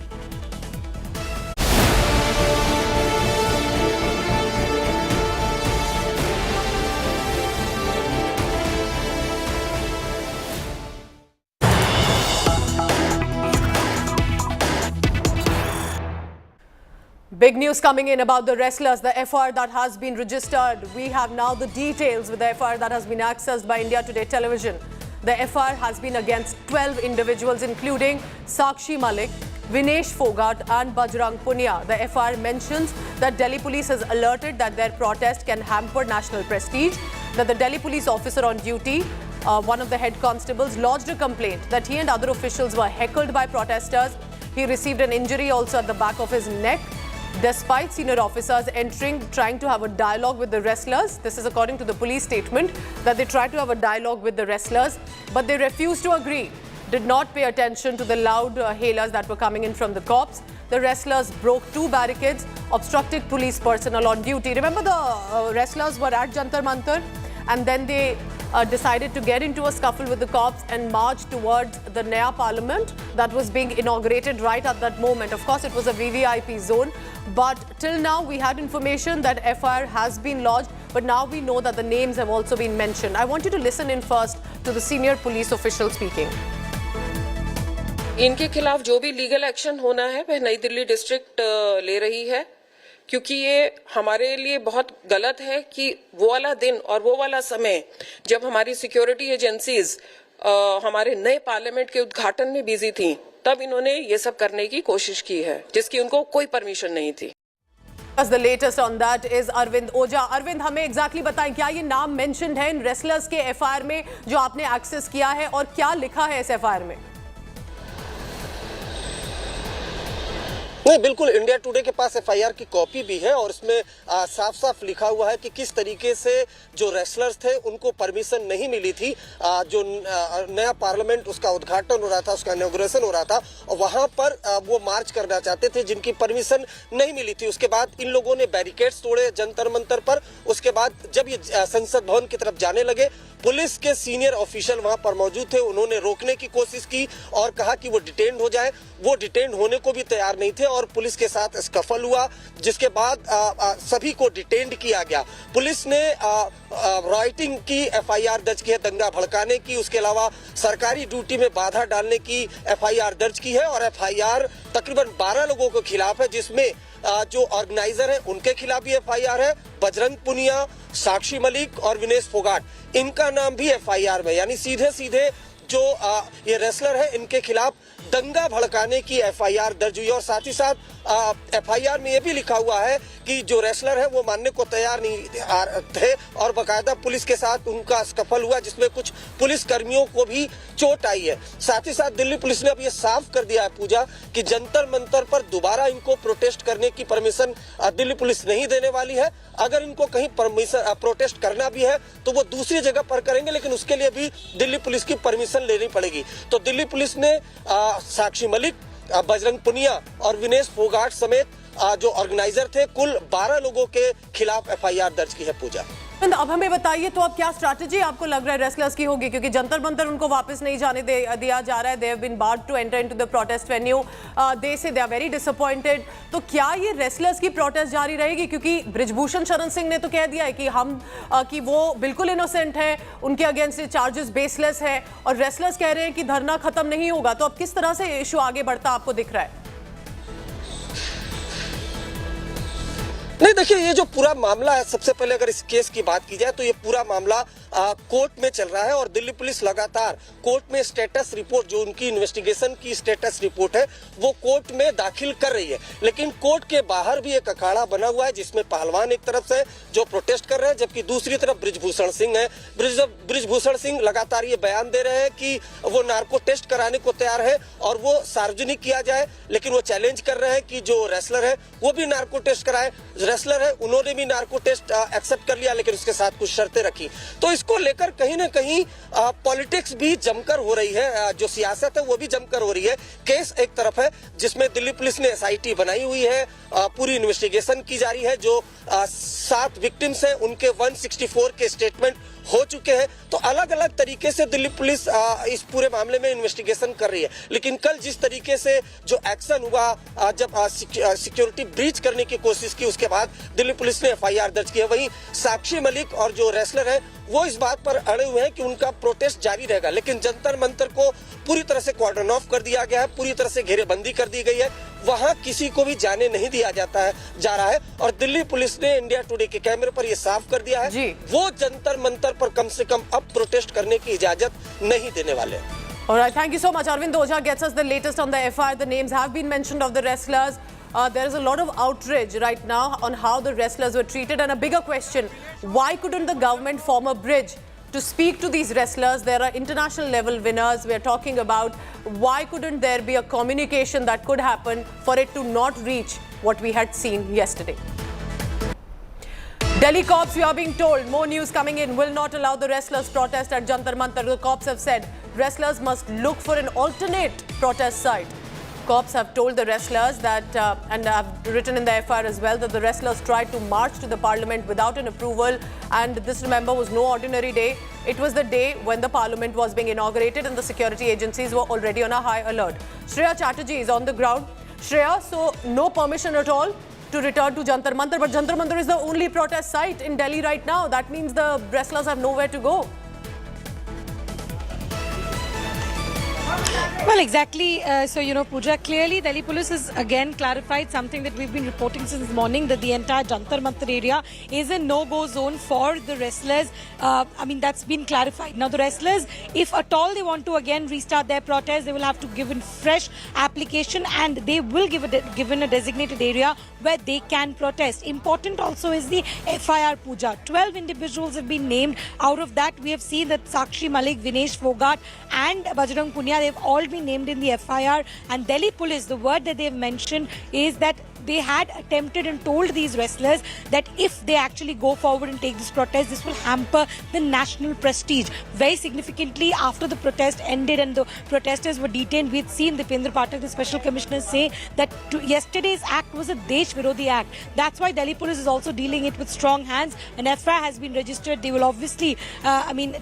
Big news coming in about the wrestlers, the FIR that has been registered. We have now the details with the FIR that has been accessed by India Today television. The FIR has been against 12 individuals, including Sakshi Malik, Vinesh Phogat and Bajrang Punia. The FIR mentions that Delhi police has alerted that their protest can hamper national prestige, that the Delhi police officer on duty, one of the head constables, lodged a complaint that he and other officials were heckled by protesters. He received an injury also at the back of his neck, despite senior officers trying to have a dialogue with the wrestlers. This is according to the police statement, that they tried to have a dialogue with the wrestlers, but they refused to agree, did not pay attention to the loud hailers that were coming in from the cops. The wrestlers broke 2 barricades, obstructed police personnel on duty. Remember, the wrestlers were at Jantar Mantar, and then they decided to get into a scuffle with the cops and march towards the Naya Parliament that was being inaugurated right at that moment. Of course, it was a VVIP zone, but till now we had information that FIR has been lodged, but now we know that the names have also been mentioned. I want you to listen in first to the senior police official speaking. इनके खिलाफ जो भी legal action होना है वह नई Delhi district ले रही है, क्योंकि ये हमारे लिए बहुत गलत है कि वो वाला दिन और वो वाला समय जब हमारी सिक्योरिटी एजेंसीज हमारे नए पार्लियामेंट के उद्घाटन में बिजी थी, तब इन्होंने ये सब करने की कोशिश की है, जिसकी उनको कोई परमिशन नहीं थी. The latest on that is Arvind Oja. Arvind, हमें exactly बताएं, क्या ये नाम mentioned है इन wrestlers के FIR में जो आपने एक्सेस किया है, और क्या लिखा है इस FIR में? नहीं, बिल्कुल इंडिया टुडे के पास एफआईआर की कॉपी भी है और इसमें साफ साफ लिखा हुआ है कि किस तरीके से जो रेसलर्स थे उनको परमिशन नहीं मिली थी. जो नया पार्लियामेंट उसका उद्घाटन हो रहा था, उसका इनॉग्रेशन हो रहा था, और वहां पर वो मार्च करना चाहते थे जिनकी परमिशन नहीं मिली थी. उसके बाद इन लोगों ने बैरिकेड्स तोड़े जंतर मंतर पर. उसके बाद जब ये संसद भवन की तरफ जाने लगे, पुलिस के सीनियर ऑफिशियल वहां पर मौजूद थे. उन्होंने रोकने की कोशिश की और कहा कि वो डिटेन्ड हो जाए. वो डिटेन्ड होने को भी तैयार नहीं थे और पुलिस के साथ स्कफल हुआ, जिसके बाद सभी को डिटेन्ड किया गया. पुलिस ने राइटिंग की एफआईआर दर्ज की है, दंगा भड़काने की, उसके अलावा सरकारी ड्यूटी में बाधा डालने की एफआईआर दर्ज की है. और एफआईआर तकरीबन 12 लोगों के खिलाफ है, जिसमें जो ऑर्गेनाइजर है उनके खिलाफ भी एफआईआर है. बजरंग पुनिया, साक्षी मलिक और विनेश फोगाट, इनका नाम भी एफआईआर में, यानी सीधे सीधे जो ये रेसलर है इनके खिलाफ दंगा भड़काने की एफआईआर दर्ज हुई और साथ ही साथ एफआईआर में ये भी लिखा हुआ है कि जो रेसलर है वो मानने को तैयार नहीं थे और बकायदा पुलिस के साथ उनका स्कफल हुआ जिसमें कुछ पुलिस कर्मियों को भी चोट आई है। साथ ही साथ दिल्ली पुलिस ने अब ये साफ कर दिया है पूजा कि जंतर मंतर पर दोबारा इनको प्रोटेस्ट करने की परमिशन दिल्ली पुलिस नहीं देने वाली है। अगर इनको कहीं परमिशन प्रोटेस्ट करना भी है तो वो दूसरी जगह पर करेंगे, लेकिन उसके लिए भी दिल्ली पुलिस की परमिशन लेनी पड़ेगी। तो दिल्ली पुलिस ने साक्षी मलिक, बजरंग पुनिया और विनेश फोगाट समेत जो ऑर्गेनाइजर थे कुल 12 लोगों के खिलाफ एफआईआर दर्ज की है पूजा। अब हमें बताइए तो अब क्या स्ट्रैटेजी आपको लग रहा है रेसलर्स की होगी, क्योंकि जंतर मंतर उनको वापस नहीं जाने दिया जा रहा है। They have been barred to enter into the protest venue. They say they are very disappointed. तो क्या ये रेसलर्स की प्रोटेस्ट जारी रहेगी, क्योंकि ब्रिज भूषण शरण सिंह ने तो कह दिया है कि वो बिल्कुल इनोसेंट है, उनके अगेंस्ट चार्जेस बेसलेस है और रेसलर्स कह रहे हैं कि धरना खत्म नहीं होगा। तो अब किस तरह से इशू आगे बढ़ता आपको दिख रहा है? नहीं, देखिए ये जो पूरा मामला है, सबसे पहले अगर इस केस की बात की जाए तो ये पूरा मामला कोर्ट में चल रहा है और दिल्ली पुलिस लगातार कोर्ट में स्टेटस रिपोर्ट, जो उनकी इन्वेस्टिगेशन की स्टेटस रिपोर्ट है, वो कोर्ट में दाखिल कर रही है। लेकिन कोर्ट के बाहर भी एक अखाड़ा बना हुआ है जिसमें पहलवान एक तरफ से जो प्रोटेस्ट कर रहे हैं, जबकि दूसरी तरफ ब्रिज भूषण सिंह है। ब्रिज भूषण सिंह लगातार ये बयान दे रहे हैं कि वो नार्को टेस्ट कराने को तैयार है और वो सार्वजनिक किया जाए, लेकिन वो चैलेंज कर रहे हैं कि जो रेसलर है वो भी नार्को टेस्ट कराए। रेसलर है उन्होंने भी नार्को टेस्ट एक्सेप्ट कर लिया, लेकिन उसके साथ कुछ शर्तें रखी। तो इसको लेकर कहीं ना कहीं पॉलिटिक्स भी जमकर हो रही है, जो सियासत है वो भी जमकर हो रही है। केस एक तरफ है जिसमें दिल्ली पुलिस ने एसआईटी बनाई हुई है, पूरी इन्वेस्टिगेशन की जा रही है। जो 7 विक्टिम्स हैं उनके 164 के स्टेटमेंट हो चुके हैं। तो अलग अलग तरीके से दिल्ली पुलिस इस पूरे मामले में इन्वेस्टिगेशन कर रही है। लेकिन कल जिस तरीके से जो एक्शन हुआ, जब सिक्योरिटी ब्रीच करने की कोशिश की, उसके बाद दिल्ली पुलिस ने एफआईआर दर्ज की है। वहीं साक्षी मलिक और जो रेसलर है वो इस बात पर अड़े हुए हैं कि उनका प्रोटेस्ट जारी रहेगा, लेकिन जंतर मंतर को पूरी तरह से कॉर्डन ऑफ कर दिया गया है, पूरी तरह से घेरेबंदी कर दी गई है। वहां किसी को भी जाने नहीं दिया जा रहा है और दिल्ली पुलिस ने इंडिया टुडे के कैमरे पर यह साफ कर दिया है वो जंतर मंतर पर कम से कम अब प्रोटेस्ट करने की इजाजत नहीं देने वाले हैं। Alright, thank you so much. Arvind Oja gets us the latest on the FIR. The names have been mentioned of the wrestlers. There is a lot of outrage right now on how the wrestlers were treated, and a bigger question: why couldn't the government form a bridge to speak to these wrestlers? There are international level winners we are talking about. Why couldn't there be a communication that could happen for it to not reach what we had seen yesterday? Delhi cops, you are being told, more news coming in, will not allow the wrestlers protest at Jantar Mantar. The cops have said wrestlers must look for an alternate protest site. Cops have told the wrestlers that, and have written in the FIR as well, that the wrestlers tried to march to the parliament without an approval, and this, remember, was no ordinary day. It was the day when the parliament was being inaugurated and the security agencies were already on a high alert. Shreya Chatterjee is on the ground. Shreya, so no permission at all to return to Jantar Mantar, but Jantar Mantar is the only protest site in Delhi right now. That means the wrestlers have nowhere to go. Well, exactly. So, Pooja, clearly Delhi Police has again clarified something that we've been reporting since morning, that the entire Jantar Mantar area is a no-go zone for the wrestlers. That's been clarified. Now, the wrestlers, if at all they want to again restart their protest, they will have to give in fresh application and they will given a designated area where they can protest. Important also is the FIR, Pooja. 12 individuals have been named. Out of that, we have seen that Sakshi, Malik, Vinesh Phogat and Bajrang, Punia, they've all been named in the FIR. And Delhi Police, the word that they've mentioned is that they had attempted and told these wrestlers that if they actually go forward and take this protest, this will hamper the national prestige. Very significantly, after the protest ended and the protesters were detained, we had seen Dipendra Pathak, the Special Commissioner, say that yesterday's act was a Desh Virodhi act. That's why Delhi Police is also dealing it with strong hands. An FIR has been registered. They will obviously,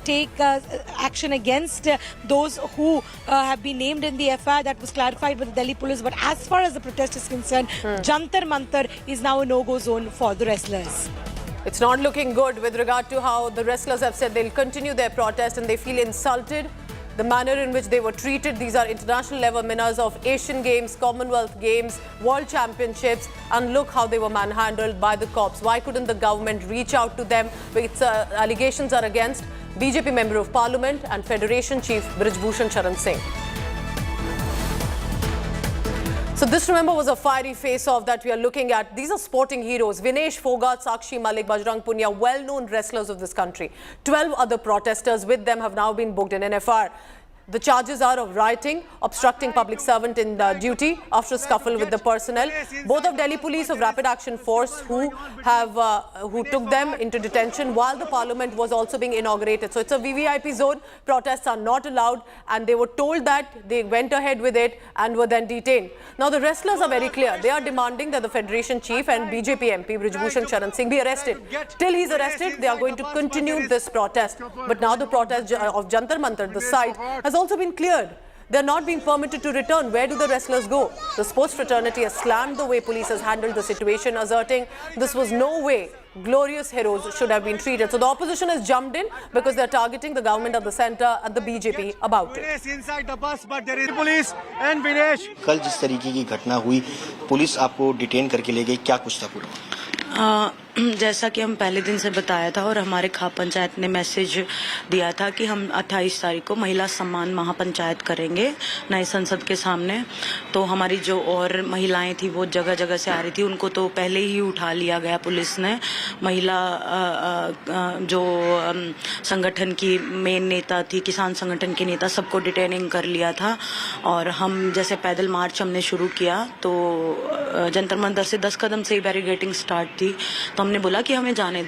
take action against those who have been named in the FIR. That was clarified by the Delhi Police. But as far as the protest is concerned, Jantar Mantar is now a no-go zone for the wrestlers. It's not looking good with regard to how the wrestlers have said they'll continue their protest and they feel insulted. The manner in which they were treated. These are international level winners of Asian Games, Commonwealth Games, World Championships, and look how they were manhandled by the cops. Why couldn't the government reach out to them? Its allegations are against BJP Member of Parliament and Federation Chief Brij Bhushan Singh. So this, remember, was a fiery face-off that we are looking at. These are sporting heroes. Vinesh Phogat, Sakshi, Malik, Bajrang, Punia, well-known wrestlers of this country. 12 other protesters with them have now been booked in NFR. The charges are of rioting, obstructing public servant in duty after a scuffle with the personnel. Both of Delhi Police of Rapid Action Force who took them into detention while the parliament was also being inaugurated. So it's a VVIP zone. Protests are not allowed, and they were told that. They went ahead with it and were then detained. Now the wrestlers are very clear. They are demanding that the Federation Chief and BJP MP Brij Bhushan Singh be arrested. Till he's arrested, they are going to continue this protest. But now the protest of Jantar Mantar, the site, has also been cleared. They're not being permitted to return. Where do the wrestlers go? The sports fraternity has slammed the way police has handled the situation, asserting this was no way glorious heroes should have been treated. So the opposition has jumped in because they're targeting the government of the centre and the BJP about it. Inside the bus, but there is police and Vinesh. कल जिस तरीके की घटना हुई, police आपको detain करके ले गई, क्या कुछ था पूरा? जैसा कि हम पहले दिन से बताया था और हमारे खाप पंचायत ने मैसेज दिया था कि हम 28 तारीख को महिला सम्मान महापंचायत करेंगे नए संसद के सामने। तो हमारी जो और महिलाएं थी वो जगह जगह से आ रही थी, उनको तो पहले ही उठा लिया गया पुलिस ने। महिला जो संगठन की मेन नेता थी, किसान संगठन की नेता, सबको डिटेनिंग कर लिया था। और हम जैसे पैदल मार्च हमने शुरू किया तो जंतर मंतर से 10 कदम से ही बैरिकेडिंग स्टार्ट थी। तो हमने बोला कि हमें जाने